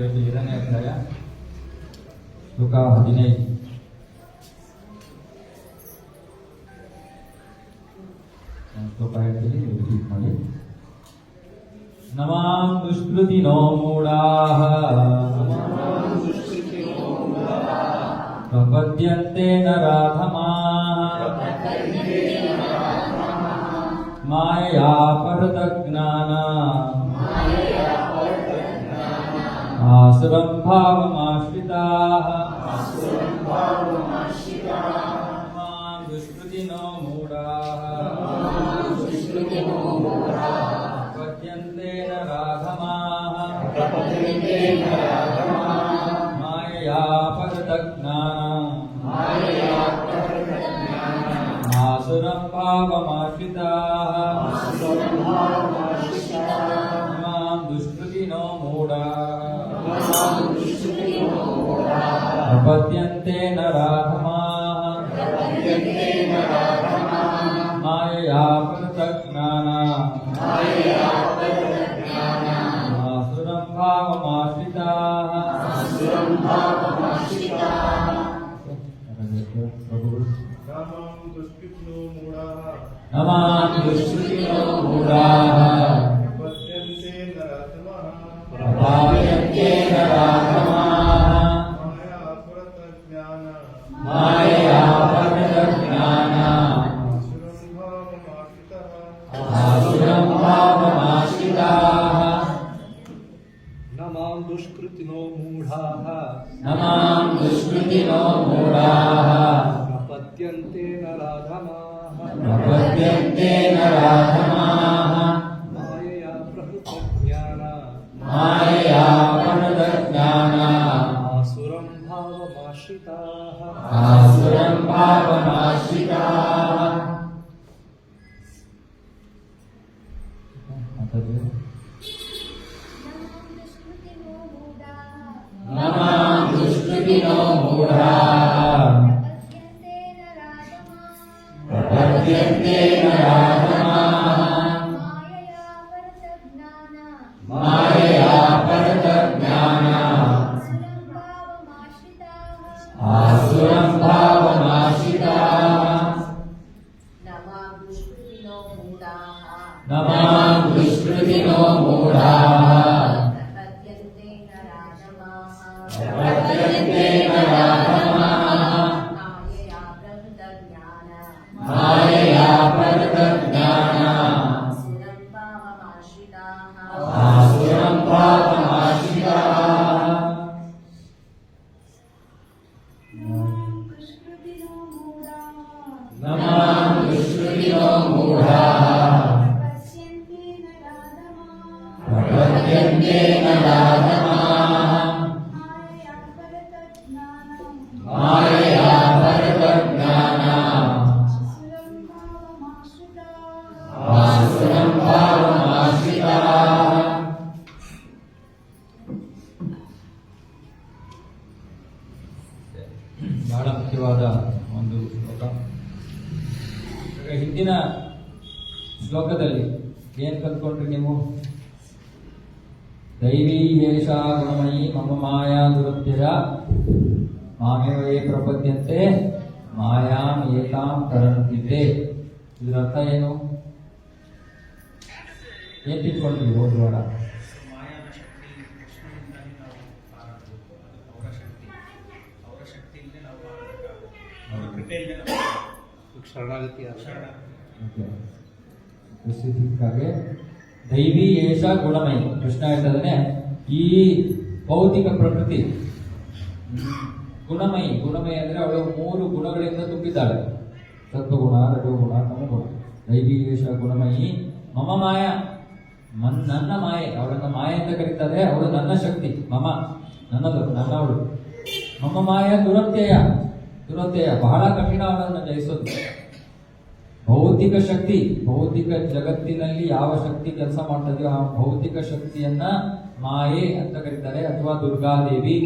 7ನೇ ಅಧ್ಯಾಯ ಶ್ಲೋಕ 15. ಶ್ಲೋಕ ಹೇಳ್ತೀನಿ, ರಿಪೀಟ್ ಮಾಡಿ. ನಮಾಂ ದುಷ್ಕೃತಿನೋ ಮೂಢಾಃ ಪ್ರಪದ್ಯಂತೆ ನರಾಧಮಾಃ ಮಾಯಾ ಪರತಜ್ಞಾನ ಆಸುರಂ ಭಾವಮಾಶ್ರಿತಾಃ ಮಾಂ ದುಷ್ಕೃತಿನೋ ಮೂಢಾಃ ಪ್ರಪದ್ಯಂತೆ ನರಾಧಮಾಃ ಮಾಯಾ ಪರತಜ್ಞಾನ ಆಸುರಂ ಭಾವಮಾಶ್ರಿತಾಃ ಮಾಂ ದುಷ್ಕೃತಿನೋ ಮೂಢಾಃ ಪ್ರಪದ್ಯಂತೆ ನರಾಧಮಾಃ ಮಾಯಾ ಪರತಜ್ಞಾನ ಆಸುರಂ ಭಾವಮಾಶ್ರಿತಾಃ. ನಮಾಂ ದುಷ್ಕೃತಿನೋ ಮೂಢಾಃ ಪ್ರಪದ್ಯಂತೆ ನರಾಧಮಾಃ ಮಾಯಾ ಪರತಜ್ಞಾನ ಆಸುರಂ ಭಾವಮಾಶ್ರಿತಾಃ. ನಮಾಂ ದುಷ್ಕೃತಿನೋ ಮೂಢಾಃ ನಮಾಂ ದುಷ್ಕೃತಿನೋ ಮೂಢಾಃ ಪ್ರಪದ್ಯಂತೆ ನರಾಧಮಾಃ ಪ್ರಪದ್ಯಂತೆ ನರಾಧಮಾಃ ಮಾಯಯಾ ಪ್ರಹೃತಜ್ಞಾನ ಮಾಯಾ ಪರತಜ್ಞಾನ ಆಸುರಂ ಭಾವಮಾಶ್ರಿತಾಃ. ಆಸುರಂ ಭಾವಮಾಶ್ರಿತಾಃ. ನಮಾಂ ದುಷ್ಕೃತಿನೋ ಮೂಢಾಃ ಪ್ರಪದ್ಯಂತೆ ನರಾಧಮಾಃ ಮಾಯಾ ಪರತಜ್ಞಾನ ಆಸುರಂ ಭಾವಮಾಶ್ರಿತಾಃ. ನಮಾಂ ದುಷ್ಕೃತಿನೋ ಮೂಢಾಃ ಪ್ರಪದ್ಯಂತೆ ನರಾಧಮಾಃ ಮಾಯಾ ಪರತಜ್ಞಾನ ಆಸುರಂ ಭಾವಮಾಶ್ರಿತಾಃ. ನಮಾಂ ದುಷ್ಕೃತಿನೋ ಮೂಢಾಃ ಪ್ರಪದ್ಯಂತೆ ನರಾಧಮಾಃ ಮಾಯಾ ಪರತಜ್ಞಾನ ಆಸುರಂ ಭಾವಮಾಶ್ರಿತಾಃ. ಬಹಳ ಮುಖ್ಯವಾದ ಒಂದು ಶ್ಲೋಕ. ಹಿಂದಿನ ಶ್ಲೋಕದಲ್ಲಿ ಏನ್ ಕಲ್ತ್ಕೊಂಡ್ರಿ ನೀವು? ದೈವೀ ಏಷಾ ಗುಣಮಯಿ ಮಮ ಮಾಯಾ ದುರತ್ಯಯ ಮಾಮೇವೇ ಪ್ರಪದ್ಯಂತೆ ಮಾಯಾಂ ಏತಾಂ ತರಂತಿತೆ. ಇದರ ಅರ್ಥ ಏನು? ಏನ್ ತಿಳ್ಕೊಂಡ್ರಿ ಹೋದ್ವಾರ? ಶರಣಾಗತಿ ಸ್ಪೆಸಿಫಿಕ್ ಆಗಿ ದೈವಿ ಏಷ ಗುಣಮಯಿ. ಕೃಷ್ಣ ಹೇಳ್ತದಾನೆ, ಈ ಭೌತಿಕ ಪ್ರಕೃತಿ ಗುಣಮಯಿ. ಗುಣಮಯಿ ಅಂದ್ರೆ ಅವಳು 3 ಗುಣಗಳಿಂದ ತುಂಬಿದ್ದಾಳೆ: ಸತ್ವಗುಣ, ರಜೋಗುಣ, ತಮಗುಣ. ದೈವಿ ಏಷ ಗುಣಮಯಿ ಮಮ ಮಾಯ, ನನ್ನ ಮಾಯೆ. ಅವಳನ್ನ ಮಾಯೆ ಅಂತ ಕರೀತಾರೆ. ಅವಳು ನನ್ನ ಶಕ್ತಿ, ಮಮ ನನ್ನದು, ನನ್ನವಳು. ಮಮ ಮಾಯ ದುರತ್ಯಯ, ದುರತ್ಯಯ ಬಹಳ ಕಠಿಣ ಅವಳನ್ನು ಜಯಿಸೋದು. ಭೌತಿಕ ಶಕ್ತಿ, ಭೌತಿಕ ಜಗತ್ತಿನಲ್ಲಿ ಯಾವ ಶಕ್ತಿ ಕೆಲಸ ಮಾಡ್ತದೆಯೋ ಆ ಭೌತಿಕ ಶಕ್ತಿಯನ್ನ ಮಾಯೆ ಅಂತ ಕರೀತಾರೆ, ಅಥವಾ ದುರ್ಗಾದೇವಿ.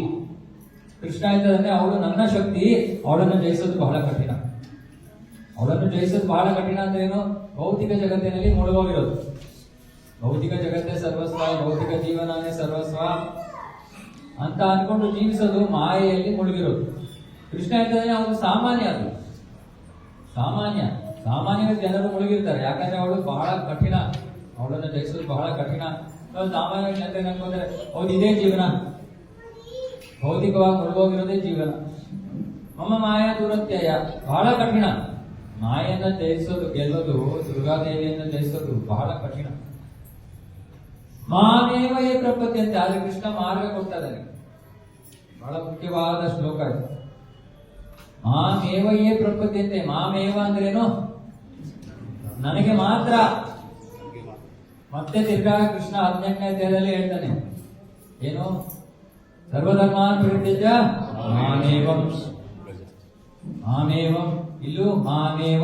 ಕೃಷ್ಣ ಹೇಳ್ತಾನೆ, ಅವಳು ನನ್ನ ಶಕ್ತಿ, ಅವಳನ್ನು ಜಯಿಸೋದು ಬಹಳ ಕಠಿಣ. ಅವಳನ್ನು ಜಯಿಸೋದು ಬಹಳ ಕಠಿಣ ಅಂದ್ರೆ ಏನು? ಭೌತಿಕ ಜಗತ್ತಿನಲ್ಲಿ ಮುಳುಗೋಗಿರೋದು. ಭೌತಿಕ ಜಗತ್ತೇ ಸರ್ವಸ್ವ, ಭೌತಿಕ ಜೀವನನೇ ಸರ್ವಸ್ವ. ಅಂತ ಅನ್ಕೊಂಡು ಜೀವಿಸೋದು ಮಾಯೆಯಲ್ಲಿ ಮುಳುಗಿರೋದು. ಕೃಷ್ಣ ಹೇಳ್ತಾನೆ ಅವನು ಸಾಮಾನ್ಯ, ಅದು ಸಾಮಾನ್ಯ ಜನರು ಮುಳುಗಿರ್ತಾರೆ. ಯಾಕಂದ್ರೆ ಅವಳು ಬಹಳ ಕಠಿಣ, ಅವಳನ್ನು ಜಯಿಸೋದು ಬಹಳ ಕಠಿಣ. ಸಾಮಾನ್ಯವಾಗಿ ಜನರು ಅನ್ಕೊಂಡ್ರೆ ಹೌದು ಇದೇ ಜೀವನ, ಭೌತಿಕವಾಗಿ ಮುಳುಗೋಗಿರೋದೇ ಜೀವನ. ಮಮ್ಮ ಮಾಯಾ ದುರತ್ಯಯ, ಬಹಳ ಕಠಿಣ. ಮಾಯೆಯನ್ನ ಜಯಿಸೋದು, ಗೆಲ್ಲೋದು, ದುರ್ಗಾದೇವಿಯನ್ನು ಜಯಿಸೋದು ಬಹಳ ಕಠಿಣ. ಮಾಮೇವ ಯೇ ಪ್ರಪದ್ಯಂತೆ, ಆದ್ರೆ ಕೃಷ್ಣ ಮಾರ್ಗ ಕೊಡ್ತಾ ಇದ್ದಾನೆ. ಬಹಳ ಮುಖ್ಯವಾದ ಶ್ಲೋಕ ಇದು. ಮಾಮೇವ ಯೇ ಪ್ರಪದ್ಯಂತೆ, ಮಾಮೇವ ಅಂದ್ರೇನು? ನನಗೆ ಮಾತ್ರ. ಮತ್ತೆ ತಿರ್ಗಾ ಕೃಷ್ಣ 18ನೇ ಅಧ್ಯಾಯದಲ್ಲಿ ಹೇಳ್ತಾನೆ ಏನು? ಸರ್ವಧರ್ಮಾನ್ ಪರಿತ್ಯಜ್ಯ ಮಾಮೇವಂ, ಇಲ್ಲೂ ಮಾಮೇವ.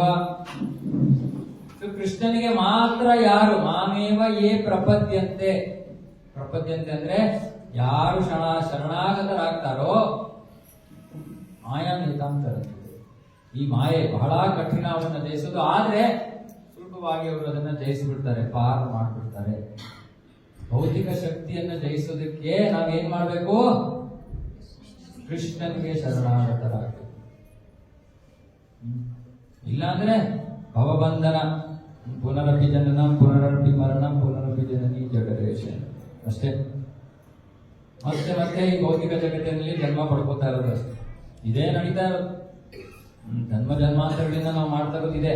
ಕೃಷ್ಣನಿಗೆ ಮಾತ್ರ ಯಾರು ಮಾಮೇವ ಯೇ ಪ್ರಪದ್ಯಂತೆ ಅಂದ್ರೆ ಯಾರು ಶರಣಾಗತರಾಗ್ತಾರೋ ಮಾಯಾ ನಿತಾಂತರ. ಈ ಮಾಯೆ ಬಹಳ ಕಠಿಣ, ಅವನ್ನ ಜಯಿಸೋದು. ಆದ್ರೆ ಸುಲಭವಾಗಿ ಅವರು ಅದನ್ನ ಜಯಿಸಿಬಿಡ್ತಾರೆ, ಪಾರ್ ಮಾಡ್ಬಿಡ್ತಾರೆ. ಭೌತಿಕ ಶಕ್ತಿಯನ್ನ ಜಯಿಸೋದಕ್ಕೆ ನಾವೇನ್ ಮಾಡ್ಬೇಕು? ಕೃಷ್ಣನಿಗೆ ಶರಣಾಗತರಾಗಬೇಕು. ಇಲ್ಲಾಂದ್ರೆ ಭವಬಂಧನ, ಪುನರಪಿ ಜನನ, ಪುನರಪಿ ಮರಣ, ಪುನರಪಿ ಜನನಿ ಜಗದೇಶ ಅಷ್ಟೇ. ಮತ್ತೆ ಈ ಭೌತಿಕ ಜಗತ್ತಿನಲ್ಲಿ ಜನ್ಮ ಪಡ್ಕೋತಾ ಇರೋದು ಅಷ್ಟೇ. ಇದೇ ನಡೀತಾ ಇರೋದು. ಜನ್ಮಾಂತರಗಳಿಂದ ನಾವು ಮಾಡ್ತಾ ಇರೋದು ಇದೆ.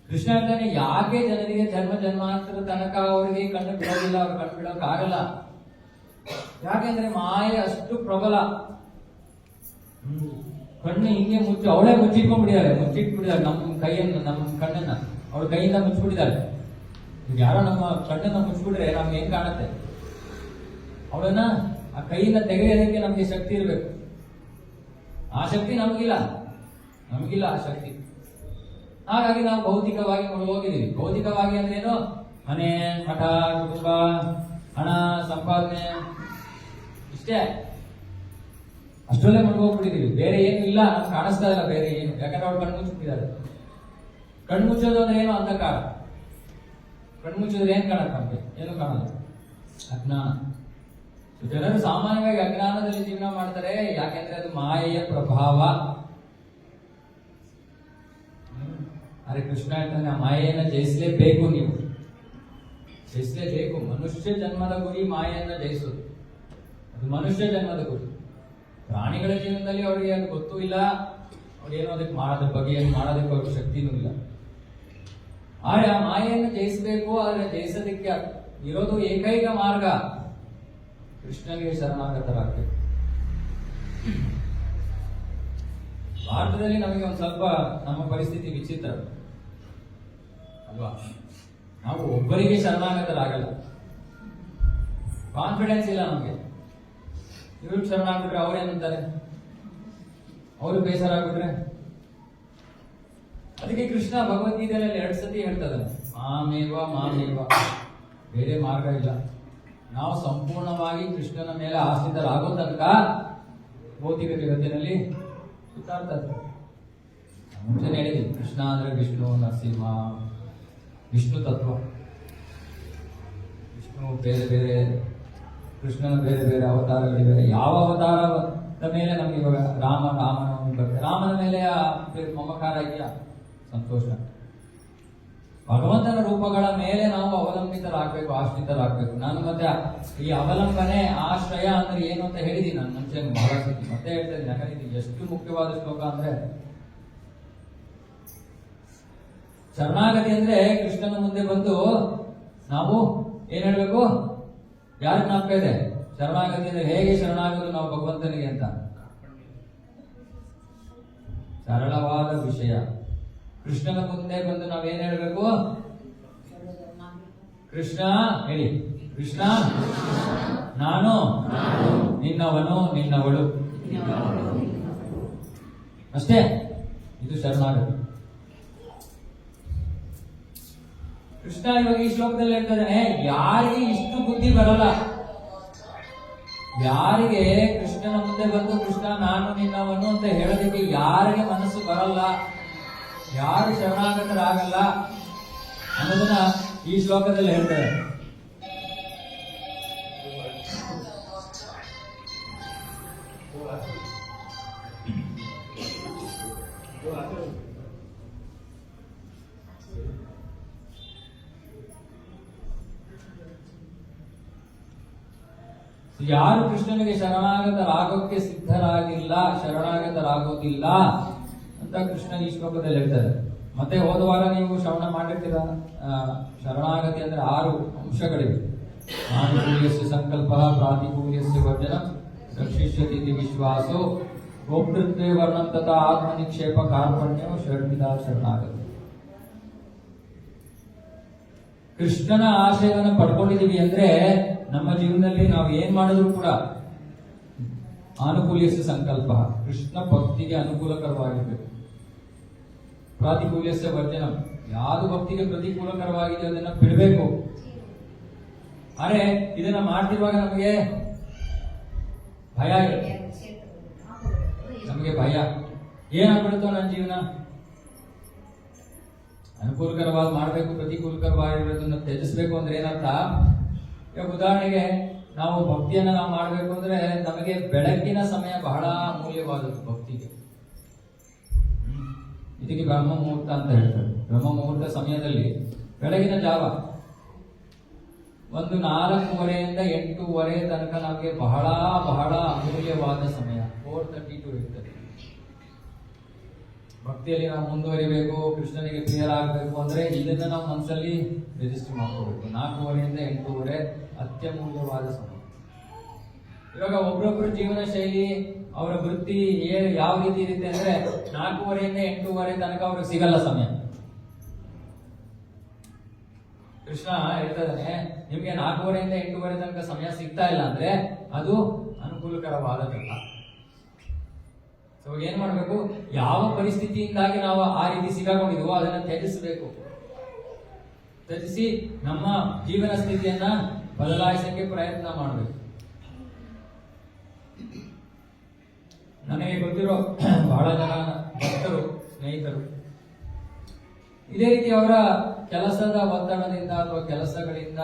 ಕೃಷ್ಣ ಹೇಳ್ತಾನೆ ಯಾಕೆ ಜನರಿಗೆ ಜನ್ಮಾಂತರ ತನಕ ಅವರಿಗೆ ಕಣ್ಣು ಬಿಡೋದಿಲ್ಲ, ಅವ್ರು ಕಣ್ಣು ಬಿಡೋಕ್ಕಾಗಲ್ಲ. ಯಾಕೆಂದ್ರೆ ಮಾಯೆ ಅಷ್ಟು ಪ್ರಬಲ. ಕಣ್ಣು ಹಿಂಗೆ ಅವಳೇ ಮುಚ್ಚಿಟ್ಬಿಟ್ಟಿದ್ದಾರೆ ನಮ್ಮ ಕೈಯನ್ನು, ನಮ್ಮ ಕಣ್ಣನ್ನ ಅವಳ ಕೈಯಿಂದ ಮುಚ್ಚಿಬಿಟ್ಟಿದ್ದಾರೆ. ಯಾರೋ ನಮ್ಮ ಕಣ್ಣನ್ನ ಮುಚ್ಚಿಬಿಟ್ರೆ ನಮ್ಗೆ ಹೆಂಗ್ ಕಾಣುತ್ತೆ? ಅವಳನ್ನ ಆ ಕೈಯಿಂದ ತೆಗೆಯೋದಕ್ಕೆ ನಮ್ಗೆ ಶಕ್ತಿ ಇರಬೇಕು. ಆ ಶಕ್ತಿ ನಮಗಿಲ್ಲ ಆ ಶಕ್ತಿ. ಹಾಗಾಗಿ ನಾವು ಭೌತಿಕವಾಗಿ ಮುಳುಗೋಗಿದ್ದೀವಿ. ಭೌತಿಕವಾಗಿ ಅಂದ್ರೆ ಏನು? ಮನೆ, ಮಠ, ಕುಟುಂಬ, ಹಣ, ಸಂಪಾದನೆ, ಇಷ್ಟೇ. ಅಷ್ಟರಲ್ಲೇ ಮುಳುಗೋಗ್ಬಿಟ್ಟಿದೀವಿ. ಬೇರೆ ಏನು ಇಲ್ಲ, ನಮ್ಗೆ ಕಾಣಿಸ್ತಾ ಇಲ್ಲ ಬೇರೆ ಏನು. ಯಾಕಂದ್ರೆ ಅವ್ರು ಕಣ್ಣು ಮುಚ್ಚಿಬಿಟ್ಟಿದ್ದಾರೆ. ಕಣ್ಣು ಮುಚ್ಚೋದು ಅಂದ್ರೆ ಏನು? ಅಂಧಕಾರ. ಕಣ್ಣು ಮುಚ್ಚಿದ್ರೆ ಏನ್ ಕಾಣುತ್ತೆ? ನಮ್ಗೆ ಏನು ಕಾಣಲ್ಲ, ಅಜ್ಞಾನ. ಜನರು ಸಾಮಾನ್ಯವಾಗಿ ಅಜ್ಞಾನದಲ್ಲಿ ಜೀವನ ಮಾಡ್ತಾರೆ. ಯಾಕೆಂದ್ರೆ ಅದು ಮಾಯೆಯ ಪ್ರಭಾವ. ಅರೆ ಕೃಷ್ಣ ಹೇಳ್ತಾನೆ ಆ ಮಾಯೆಯನ್ನ ಜಯಿಸಲೇಬೇಕು, ನೀವು ಜಯಿಸಲೇಬೇಕು. ಮನುಷ್ಯ ಜನ್ಮದ ಗುರಿ ಮಾಯೆಯನ್ನ ಜಯಿಸೋದು. ಅದು ಮನುಷ್ಯ ಜನ್ಮದ ಗುರಿ. ಪ್ರಾಣಿಗಳ ಜೀವನದಲ್ಲಿ ಅವರಿಗೆ ಅದು ಗೊತ್ತೂ ಇಲ್ಲ, ಅವ್ರೇನೋ ಅದಕ್ಕೆ ಮಾಡೋದಕ್ಕೆ ಅವ್ರಿಗೆ ಶಕ್ತಿನೂ ಇಲ್ಲ. ಆದ್ರೆ ಆ ಮಾಯೆಯನ್ನು ಜಯಿಸಬೇಕು. ಆದ್ರೆ ಜಯಿಸೋದಕ್ಕೆ ಇರೋದು ಏಕೈಕ ಮಾರ್ಗ ಕೃಷ್ಣನಿಗೆ ಶರಣಾಗತರಾಗಬೇಕು. ಭಾರತದಲ್ಲಿ ನಮಗೆ ಒಂದು ಸ್ವಲ್ಪ ನಮ್ಮ ಪರಿಸ್ಥಿತಿ ವಿಚಿತ್ರ ಅಲ್ವಾ? ನಾವು ಒಬ್ಬರಿಗೆ ಶರಣಾಗತರಾಗಲ್ಲ, ಕಾನ್ಫಿಡೆನ್ಸ್ ಇಲ್ಲ ನಮಗೆ. ಇವ್ರಿಗೆ ಶರಣಾಗ್ಬಿಟ್ರೆ ಅವ್ರೇನಂತಾರೆ, ಅವರು ಬೇಸರಾಗ್ಬಿಟ್ರೆ. ಅದಕ್ಕೆ ಕೃಷ್ಣ ಭಗವದ್ಗೀತೆಯಲ್ಲಿ 2 ಸತಿ ಹೇಳ್ತದೆ ಮಾಮೇವ, ಬೇರೆ ಮಾರ್ಗ ಇಲ್ಲ. ನಾವು ಸಂಪೂರ್ಣವಾಗಿ ಕೃಷ್ಣನ ಮೇಲೆ ಆಶ್ರಿತರಾಗೋ ತನಕ ಭೌತಿಕ ಜಗತ್ತಿನಲ್ಲಿ ಸುತ್ತಾಡ್ತಾ ಇರ್ತಾರೆ. ಮುಂಚೆನೆ ಹೇಳಿದ್ವಿ, ಕೃಷ್ಣ ಅಂದ್ರೆ ವಿಷ್ಣು, ನರಸಿಂಹ, ವಿಷ್ಣು ತತ್ವ. ವಿಷ್ಣು ಬೇರೆ ಬೇರೆ, ಕೃಷ್ಣನ ಬೇರೆ ಬೇರೆ ಅವತಾರಗಳಿವೆ. ಯಾವ ಅವತಾರದ ಮೇಲೆ ನಮ್ಗೆ ಇವಾಗ ರಾಮನ ಮೇಲೆ ಮಮಕಾರ ಇದೆಯಾ? ಸಂತೋಷ. ಭಗವಂತನ ರೂಪಗಳ ಮೇಲೆ ನಾವು ಅವಲಂಬಿತರಾಗಬೇಕು, ಆಶ್ರಿತರಾಗಬೇಕು. ನಾನು ಮತ್ತೆ ಈ ಅವಲಂಬನೆ, ಆಶ್ರಯ ಅಂದ್ರೆ ಏನು ಅಂತ ಹೇಳಿದೀನಿ ನಾನು ಮುಂಚೆ ಬಹಳ ಸ್ಥಿತಿ. ಮತ್ತೆ ಹೇಳ್ತಾ ಇದ್ದೀನಿ, ಯಾಕಂದ್ರೆ ಇದು ಎಷ್ಟು ಮುಖ್ಯವಾದ ಶ್ಲೋಕ ಅಂದ್ರೆ, ಶರಣಾಗತಿ ಅಂದ್ರೆ ಕೃಷ್ಣನ ಮುಂದೆ ಬಂದು ನಾವು ಏನ್ ಹೇಳ್ಬೇಕು? ಯಾರು ಜ್ಞಾಪಕ ಇದೆ? ಶರಣಾಗತಿ ಅಂದ್ರೆ ಹೇಗೆ ಶರಣಾಗೋದು ನಾವು ಭಗವಂತನಿಗೆ ಅಂತ. ಸರಳವಾದ ವಿಷಯ. ಕೃಷ್ಣನ ಮುಂದೆ ಬಂದು ನಾವೇನ್ ಹೇಳ್ಬೇಕು? ಕೃಷ್ಣ ಹೇಳಿ, ಕೃಷ್ಣ ನಾನು ನಿನ್ನವನು, ನಿನ್ನವಳು, ಅಷ್ಟೇ. ಇದು ಶರಣಾಗತಿ. ಕೃಷ್ಣ ಇವಾಗ ಈ ಶ್ಲೋಕದಲ್ಲಿ ಹೇಳ್ತಿದ್ದಾನೆ, ಯಾರಿಗೆ ಇಷ್ಟು ಬುದ್ಧಿ ಬರಲ್ಲ, ಯಾರಿಗೆ ಕೃಷ್ಣನ ಮುಂದೆ ಬಂದು ಕೃಷ್ಣ ನಾನು ನಿನ್ನವನು ಅಂತ ಹೇಳೋದಕ್ಕೆ ಯಾರಿಗೆ ಮನಸ್ಸು ಬರಲ್ಲ, ಯಾರು ಶರಣಾಗತರಾಗಲ್ಲ ಅನ್ನೋದನ್ನ ಈ ಶ್ಲೋಕದಲ್ಲಿ ಹೇಳ್ತಾರೆ. ಯಾರು ಕೃಷ್ಣನಿಗೆ ಶರಣಾಗತರಾಗೋಕ್ಕೆ ಸಿದ್ಧರಾಗಿಲ್ಲ, ಶರಣಾಗತರಾಗೋದಿಲ್ಲ ಅಂತ ಕೃಷ್ಣ ಈ ಶ್ಲೋಕದಲ್ಲಿ ಹೇಳ್ತಾರೆ. ಮತ್ತೆ ಹೋದ ವಾರ ನೀವು ಶ್ರವಣ ಮಾಡಿರ್ತೀರ, ಶರಣಾಗತಿ ಅಂದ್ರೆ 6 ಅಂಶಗಳಿವೆ. ಆನುಕೂಲ್ಯಸ್ಯ ಸಂಕಲ್ಪ, ಪ್ರಾತಿಕೂಲ್ಯಸ್ಯ ವರ್ಜನ, ರಕ್ಷಿಷ್ಯತಿ ವಿಶ್ವಾಸೋ, ಗೋಪ್ತೃತ್ವೇ ವರ್ಣಂ ತಥಾ ಆತ್ಮನಿಕ್ಷೇಪ, ಕಾರ್ಪಣ್ಯೋ, ಷಡ್ವಿಧ ಶರಣಾಗತಿ. ಕೃಷ್ಣನ ಆಶಯವನ್ನು ಪಡ್ಕೊಂಡಿದೀವಿ ಅಂದ್ರೆ ನಮ್ಮ ಜೀವನದಲ್ಲಿ ನಾವು ಏನ್ ಮಾಡಿದ್ರು ಕೂಡ ಆನುಕೂಲ್ಯಸ್ಯ ಸಂಕಲ್ಪ, ಕೃಷ್ಣ ಭಕ್ತಿಗೆ ಅನುಕೂಲಕರವಾಗಿರ್ಬೇಕು. ಪ್ರಾತಿಕೂಲ್ಯಸ್ಯ ವರ್ಜನ, ಯಾವುದು ಭಕ್ತಿಗೆ ಪ್ರತಿಕೂಲಕರವಾಗಿದೆ ಅದನ್ನ ಬಿಡಬೇಕು. ಅರೆ ಇದನ್ನ ಮಾಡ್ತಿರುವಾಗ ನಮಗೆ ಭಯ ಇರುತ್ತೆ, ನಮಗೆ ಭಯ ಏನಾಗ್ಬಿಡುತ್ತೋ ನನ್ನ ಜೀವನ. ಅನುಕೂಲಕರವಾಗಿ ಮಾಡಬೇಕು, ಪ್ರತಿಕೂಲಕರವಾಗಿರೋದನ್ನ ತ್ಯಜಿಸ್ಬೇಕು ಅಂದ್ರೆ ಏನರ್ಥ? ಇವಾಗ ಉದಾಹರಣೆಗೆ ನಾವು ಭಕ್ತಿಯನ್ನ ನಾವು ಮಾಡಬೇಕು ಅಂದ್ರೆ ನಮಗೆ ಬೆಳಗ್ಗಿನ ಸಮಯ ಬಹಳ ಅಮೂಲ್ಯವಾದದ್ದು ಭಕ್ತಿಗೆ. ಇದಕ್ಕೆ ಬ್ರಹ್ಮ ಮುಹೂರ್ತ ಅಂತ ಹೇಳ್ತಾರೆ. ಬ್ರಹ್ಮ ಮುಹೂರ್ತ ಸಮಯದಲ್ಲಿ ಬೆಳಗಿನ ಜಾವ 4:30 8:30 ತನಕ ನಮಗೆ ಬಹಳ ಬಹಳ ಅಮೂಲ್ಯವಾದ ಸಮಯ. 4:30 to 8:30 ಭಕ್ತಿಯಲ್ಲಿ ನಾವು ಮುಂದುವರಿಬೇಕು, ಕೃಷ್ಣನಿಗೆ ಪ್ರಿಯರಾಗಬೇಕು ಅಂದ್ರೆ ಇದನ್ನ ನಾವು ಮನಸ್ಸಲ್ಲಿ ರಿಜಿಸ್ಟರ್ ಮಾಡ್ಕೋಬೇಕು. 4:30 8:30 ಅತ್ಯಮೂಲ್ಯವಾದ ಸಮಯ. ಇವಾಗ ಒಬ್ಬರೊಬ್ಬರ ಜೀವನ ಶೈಲಿ, ಅವರ ವೃತ್ತಿ ಯಾವ ರೀತಿ ಇರುತ್ತೆ ಅಂದ್ರೆ 4:30 8:30 ತನಕ ಅವ್ರಿಗೆ ಸಿಗಲ್ಲ ಸಮಯ. ಕೃಷ್ಣ ಹೇಳ್ತಾ ಇದ್ದಾನೆ, ನಿಮ್ಗೆ 4:30 8:30 ತನಕ ಸಮಯ ಸಿಗ್ತಾ ಇಲ್ಲ ಅಂದ್ರೆ ಅದು ಅನುಕೂಲಕರವಾದದ್ದಲ್ಲ. ಸೊ ಏನ್ ಮಾಡ್ಬೇಕು? ಯಾವ ಪರಿಸ್ಥಿತಿಯಿಂದಾಗಿ ನಾವು ಆ ರೀತಿ ಸಿಗಾಕೊಂಡಿದ್ವೋ ಅದನ್ನ ತ್ಯಜಿಸಬೇಕು. ತ್ಯಜಿಸಿ ನಮ್ಮ ಜೀವನ ಸ್ಥಿತಿಯನ್ನ ಬದಲಾಯಿಸಕ್ಕೆ ಪ್ರಯತ್ನ ಮಾಡಬೇಕು. ನನಗೆ ಗೊತ್ತಿರೋ ಬಹಳ ಜನ ಭಕ್ತರು, ಸ್ನೇಹಿತರು ಇದೇ ರೀತಿ ಅವರ ಕೆಲಸದ ಒತ್ತಡದಿಂದ ಅಥವಾ ಕೆಲಸಗಳಿಂದ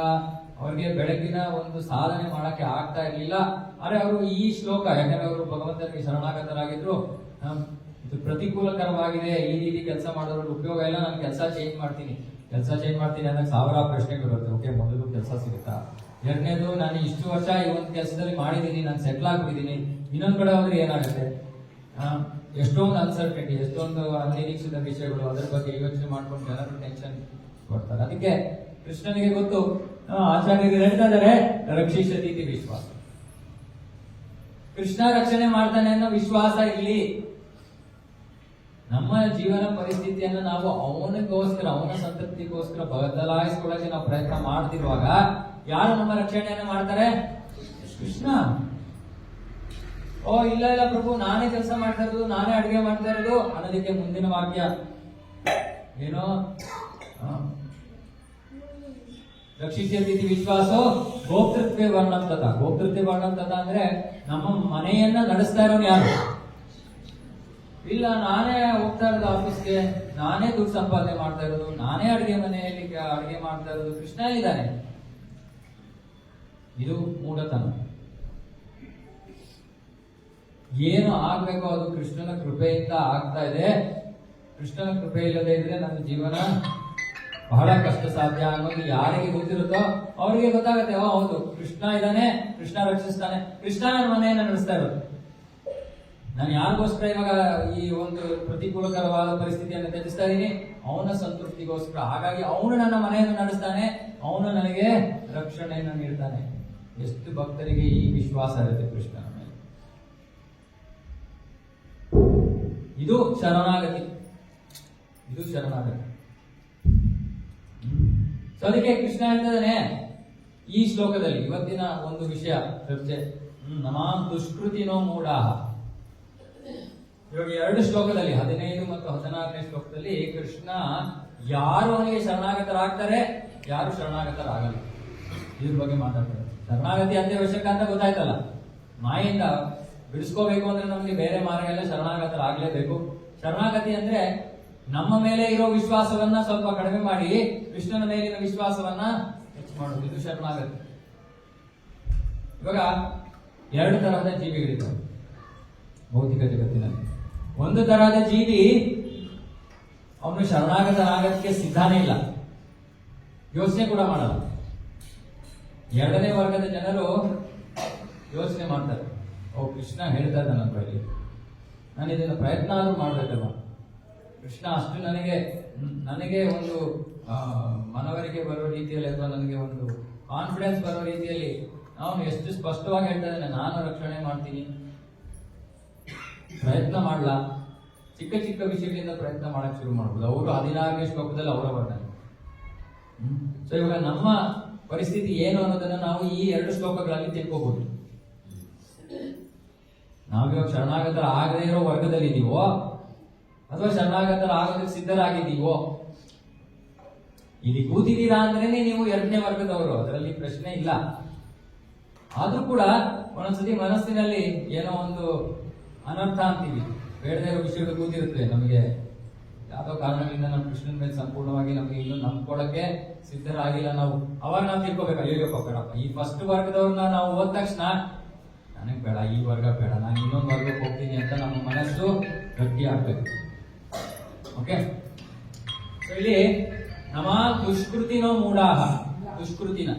ಅವ್ರಿಗೆ ಬೆಳಗಿನ ಒಂದು ಸಾಧನೆ ಮಾಡಕ್ಕೆ ಆಗ್ತಾ ಇರ್ಲಿಲ್ಲ. ಆದ್ರೆ ಅವರು ಈ ಶ್ಲೋಕ, ಯಾಕಂದ್ರೆ ಅವರು ಭಗವಂತನಿಗೆ ಶರಣಾಗತರಾಗಿದ್ರು, ಇದು ಪ್ರತಿಕೂಲಕರವಾಗಿದೆ, ಈ ರೀತಿ ಕೆಲಸ ಮಾಡೋದ್ರ ಉಪಯೋಗ ಇಲ್ಲ, ನಾನು ಕೆಲಸ ಚೇಂಜ್ ಮಾಡ್ತೀನಿ ಅನ್ನೋ 1000 ಪ್ರಶ್ನೆಗಳು ಬರುತ್ತೆ. ಓಕೆ, ಮೊದಲು ಕೆಲಸ ಸಿಗುತ್ತಾ? ಎರಡನೇದು, ನಾನು ಇಷ್ಟು ವರ್ಷ ಈ ಒಂದು ಕೆಲಸದಲ್ಲಿ ಮಾಡಿದ್ದೀನಿ, ನಾನು ಸೆಟ್ಲ್ ಆಗ್ಬಿಟ್ಟಿದ್ದೀನಿ. ಇನ್ನೊಂದ್ ಕಡೆ ಹೋದ್ರೆ ಏನಾಗುತ್ತೆ? ಎಷ್ಟೊಂದು ಅನ್ಸರ್ಟನಿಟಿ, ಎಷ್ಟೊಂದು ಅನಿರೀಕ್ಷಿತ ವಿಷಯಗಳು, ಅದರ ಬಗ್ಗೆ ಯೋಚನೆ ಮಾಡ್ಕೊಂಡು ಜನರು ಟೆನ್ಷನ್ ಕೊಡ್ತಾರೆ. ಅದಕ್ಕೆ ಕೃಷ್ಣನಿಗೆ ಗೊತ್ತು, ಆಚಾರ್ಯರು ಹೇಳ್ತಾ ಇದ್ದಾರೆ, ರಕ್ಷಿಷ್ಯತಿ ವಿಶ್ವಾಸ. ಕೃಷ್ಣ ರಕ್ಷಣೆ ಮಾಡ್ತಾನೆ ಅನ್ನೋ ವಿಶ್ವಾಸ ಇಲ್ಲಿ. ನಮ್ಮ ಜೀವನ ಪರಿಸ್ಥಿತಿಯನ್ನು ನಾವು ಅವನಿಗೋಸ್ಕರ, ಅವನ ಸಂತೃಪ್ತಿಗೋಸ್ಕರ ಬದಲಾಯಿಸ್ಕೊಳ್ಳಕ್ಕೆ ನಾವು ಪ್ರಯತ್ನ ಮಾಡ್ತಿರುವಾಗ ಯಾರು ನಮ್ಮ ರಕ್ಷಣೆಯನ್ನು ಮಾಡ್ತಾರೆ? ಕೃಷ್ಣ. ಓ ಇಲ್ಲ ಪ್ರಭು, ನಾನೇ ಕೆಲಸ ಮಾಡ್ತಾ ಇರೋದು, ನಾನೇ ಅಡುಗೆ ಮಾಡ್ತಾ ಇರೋದು ಅನ್ನೋದಕ್ಕೆ ಮುಂದಿನ ವಾಕ್ಯ ಏನೋ, ರಕ್ಷಿಷ್ಯತಿ ವಿಶ್ವಾಸೋ ಗೋಪ್ತೃತ್ವೇ ವರ್ಣಂ ತಥಾ. ಗೋಪ್ತೃತ್ವೇ ವರ್ಣಂ ತಥಾ ಅಂದ್ರೆ ನಮ್ಮ ಮನೆಯನ್ನ ನಡೆಸ್ತಾ ಇರೋನು ಯಾರು? ಇಲ್ಲ, ನಾನೇ ಹೋಗ್ತಾ ಇರೋದು ಆಫೀಸ್ಗೆ, ನಾನೇ ದುಡ್ಡು ಸಂಪಾದನೆ ಮಾಡ್ತಾ ಇರೋದು, ನಾನೇ ಮನೆಯಲ್ಲಿ ಅಡುಗೆ ಮಾಡ್ತಾ ಇರೋದು, ಕೃಷ್ಣ ಇದ್ದಾನೆ. ಇದು ಮೂಢತನ. ಏನು ಆಗ್ಬೇಕು ಅದು ಕೃಷ್ಣನ ಕೃಪೆಯಿಂದ ಆಗ್ತಾ ಇದೆ. ಕೃಷ್ಣನ ಕೃಪೆ ಇಲ್ಲದೆ ಇದ್ರೆ ನನ್ನ ಜೀವನ ಬಹಳ ಕಷ್ಟ ಸಾಧ್ಯ ಅನ್ನೋದು ಯಾರಿಗೆ ಗೊತ್ತಿರುತ್ತೋ ಅವರಿಗೆ ಗೊತ್ತಾಗುತ್ತೆ. ಹೌದು, ಕೃಷ್ಣ ಇದ್ದಾನೆ, ಕೃಷ್ಣ ರಕ್ಷಿಸ್ತಾನೆ, ಕೃಷ್ಣ ನನ್ನ ಮನೆಯನ್ನ ನಡೆಸ್ತಾ ಇರೋದು. ನಾನು ಯಾರಿಗೋಸ್ಕರ ಇವಾಗ ಈ ಒಂದು ಪ್ರತಿಕೂಲಕರವಾದ ಪರಿಸ್ಥಿತಿಯನ್ನು ತ್ಯಜಿಸ್ತಾ ಇದ್ದೀನಿ? ಅವನ ಸಂತೃಪ್ತಿಗೋಸ್ಕರ. ಹಾಗಾಗಿ ಅವನು ನನ್ನ ಮನೆಯನ್ನು ನಡೆಸ್ತಾನೆ, ಅವನು ನನಗೆ ರಕ್ಷಣೆಯನ್ನು ನೀಡ್ತಾನೆ. ಎಷ್ಟು ಭಕ್ತರಿಗೆ ಈ ವಿಶ್ವಾಸ ಇರುತ್ತೆ ಕೃಷ್ಣನ ಮೇಲೆ. ಇದು ಶರಣಾಗತಿ. ಸೊ ಅದಕ್ಕೆ ಕೃಷ್ಣ ಹೇಳ್ತಿದ್ದಾನೆ ಈ ಶ್ಲೋಕದಲ್ಲಿ, ಇವತ್ತಿನ ಒಂದು ವಿಷಯ ಚರ್ಚೆ, ನಮಾಂ ದುಷ್ಕೃತಿನೋ ಮೂಢಾಹ. ಇವಾಗ 2 ಶ್ಲೋಕದಲ್ಲಿ 15 ಮತ್ತು 16ನೇ ಶ್ಲೋಕದಲ್ಲಿ ಕೃಷ್ಣ ಯಾರು ಅವನಿಗೆ ಶರಣಾಗತರಾಗ್ತಾರೆ, ಯಾರು ಶರಣಾಗತರಾಗಲ್ಲ, ಇದ್ರ ಬಗ್ಗೆ ಮಾತಾಡ್ತಾರೆ. ಶರಣಾಗತಿ ಅತ್ಯವಶ್ಯಕ ಅಂತ ಗೊತ್ತಾಯ್ತಲ್ಲ. ಮಾಯಿಂದ ಬಿಡಿಸ್ಕೋಬೇಕು ಅಂದ್ರೆ ನಮ್ಗೆ ಬೇರೆ ಮಾರ್ಗ ಎಲ್ಲ, ಶರಣಾಗತರಾಗ್ಲೇಬೇಕು. ಶರಣಾಗತಿ ಅಂದ್ರೆ ನಮ್ಮ ಮೇಲೆ ಇರೋ ವಿಶ್ವಾಸವನ್ನ ಸ್ವಲ್ಪ ಕಡಿಮೆ ಮಾಡಿ ಕೃಷ್ಣನ ಮೇಲಿನ ವಿಶ್ವಾಸವನ್ನ ಹೆಚ್ಚು ಮಾಡೋದು, ಇದು ಶರಣಾಗತಿ. ಇವಾಗ 2 ತರಹದ ಜೀವಿಗಳಿದ್ದಾವೆ. ಭೌತಿಕ ಜಗತ್ತಿನಲ್ಲಿ. ಒಂದು ತರಹದ ಜೀವಿ ಅವನು ಶರಣಾಗತನಾಗಕ್ಕೆ ಸಿದ್ಧಾನೇ ಇಲ್ಲ, ಯೋಚನೆ ಕೂಡ ಮಾಡಲ್ಲ. ಎರಡನೇ ವರ್ಗದ ಜನರು ಯೋಚನೆ ಮಾಡ್ತಾರೆ, ಓ ಕೃಷ್ಣ ಹೇಳ್ತಾ ಇದ್ದ ನನ್ನ ಬಳಿ, ನಾನು ಇದನ್ನು ಪ್ರಯತ್ನ ಆದ್ರೂ ಮಾಡ್ಬೇಕಲ್ವ, ಕೃಷ್ಣ ಅಷ್ಟು ನನಗೆ ಒಂದು ಮನವರಿಕೆ ಬರೋ ರೀತಿಯಲ್ಲಿ ಅಥವಾ ನನಗೆ ಒಂದು ಕಾನ್ಫಿಡೆನ್ಸ್ ಬರೋ ರೀತಿಯಲ್ಲಿ ಅವನು ಎಷ್ಟು ಸ್ಪಷ್ಟವಾಗಿ ಹೇಳ್ತಾ ಇದ್ದಾನೆ, ನಾನು ರಕ್ಷಣೆ ಮಾಡ್ತೀನಿ, ಪ್ರಯತ್ನ ಮಾಡಲ್ಲ. ಚಿಕ್ಕ ಚಿಕ್ಕ ವಿಷಯಗಳಿಂದ ಪ್ರಯತ್ನ ಮಾಡಕ್ ಶುರು ಮಾಡ್ಬೋದು. ಅವರು 16ನೇ ಶ್ಲೋಕದಲ್ಲಿ ಅವರ ವರ್ಣನೆ. ಸೊ ಇವಾಗ ನಮ್ಮ ಪರಿಸ್ಥಿತಿ ಏನು ಅನ್ನೋದನ್ನ ನಾವು ಈ 2 ಶ್ಲೋಕಗಳಲ್ಲಿ ತಿಳ್ಕೋಬಹುದು. ನಾವಿವಾಗ ಶರಣಾಗತರ ಆಗದೇ ಇರೋ ವರ್ಗದಲ್ಲಿ ಇದೀವೋ ಅಥವಾ ಶರಣಾಗತರ ಆಗೋದಕ್ಕೆ ಸಿದ್ಧರಾಗಿದ್ದೀವೋ. ಇಲ್ಲಿ ಕೂತಿದ್ದೀರಾ ಅಂದ್ರೇನೆ ನೀವು 2ನೇ ವರ್ಗದವರು, ಅದರಲ್ಲಿ ಪ್ರಶ್ನೆ ಇಲ್ಲ. ಆದ್ರೂ ಕೂಡ ಒಂದೊಂದ್ಸತಿ ಮನಸ್ಸಿನಲ್ಲಿ ಏನೋ ಒಂದು ಅನರ್ಥ ಅಂತೀವಿ, ಬೇಡದೇ ಇರೋ ವಿಷಯಗಳು ಕೂತಿರುತ್ತೆ. ನಮಗೆ ಯಾವ್ದೋ ಕಾರಣಗಳಿಂದ ನಮ್ಮ ಕೃಷ್ಣನ ಮೇಲೆ ಸಂಪೂರ್ಣವಾಗಿ ನಮಗೆ ಇನ್ನೂ ನಂಬ್ಕೊಳಕ್ಕೆ ಸಿದ್ಧರಾಗಿಲ್ಲ ನಾವು. ಅವಾಗ ನಾವು ತಿಳ್ಕೊಬೇಕು, ಅಯ್ಯೋ ಬೇಡಪ್ಪ, ಈ ಫಸ್ಟ್ ವರ್ಗದವ್ರನ್ನ ನಾವು ಹೋದ ತಕ್ಷಣ ನನಗೆ ಬೇಡ, ಈ ವರ್ಗ ಬೇಡ, ನಾನು ಇನ್ನೊಂದು ವರ್ಗಕ್ಕೆ ಹೋಗ್ತೀನಿ ಅಂತ ನಮ್ಮ ಮನಸ್ಸು ಗಟ್ಟಿ ಆಗ್ಬೇಕು. ಓಕೆ, ಇಲ್ಲಿ ನಮ ದುಷ್ಕೃತಿನೋ ಮೂಢಾಹ, ದುಷ್ಕೃತಿನ.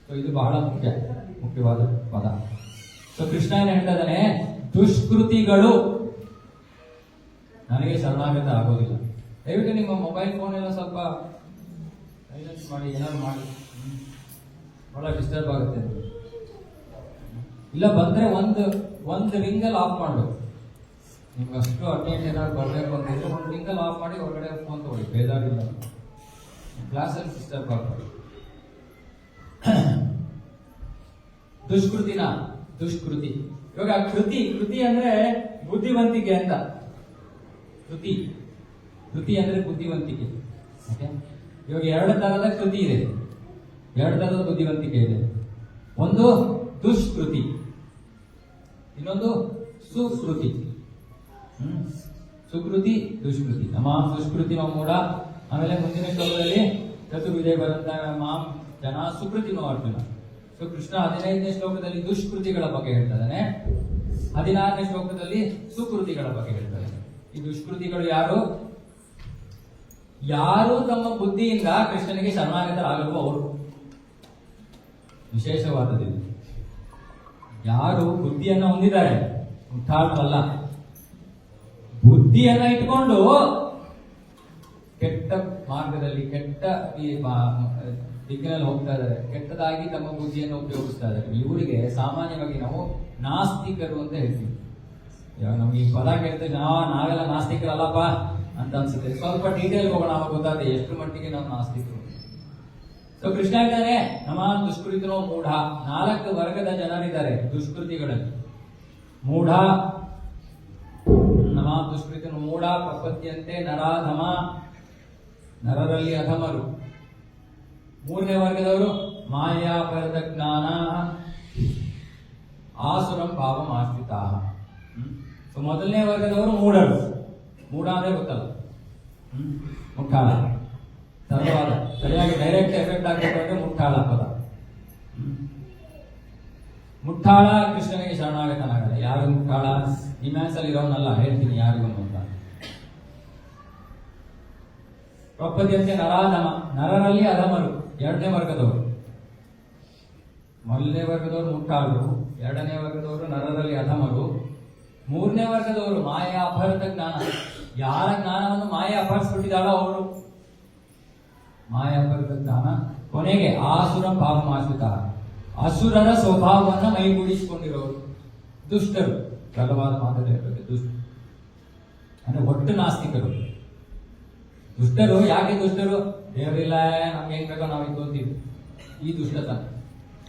ಸೊ ಇದು ಬಹಳ ಮುಖ್ಯವಾದ ಪದ. ಸೊ ಕೃಷ್ಣ ಏನ್ ಹೇಳ್ತಾ ಇದ್ದಾನೆ, ದುಷ್ಕೃತಿಗಳು ನನಗೆ ಶರಣಾಗತ ಆಗೋದಿಲ್ಲ. ದಯವಿಟ್ಟು ನಿಮ್ಮ ಮೊಬೈಲ್ ಫೋನ್ ಎಲ್ಲ ಸ್ವಲ್ಪ ಸೈಲೆನ್ಸ್ ಮಾಡಿ, ಏನಾದ್ರು ಮಾಡಿ, ಬಹಳ ಡಿಸ್ಟರ್ಬ್ ಆಗುತ್ತೆ. ಇಲ್ಲ ಬಂದ್ರೆ ಒಂದು ರಿಂಗಲ್ಲಿ ಆಫ್ ಮಾಡಬೇಕು. ನಿಮ್ಗೆ ಅಷ್ಟು ಅರ್ಜೆಂಟ್ ಏನಾದ್ರು ಬರಬೇಕು ಅಂತಿದ್ರೆ ಒಂದು ರಿಂಗಲ್ಲಿ ಆಫ್ ಮಾಡಿ ಹೊರಗಡೆ ಫೋನ್ ತಗೊಳ್ಳಿ, ಬೇಜಾರಿಲ್ಲ. ಕ್ಲಾಸಲ್ಲಿ ಡಿಸ್ಟರ್ಬ್ ಆಗ್ತದೆ. ದುಷ್ಕೃತಿ. ಇವಾಗ ಕೃತಿ ಅಂದ್ರೆ ಬುದ್ಧಿವಂತಿಕೆ ಅಂತ. ಕೃತಿ ಅಂದ್ರೆ ಬುದ್ಧಿವಂತಿಕೆ. ಓಕೆ, ಇವಾಗ 2 ತರದ ಕೃತಿ ಇದೆ, 2 ತರದ ಬುದ್ಧಿವಂತಿಕೆ ಇದೆ. ಒಂದು ದುಷ್ಕೃತಿ, ಇನ್ನೊಂದು ಸುಕೃತಿ. ಸುಕೃತಿ, ದುಷ್ಕೃತಿ. ಮಾಂ ದುಷ್ಕೃತಿ ಮೂಢ. ಆಮೇಲೆ ಮುಂದಿನ ಶ್ಲೋಕದಲ್ಲಿ ಚತುರ್ವಿಧೆ ಬರಂತ ಮಾಂ ಜನ ಸುಕೃತಿನೋ ಅರ್ಜುನ. ಸೊ ಕೃಷ್ಣ 15ನೇ ಶ್ಲೋಕದಲ್ಲಿ ದುಷ್ಕೃತಿಗಳ ಬಗ್ಗೆ ಹೇಳ್ತಾನೆ, 16ನೇ ಶ್ಲೋಕದಲ್ಲಿ ಸುಕೃತಿಗಳ ಬಗ್ಗೆ ಹೇಳ್ತಾನೆ. ಈ ದುಷ್ಕೃತಿಗಳು ಯಾರು ತಮ್ಮ ಬುದ್ಧಿಯಿಂದ ಕೃಷ್ಣನಿಗೆ ಶರಣಾಗತರಾಗಲ್ವೋ ಅವರು. ವಿಶೇಷವಾದದ್ದು ಯಾರು ಬುದ್ಧಿಯನ್ನ ಹೊಂದಿದ್ದಾರೆ, ಮುಟ್ಟಾಳರಲ್ಲ, ಬುದ್ಧಿಯನ್ನ ಇಟ್ಕೊಂಡು ಕೆಟ್ಟ ಮಾರ್ಗದಲ್ಲಿ ಕೆಟ್ಟ ದಿಕ್ಕಿನಲ್ಲಿ ಹೋಗ್ತಾ ಇದ್ದಾರೆ, ಕೆಟ್ಟದಾಗಿ ತಮ್ಮ ಬುದ್ಧಿಯನ್ನು ಉಪಯೋಗಿಸ್ತಾ ಇದ್ದಾರೆ. ಇವರಿಗೆ ಸಾಮಾನ್ಯವಾಗಿ ನಾವು ನಾಸ್ತಿಕರು ಅಂತ ಹೇಳ್ತೀವಿ. ಇವಾಗ ನಮ್ಗೆ ಈ ಪದ ಕೇಳ್ತೇವೆ, ನಾವೆಲ್ಲ ನಾಸ್ತಿಕರಲ್ಲಪ್ಪ ಅಂತ ಅನ್ಸುತ್ತೆ. ಸ್ವಲ್ಪ ಡೀಟೇಲ್ ಹೋಗೋಣ, ಅವಾಗ ಗೊತ್ತಾಗುತ್ತೆ ಎಷ್ಟು ಮಟ್ಟಿಗೆ ನಾವು ನಾಸ್ತಿಕರು. ಸೊ ಕೃಷ್ಣ ಹೇಳ್ತಾನೆ, ನಮ ದುಷ್ಕೃತಿನೋ ಮೂಢ. 4 ವರ್ಗದ ಜನರಿದ್ದಾರೆ ದುಷ್ಕೃತಿಗಳಲ್ಲಿ. ಮೂಢ, ನಮ ದುಷ್ಕೃತಿನೋ ಮೂಢ ಪ್ರಪದ್ಯಂತೆ ನರಾಧಮ, ನರರಲ್ಲಿ ಅಧಮರು. 3ನೇ ವರ್ಗದವರು ಮಾಯಾ ಪರದ ಜ್ಞಾನ, ಆಸುರಂ ಭಾವಂ ಆಶ್ರಿತಾ. ಸೊ ಮೊದಲನೇ ವರ್ಗದವರು ಮೂಢರು. ಮೂಢ ಅಂದ್ರೆ ಗೊತ್ತಲ್ಲ, ಮುಟ್ಟಾಳ. ಸರಳವಾದ ಸರಿಯಾಗಿ ಡೈರೆಕ್ಟ್ ಎಫೆಕ್ಟ್ ಆಗಬೇಕು ಅಂದ್ರೆ ಮುಟ್ಟಾಳ ಪದ. ಮುಟ್ಟಾಳ ಕೃಷ್ಣನಿಗೆ ಶರಣಾಗತನಾಗಲ್ಲ. ಯಾರು ಮುಟ್ಟಾಳ? ಈ ಮ್ಯಾನ್ಸ್ ಅಲ್ಲಿ ಇರೋನಲ್ಲ, ಹೇಳ್ತೀನಿ ಯಾರಿಗೂ ಅಂತ. ಪ್ರಪದ್ಯಂತೆ ನರಾಧಮ, ನರರಲ್ಲಿ ಅಧಮರು. 2ನೇ ವರ್ಗದವರು. ಮೊದಲನೇ ವರ್ಗದವರು ಮುಟ್ಟಾಳರು, 2ನೇ ವರ್ಗದವರು ನರರಲ್ಲಿ ಅಧಮರು, 3ನೇ ವರ್ಗದವರು ಮಾಯಾ ಅಪಹೃತ ಜ್ಞಾನ. ಯಾರ ಜ್ಞಾನವನ್ನು ಮಾಯೆ ಅಪಹರಿಸ್ಬಿಟ್ಟಿದ್ದಾಳೋ ಅವರು ಮಾಯಾ ಅಪಹೃತ ಜ್ಞಾನ. ಕೊನೆಗೆ ಆಸುರ ಭಾವಮಾಶ್ರಿತ, ಅಸುರರ ಸ್ವಭಾವವನ್ನು ಮೈಗೂಡಿಸಿಕೊಂಡಿರೋರು, ದುಷ್ಟರು. ಬಲವಾದ ಮಾತಲ್ಲಿ ಹೇಳ್ಬೇಕು, ದುಷ್ಟ ಅಂದ್ರೆ ಒಟ್ಟು ನಾಸ್ತಿಕರು. ದುಷ್ಟರು ಯಾಕೆ ದುಷ್ಟರು? ದೇವರಿಲ್ಲ, ನಮ್ಗೆ ಹೆಂಗ್ ಬೇಕೋ ನಾವು ಇದ್ಕೊಂತೀವಿ, ಈ ದುಷ್ಟತನ.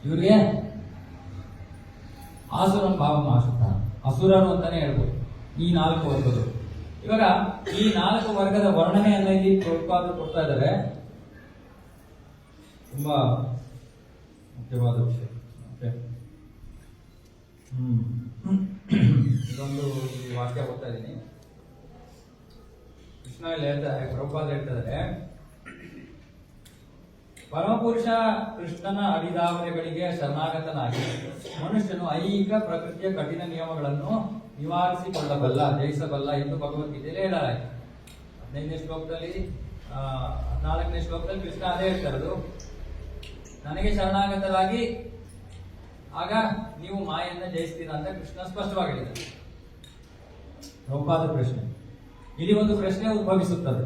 ಇವ್ರಿಗೆ ಆಸುರಂ ಭಾವಮಾಶ್ರಿತ, ಅಸುರರು ಅಂತಾನೆ ಹೇಳ್ಬೋದು ಈ 4 ವರ್ಗಗಳು. ಇವಾಗ ಈ 4 ವರ್ಗದ ವರ್ಣನೆಯನ್ನ ಇಲ್ಲಿ ಪ್ರಭುಪಾದರು ಕೊಡ್ತಾ ಇದ್ದಾರೆ. ತುಂಬಾ ಮುಖ್ಯವಾದ ವಿಷಯ. ಇದೊಂದು ಈ ವಾಕ್ಯ ಓದ್ತಾ ಇದ್ದೀನಿ. ಕೃಷ್ಣ ಇಲ್ಲಿ ಹೇಳ್ತಾರೆ, ಪ್ರಭುಪಾದ ಹೇಳ್ತಾ ಇದ್ದಾರೆ, ಪರಮಪುರುಷ ಕೃಷ್ಣನ ಅಡಿದಾವರೆಗಳಿಗೆ ಶರಣಾಗತನಾಗಿ ಮನುಷ್ಯನು ಐಹಿಕ ಪ್ರಕೃತಿಯ ಕಠಿಣ ನಿಯಮಗಳನ್ನು ನಿವಾರಿಸಿಕೊಳ್ಳಬಲ್ಲ, ಜಯಿಸಬಲ್ಲ ಎಂದು ಭಗವದ್ಗೀತೆಯಲ್ಲಿ ಹೇಳಲಾಯಿತು. 15ನೇ ಶ್ಲೋಕದಲ್ಲಿ 14ನೇ ಶ್ಲೋಕದಲ್ಲಿ ಕೃಷ್ಣ ಅದೇ ಹೇಳ್ತಾರದು, ನನಗೆ ಶರಣಾಗತರಾಗಿ ಆಗ ನೀವು ಮಾಯನ್ನ ಜಯಿಸ್ತೀರಾ ಅಂತ ಕೃಷ್ಣ ಸ್ಪಷ್ಟವಾಗಿ ಹೇಳಿದ್ದಾರೆ. ಪ್ರಭುಪಾದ ಪ್ರಶ್ನೆ, ಇಲ್ಲಿ ಒಂದು ಪ್ರಶ್ನೆ ಉದ್ಭವಿಸುತ್ತದೆ.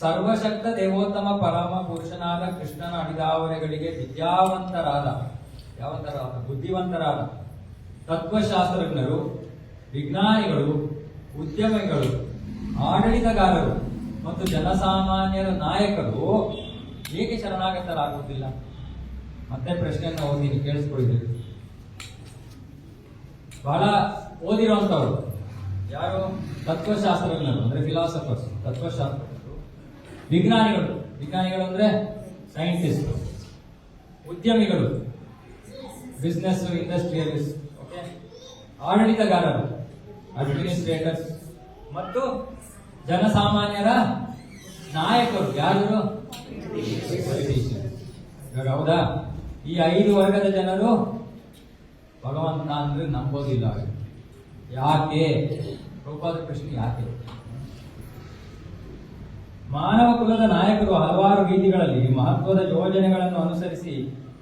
ಸರ್ವಶಕ್ತ ದೇವೋತ್ತಮ ಪರಮ ಪುರುಷನಾದ ಕೃಷ್ಣನ ಅಡಿದಾವರೆಗಳಿಗೆ ವಿದ್ಯಾವಂತರಾದ ಬುದ್ಧಿವಂತರಾದ ತತ್ವಶಾಸ್ತ್ರಜ್ಞರು, ವಿಜ್ಞಾನಿಗಳು, ಉದ್ಯಮಿಗಳು, ಆಡಳಿತಗಾರರು ಮತ್ತು ಜನಸಾಮಾನ್ಯರ ನಾಯಕರು ಏಕೆ ಶರಣಾಗತರಾಗುವುದಿಲ್ಲ? ಮತ್ತೆ ಪ್ರಶ್ನೆಯನ್ನು ಓದಿನಿ, ಕೇಳಿಸ್ಕೊಳ್ಳಿ. ಬಹಳ ಓದಿರುವಂತವರು ಯಾರು? ತತ್ವಶಾಸ್ತ್ರಜ್ಞರು ಅಂದ್ರೆ ಫಿಲಾಸಫರ್ಸ್, ತತ್ವಶಾಸ್ತ್ರಜ್ಞರು. ವಿಜ್ಞಾನಿಗಳು ಅಂದ್ರೆ ಸೈಂಟಿಸ್ಟ್. ಉದ್ಯಮಿಗಳು, ಬಿಸ್ನೆಸ್ ಇಂಡಸ್ಟ್ರಿಯಲಿಸ್ಟ್. ಓಕೆ, ಆಡಳಿತಗಾರರು, ಅಡ್ಮಿನಿಸ್ಟ್ರೇಟರ್ಸ್, ಮತ್ತು ಜನಸಾಮಾನ್ಯರ ನಾಯಕರು ಯಾರು? ಇವಾಗ ಹೌದಾ? ಈ 5 ವರ್ಗದ ಜನರು ಭಗವಂತ ಅಂದ್ರೆ ನಂಬೋದಿಲ್ಲ. ಯಾಕೆ? ಪ್ರಭುಪಾದ ಪ್ರಶ್ನೆ ಯಾಕೆ? ಮಾನವ ಕುಲದ ನಾಯಕರು ಹಲವಾರು ರೀತಿಗಳಲ್ಲಿ ಮಹತ್ವದ ಯೋಜನೆಗಳನ್ನು ಅನುಸರಿಸಿ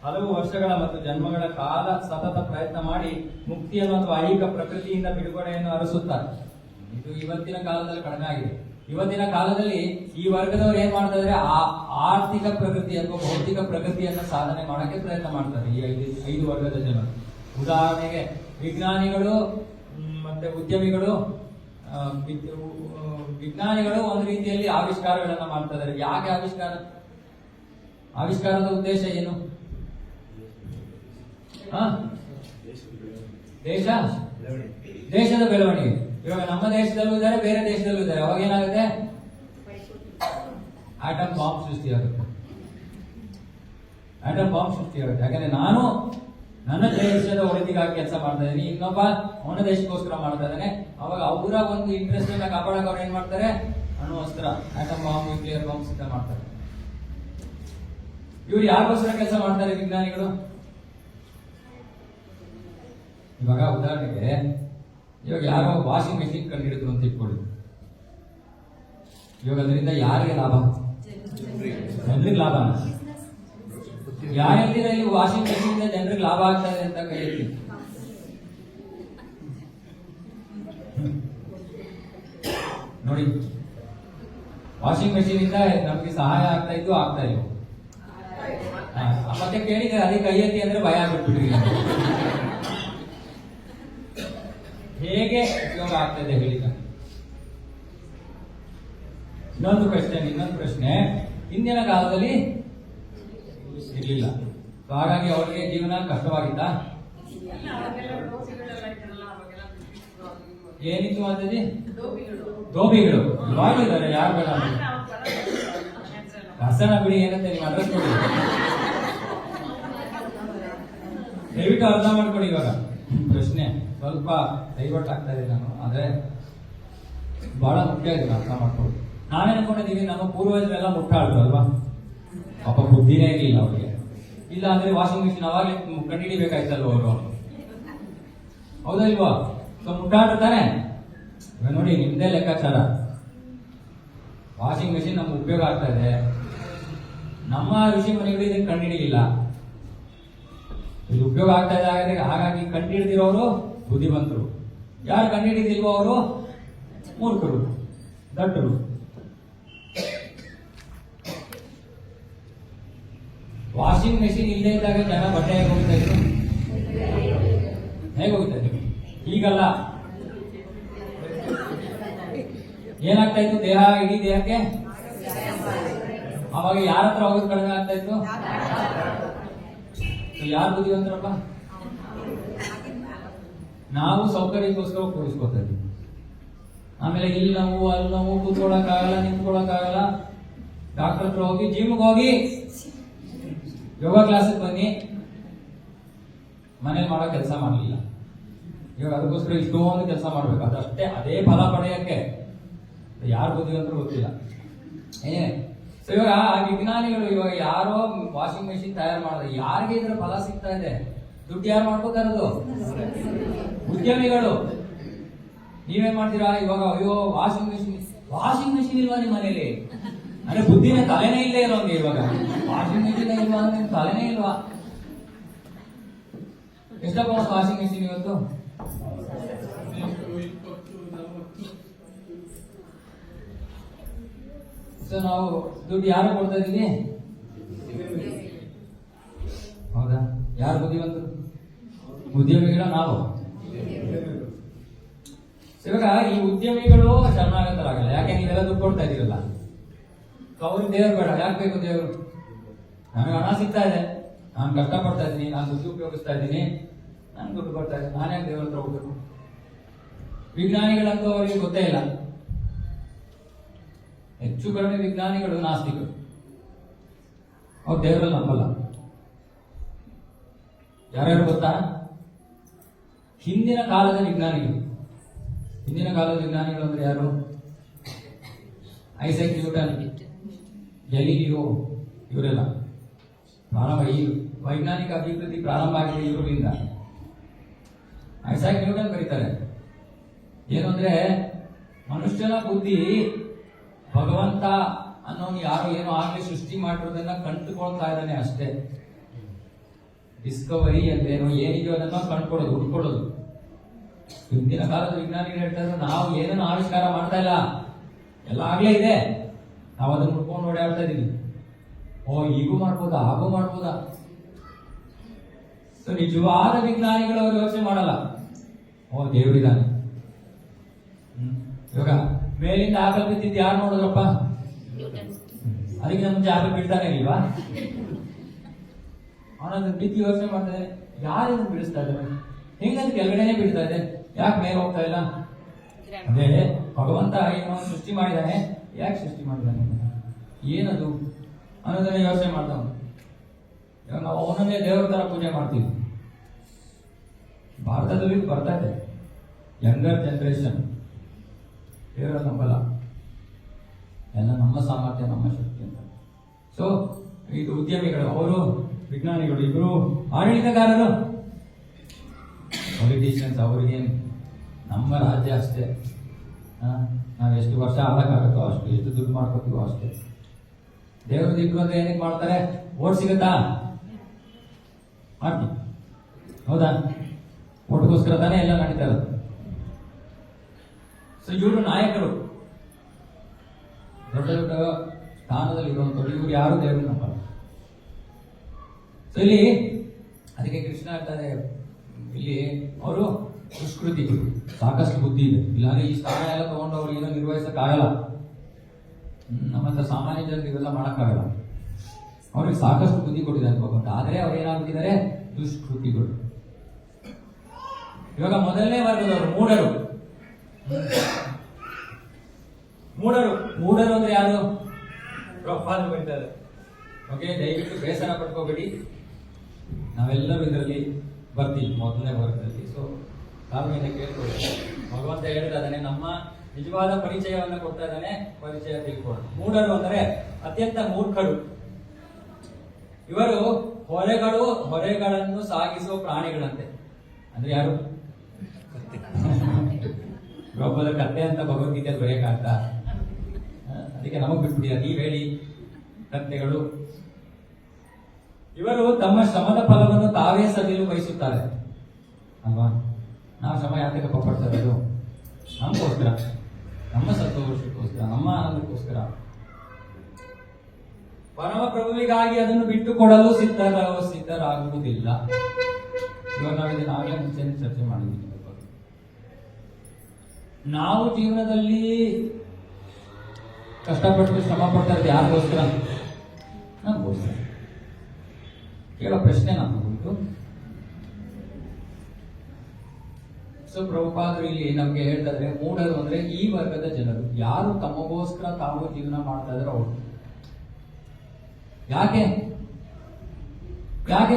ಹಲವು ವರ್ಷಗಳ ಮತ್ತು ಜನ್ಮಗಳ ಕಾಲ ಸತತ ಪ್ರಯತ್ನ ಮಾಡಿ ಮುಕ್ತಿಯನ್ನು ಅಥವಾ ಐಹಿಕ ಪ್ರಕೃತಿಯಿಂದ ಬಿಡುಗಡೆಯನ್ನು ಅರಸುತ್ತಾರೆ. ಇದು ಇವತ್ತಿನ ಕಾಲದಲ್ಲಿ ಕಡಿಮೆ ಆಗಿದೆ. ಇವತ್ತಿನ ಕಾಲದಲ್ಲಿ ಈ ವರ್ಗದವರು ಏನ್ ಮಾಡ್ತಾ ಇದ್ದಾರೆ? ಆರ್ಥಿಕ ಪ್ರಗತಿ ಅಥವಾ ಭೌತಿಕ ಪ್ರಗತಿಯನ್ನು ಸಾಧನೆ ಮಾಡಕ್ಕೆ ಪ್ರಯತ್ನ ಮಾಡ್ತಾರೆ ಈ 5 ವರ್ಗದ ಜನರು. ಉದಾಹರಣೆಗೆ ವಿಜ್ಞಾನಿಗಳು ಮತ್ತೆ ಉದ್ಯಮಿಗಳು. ವಿಜ್ಞಾನಿಗಳು ಒಂದು ರೀತಿಯಲ್ಲಿ ಆವಿಷ್ಕಾರಗಳನ್ನ ಮಾಡ್ತಾ ಇದ್ದಾರೆ. ಯಾಕೆ ಆವಿಷ್ಕಾರದ ಉದ್ದೇಶ ಏನು? ದೇಶದ ಬೆಳವಣಿಗೆ. ಇವಾಗ ನಮ್ಮ ದೇಶದಲ್ಲೂ ಇದ್ದಾರೆ, ಬೇರೆ ದೇಶದಲ್ಲೂ ಇದ್ದಾರೆ. ಅವಾಗ ಏನಾಗುತ್ತೆ? ಆಟಮ್ ಬಾಂಬ್ ಸೃಷ್ಟಿಯಾಗುತ್ತೆ. ಯಾಕಂದ್ರೆ ನಾನು ನನ್ನ ದೇಶದ ಒಳಿತಿಗಾಗಿ ಕೆಲಸ ಮಾಡ್ತಾ ಇದ್ದೀನಿ, ಇನ್ನೊಬ್ಬ ಅವನ ದೇಶಕ್ಕೋಸ್ಕರ ಮಾಡ್ತಾ ಇದ್ದಾನೆ. ಅವಾಗ ಅವರ ಒಂದು ಇಂಟ್ರೆಸ್ಟ್ ಅನ್ನ ಕಾಪಾಡಕ್ಕೆ ಅವ್ರು ಏನ್ ಮಾಡ್ತಾರೆ? ಅಣ್ವಸ್ತ್ರ, ಆಟಮ್ ಬಾಂಬ್, ನ್ಯೂಕ್ಲಿಯರ್ ಬಾಂಬ್ ಸಿದ್ಧ ಮಾಡ್ತಾರೆ. ಇವ್ರು ಯಾರಿಗೋಸ್ಕರ ಕೆಲಸ ಮಾಡ್ತಾರೆ ವಿಜ್ಞಾನಿಗಳು? ಇವಾಗ ಉದಾಹರಣೆಗೆ ಇವಾಗ ಯಾರೋ ವಾಷಿಂಗ್ ಮೆಷಿನ್ ಕಂಡುಹಿಡಿದ್ರು ಅಂತ ಇಟ್ಕೊಳ್ಳಿ. ಇವಾಗ ಅದರಿಂದ ಯಾರಿಗೆ ಲಾಭ? ಜನರಿಗೆ ಲಾಭ. ಯಾರು ಹೇಳ್ತೀರಾ ಇಲ್ಲಿ ವಾಷಿಂಗ್ ಮೆಷಿನ್ ಇಂದ ಜನರಿಗೆ ಲಾಭ ಆಗ್ತದೆ ಅಂತ ಕೈ ಎತ್ತಿ? ನೋಡಿ, ವಾಷಿಂಗ್ ಮೆಷಿನ್ ಇಂದ ನಮ್ಗೆ ಸಹಾಯ ಆಗ್ತಾ ಇಲ್ಲ. ಮತ್ತೆ ಕೇಳಿದ್ರೆ ಅದೇ ಕೈ ಎತ್ತಿ ಅಂದ್ರೆ ಭಯ ಆಗ್ಬಿಟ್ಬಿಟ್ರಿ. ಹೇಗೆ ಉಪಯೋಗ ಆಗ್ತದೆ ಹೇಳಿ? ಇನ್ನೊಂದು ಪ್ರಶ್ನೆ, ಹಿಂದಿನ ಕಾಲದಲ್ಲಿ ಇರಲಿಲ್ಲ, ಹಾಗಾಗಿ ಅವರಿಗೆ ಜೀವನ ಕಷ್ಟವಾಗಿತ್ತ? ಏನಿತ್ತು ಅಂತಂದ್ರೆ ದೋಬಿಗಳು ಇವಾಗಿದ್ದಾರೆ. ಯಾರು ಬೇಡ ಕಸನ ಬಿಡಿ, ಏನಂತ ನೀವು ಅಡ್ರೆಸ್ ಕೊಡಿ, ದಯವಿಟ್ಟು ಅರ್ಥ ಮಾಡ್ಕೊಡಿ. ಇವಾಗ ಪ್ರಶ್ನೆ ಸ್ವಲ್ಪ ಡೈವರ್ಟ್ ಆಗ್ತಾ ಇದೆ ನಾನು, ಆದ್ರೆ ಬಹಳ ಮುಖ್ಯ ಇದೆ ಅರ್ಥ ಮಾಡ್ಕೊಳ್ಳಿ. ನಾವೇನ್ ಅನ್ಕೊಂಡಿದೀವಿ, ನಮ್ಮ ಪೂರ್ವಜರೆಲ್ಲ ಮುಟ್ಟಾಡ್ರು ಅಲ್ವಾ? ಪಾಪ ಬುದ್ಧಿನೇ ಇರಲಿಲ್ಲ ಅವ್ರಿಗೆ. ಇಲ್ಲ ಅಂದ್ರೆ ವಾಷಿಂಗ್ ಮಿಷಿನ್ ಅವಾಗಲೇ ಕಂಡುಹಿಡಿಬೇಕಾಯ್ತಲ್ವ ಅವರು, ಹೌದಾ ಇಲ್ವಾ? ಸೊ ಮುಟ್ಟಾಡ್ರು ತಾನೆ. ನೋಡಿ, ನಿಮ್ದೇ ಲೆಕ್ಕಾಚಾರ. ವಾಷಿಂಗ್ ಮೆಷಿನ್ ನಮ್ಗೆ ಉಪಯೋಗ ಆಗ್ತಾ ಇದೆ, ನಮ್ಮ ಋಷಿ ಮನೆಗಳು ಇದನ್ನು ಕಂಡುಹಿಡಿಯಿಲ್ಲ. ಇದು ಉಪಯೋಗ ಆಗ್ತಾ ಇದೆ, ಹಾಗಾಗಿ ಕಂಡುಹಿಡಿದಿರೋರು ಬುದ್ಧಿವಂತರು, ಯಾರು ಕಂಡುಹಿಡಿದಿಲ್ವೋ ಅವರು ಮೂರ್ಖರು, ದಡ್ಡರು. ವಾಷಿಂಗ್ ಮೆಷಿನ್ ಇಲ್ಲದೆ ಇದ್ದಾಗ ಜನ ಬಟ್ಟೆ ಹೇಗೆ ಹೋಗ್ತಾ ಇದ್ರು? ಹೇಗೆ ಹೋಗ್ತಾ ಇದ್ರು? ಈಗಲ್ಲ. ಏನಾಗ್ತಾ ಇತ್ತು? ಇಡೀ ದೇಹಕ್ಕೆ. ಅವಾಗ ಯಾರ ಹತ್ರ ಹೋಗೋದು ಕಡಿಮೆ ಆಗ್ತಾ ಇತ್ತು? ಯಾರು ಬುದ್ಧಿವಂತರಪ್ಪ? ನಾವು ಸೌಕರ್ಯಕ್ಕೋಸ್ಕರ ಕೂರಿಸ್ಕೊತಾ ಇದ್ವಿ. ಆಮೇಲೆ ಇಲ್ಲಿ ನೋವು, ಅಲ್ಲಿ ನೋವು, ಕೂತ್ಕೊಳ್ಳೋಕ್ಕಾಗಲ್ಲ, ನಿಂತ್ಕೊಳ್ಳೋಕ್ಕಾಗಲ್ಲ, ಡಾಕ್ಟರ್ ಹತ್ರ ಹೋಗಿ, ಜಿಮ್ಗೆ ಹೋಗಿ, ಯೋಗ ಕ್ಲಾಸಿಗೆ ಬನ್ನಿ. ಮನೇಲಿ ಮಾಡೋ ಕೆಲಸ ಮಾಡಲಿಲ್ಲ. ಇವಾಗ ಅದಕ್ಕೋಸ್ಕರ ಇಷ್ಟೊಂದು ಕೆಲಸ ಮಾಡ್ಬೇಕು. ಅದಷ್ಟೇ, ಅದೇ ಫಲ ಪಡೆಯಕ್ಕೆ ಯಾರು ಬುದ್ಧಿವಂತರು ಗೊತ್ತಿಲ್ಲ. ಸೊ ಇವಾಗ ಆ ವಿಜ್ಞಾನಿಗಳು ಇವಾಗ ಯಾರೋ ವಾಷಿಂಗ್ ಮೆಷಿನ್ ತಯಾರು ಮಾಡಿದ್ರೆ ಯಾರಿಗೆ ಇದ್ರ ಫಲ ಸಿಗ್ತಾ ಇದೆ? ದುಡ್ಡು ಯಾರು ಮಾಡ್ಕೋತಾ ಇರೋದು? ಉದ್ಯಮಿಗಳು. ನೀವೇನ್ ಮಾಡ್ತೀರಾ ಇವಾಗ? ಅಯ್ಯೋ ವಾಷಿಂಗ್ ಮೆಷಿನ್ ಇಲ್ವಾ ನಿಮ್ಮ ಮನೇಲಿ? ಅಂದ್ರೆ ಬುದ್ಧಿನ ತಲೆನೇ ಇಲ್ಲೇ ಇರೋಂಗೆ. ಇವಾಗ ವಾಷಿಂಗ್ ಮೆಷಿನ್ ಇಲ್ವಾ ಅಂದ್ರೆ ನಿಮ್ ತಲೆನೇ ಇಲ್ವಾ? ಎಷ್ಟಪ್ಪ ಒಂದು ವಾಷಿಂಗ್ ಮೆಷಿನ್ ಇವತ್ತು? ಸೊ ನಾವು ದುಡ್ಡು ಯಾರು ಕೊಡ್ತಾ ಇದೀವಿ? ಹೌದಾ? ಯಾರು ಬುದ್ಧಿವಂತರು? ಉದ್ಯಮಿಗಳ ನಾವು. ಇವಾಗ ಈ ಉದ್ಯಮಿಗಳು ಶರಣಾಗತರಾಗಲ್ಲ. ಯಾಕೆ? ನೀವೆಲ್ಲ ದುಡ್ಡು ಕೊಡ್ತಾ ಇದೀರಲ್ಲ. ಅವ್ರಿಗೆ ದೇವ್ರು ಬೇಡ. ಯಾಕೆ ಬೇಕು ದೇವರು? ನನಗೆ ಹಣ ಸಿಗ್ತಾ ಇದೆ, ನಾನು ಕಷ್ಟಪಡ್ತಾ ಇದ್ದೀನಿ, ನಾನು ದುಡ್ಡು ಉಪಯೋಗಿಸ್ತಾ ಇದ್ದೀನಿ, ನಾನು ದುಡ್ಡು ಕೊಡ್ತಾ ಇದ್ದೀನಿ, ನಾನೇ ದೇವ್ರ ಹತ್ರ ಹೋಗ್ಬೇಕು. ವಿಜ್ಞಾನಿಗಳಂತೂ ಅವರಿಗೆ ಗೊತ್ತೇ ಇಲ್ಲ. ಹೆಚ್ಚು ಕಡಿಮೆ ವಿಜ್ಞಾನಿಗಳು ನಾಸ್ತಿಕರು. ಅವ್ರು ದೇವರಲ್ಲಿ ನಂಬಲ್ಲ. ಯಾರ್ಯಾರು ಗೊತ್ತಾ? ಹಿಂದಿನ ಕಾಲದ ವಿಜ್ಞಾನಿಗಳು. ಹಿಂದಿನ ಕಾಲದ ವಿಜ್ಞಾನಿಗಳು ಅಂದ್ರೆ ಯಾರು? ಐಸಕ್ ನ್ಯೂಟನ್, ಗ್ಯಾಲಿಲಿಯೋ, ಇವರೆಲ್ಲ ಪ್ರಾರಂಭ. ಈ ವೈಜ್ಞಾನಿಕ ಅಭಿವೃದ್ಧಿ ಪ್ರಾರಂಭ ಆಗಿದೆ ಇವರಿಂದ. ಐಸಾಕ್ ನ್ಯೂಟನ್ ಬರೀತಾರೆ ಏನು ಅಂದ್ರೆ, ಮನುಷ್ಯನ ಬುದ್ಧಿ ಭಗವಂತ ಅನ್ನೋನು ಯಾರು ಏನೋ ಆಗ್ಲಿ ಸೃಷ್ಟಿ ಮಾಡಿರೋದನ್ನ ಕಂಡುಕೊಳ್ತಾ ಇದ್ದಾನೆ ಅಷ್ಟೇ. ಡಿಸ್ಕವರಿ ಅಂದ್ರೇನು, ಏನಿದೆಯೋ ಅದನ್ನ ಕಂಡುಕೊಳ್ಳೋದು, ಹುಡ್ಕೊಳ್ಳೋದು. ಹಿಂದಿನ ಕಾಲದ ವಿಜ್ಞಾನಿಗಳು ಹೇಳ್ತಾರೆ, ನಾವು ಏನನ್ನು ಆವಿಷ್ಕಾರ ಮಾಡ್ತಾ ಇಲ್ಲ, ಎಲ್ಲ ಆಗ್ಲೇ ಇದೆ, ನಾವು ಅದನ್ನ ಹುಡ್ಕೊಂಡು ಓಡಾಡ್ತಾ ಇದೀವಿ. ಓ ಈಗೂ ಮಾಡ್ಬೋದಾ, ಹಾಗೂ ಮಾಡ್ಬೋದಾ? ಸೊ ನಿಜವಾದ ವಿಜ್ಞಾನಿಗಳು ಅವರು ಯೋಚನೆ ಮಾಡಲ್ಲ, ಓ ದೇವರಿದ್ದಾನೆ. ಇವಾಗ ಮೇಲಿಂದ ಆಪಲ್ ಬಿದ್ದಿದ್ದು ಯಾರು ನೋಡಿದ್ರಪ್ಪ? ಅದಕ್ಕೆ ನಮ್ಗೆ ಆಪಲ್ ಬಿಡ್ತಾನೆ ಇಲ್ವಾ? ಅವನದನ್ನ ಬಿದ್ದು ಯೋಚನೆ ಮಾಡ್ತಾರೆ, ಯಾರು ಬಿಡಿಸ್ತಾ ಇದ್ದಾರೆ? ಹೆಂಗಂತ ಕೆಳಗಡೆನೆ ಬೀಳ್ತಾ ಇದೆ, ಯಾಕೆ ಮೇಲೆ ಹೋಗ್ತಾ ಇಲ್ಲ? ಅದೇ ಭಗವಂತ ಏನೋ ಸೃಷ್ಟಿ ಮಾಡಿದ್ದಾನೆ, ಯಾಕೆ ಸೃಷ್ಟಿ ಮಾಡಿದ್ದಾನೆ, ಏನದು ಅನ್ನೋದನ್ನ ಯೋಚನೆ ಮಾಡ್ತಾವ. ಇವಾಗ ನಾವು ಅವನನ್ನೇ ದೇವರ ತರ ಪೂಜೆ ಮಾಡ್ತೀವಿ. ಭಾರತದಲ್ಲಿ ಬರ್ತಾ ಇದೆ ಯಂಗರ್ ಜನರೇಷನ್ ದೇವರ ನಂಬಲ್ಲ, ಎಲ್ಲ ನಮ್ಮ ಸಾಮರ್ಥ್ಯ, ನಮ್ಮ ಶಕ್ತಿ ಅಂತ. ಸೊ ಇದು ಉದ್ಯಮಿಗಳು, ಅವರು ವಿಜ್ಞಾನಿಗಳು, ಇಬ್ಬರು ಆಡಳಿತಗಾರರು, ಪೊಲಿಟಿಷಿಯನ್ಸ್. ಅವ್ರಿಗೇನು ನಮ್ಮ ರಾಜ್ಯ ಅಷ್ಟೇ, ನಾವು ಎಷ್ಟು ವರ್ಷ ಆಳಕ್ಕಾಗುತ್ತೋ ಅಷ್ಟು, ಎಷ್ಟು ದುಡ್ಡು ಮಾಡ್ಕೋತೀವೋ ಅಷ್ಟೇ. ದೇವ್ರದ್ದು ಇಬ್ರು ಅಂದ್ರೆ ಏನಕ್ಕೆ ಮಾಡ್ತಾರೆ? ಓಟ್ ಸಿಗುತ್ತಾ? ಮಾಡ್ತೀವಿ, ಹೌದಾ? ಓಟ್ಗೋಸ್ಕರ ತಾನೇ ಎಲ್ಲ ನಡೀತಾ ಇರೋದು. ಸೊ ಇವರು ನಾಯಕರು, ದೊಡ್ಡ ದೊಡ್ಡ ಸ್ಥಾನದಲ್ಲಿ ಇರುವಂತವ್ರು, ಇವ್ರು ಯಾರು ದೇವರು ನಂಬಲ್ಲ. ಸೊ ಇಲ್ಲಿ ಅದಕ್ಕೆ ಕೃಷ್ಣ ಹೇಳ್ತಾರೆ, ಇಲ್ಲಿ ಅವರು ದುಷ್ಕೃತಿಗಳು, ಸಾಕಷ್ಟು ಬುದ್ಧಿ ಇದೆ, ಇಲ್ಲಾಂದ್ರೆ ಈ ಸ್ಥಾನ ಎಲ್ಲ ತಗೊಂಡು ಅವ್ರು ಏನೋ ನಿರ್ವಹಿಸಕ್ಕಾಗಲ್ಲ. ನಮ್ಮಂತ ಸಾಮಾನ್ಯ ಜನರಿಗೆ ಇವೆಲ್ಲ ಮಾಡಕ್ಕಾಗಲ್ಲ. ಅವ್ರಿಗೆ ಸಾಕಷ್ಟು ಬುದ್ಧಿ ಕೊಟ್ಟಿದ್ದಾರೆ ಭಗವಂತ, ಆದ್ರೆ ಅವ್ರು ಏನಾಗ್ತಿದ್ದಾರೆ? ದುಷ್ಕೃತಿಗಳು. ಇವಾಗ ಮೊದಲನೇ ವರ್ಗದವರು ಮೂಢರು. ಮೂಢರು ಅಂದ್ರೆ ಯಾರು? ಪ್ರೊಫಾಲ್ ಬರೀತಾರೆ. ಓಕೆ, ದಯವಿಟ್ಟು ಬೇಸರ ಪಡ್ಕೋಬೇಡಿ, ನಾವೆಲ್ಲರೂ ಇದರಲ್ಲಿ ಬರ್ತೀವಿ ಮೊದಲನೇ ವರ್ಗದಲ್ಲಿ. ಸೊ ತಾಳ್ಮೆಯಿಂದ ಕೇಳ್ಕೊಳ್ಳಿ. ಭಗವಂತ ಹೇಳ್ತಾ ಇದ್ದಾನೆ, ನಮ್ಮ ನಿಜವಾದ ಪರಿಚಯವನ್ನು ಕೊಡ್ತಾ ಇದ್ದಾನೆ, ಪರಿಚಯ ತಿಳ್ಕೊಳ್ಳಿ. ಮೂಢರು ಅಂದರೆ ಅತ್ಯಂತ ಮೂರ್ಖರು. ಇವರು ಹೊರೆಗಳನ್ನು ಸಾಗಿಸುವ ಪ್ರಾಣಿಗಳಂತೆ. ಅಂದ್ರೆ ಯಾರು? ಒಬ್ಬರ ಕತ್ತೆ ಅಂತ ಭಗವದ್ಗೀತೆ ಬರೆಯಕ್ಕಾಗ್ತಾ? ಅದಕ್ಕೆ ನಮಗ್ ಬಿಟ್ಬಿಡಿ, ನೀವ್ ಹೇಳಿ ಕತ್ತೆಗಳು. ಇವರು ತಮ್ಮ ಶ್ರಮದ ಫಲವನ್ನು ತಾವೇ ಸವಿಯಲು ಬಯಸುತ್ತಾರೆ ಅಲ್ವಾ? ನಾವು ಶ್ರಮ ಯಾಕೆ ಪಡ್ತಾ ಇರೋದು? ನಮಗೋಸ್ಕರ, ನಮ್ಮ ಸಂತೋಷಕ್ಕೋಸ್ಕರ, ನಮ್ಮ ಆನಂದಕ್ಕೋಸ್ಕರ. ಪರಮ ಪ್ರಭುವಿಗಾಗಿ ಅದನ್ನು ಬಿಟ್ಟು ಕೊಡಲು ಸಿದ್ಧರಾಗುವುದಿಲ್ಲ. ಇವಾಗ ನಾವು ಇದನ್ನ ಆಗಲೇ ಮುಂಚೆ ಚರ್ಚೆ ಮಾಡಿದ್ದೀವಿ. ನಾವು ಜೀವನದಲ್ಲಿ ಕಷ್ಟಪಟ್ಟು ಶ್ರಮ ಪಡ್ತಾ ಇರೋದು ಯಾರಿಗೋಸ್ಕರ? ನಮಗೋಸ್ಕರ. ಕೇಳೋ ಪ್ರಶ್ನೆ ನಮಗುಂಟು. ಸೊ ಪ್ರಭುಪಾದರು ಇಲ್ಲಿ ನಮ್ಗೆ ಹೇಳ್ತಾ ಇದ್ರೆ, ಮೂಢರು ಅಂದ್ರೆ ಈ ವರ್ಗದ ಜನರು, ಯಾರು ತಮಗೋಸ್ಕರ ತಾವು ಜೀವನ ಮಾಡ್ತಾ ಇದ್ರೆ ಅವರು. ಯಾಕೆ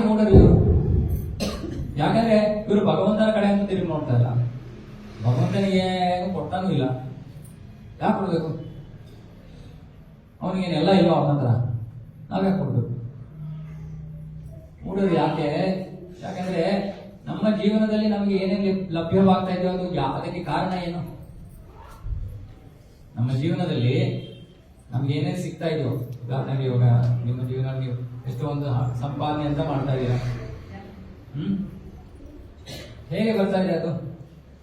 ಮೂಢರು ಇವರು? ಯಾಕಂದ್ರೆ ಇವರು ಭಗವಂತನ ಕಡೆ ಅಂತ ತಿರುಗಿ ನೋಡ್ತಾ ಇಲ್ಲ, ಭಗವಂತನಿಗೆ ಕೊಡ್ತಾನೂ ಇಲ್ಲ. ಯಾಕೆ ಕೊಡ್ಬೇಕು? ಅವನಿಗೇನೆಲ್ಲ ಇಲ್ವ ಅವನ ಹತ್ರ? ನಾವೇ ಕೊಡ್ಬೇಕು. ಮೂಡೋದು ಯಾಕೆ? ಯಾಕಂದ್ರೆ ನಮ್ಮ ಜೀವನದಲ್ಲಿ ನಮಗೆ ಏನೇನು ಲಭ್ಯವಾಗ್ತಾ ಇದೆಯೋ ಅದು ಅದಕ್ಕೆ ಕಾರಣ ಏನು? ನಮ್ಮ ಜೀವನದಲ್ಲಿ ನಮ್ಗೆ ಏನೇನು ಸಿಗ್ತಾ ಇದೆಯೋ, ಉದಾಹರಣೆಗೆ ಇವಾಗ ನಿಮ್ಮ ಜೀವನ ನೀವು ಎಷ್ಟೋ ಒಂದು ಸಂಪಾದನೆ ಅಂತ ಮಾಡ್ತಾ ಇದ್ದೀರಾ. ಹೇಗೆ ಬರ್ತಾ ಇದೆ ಅದು?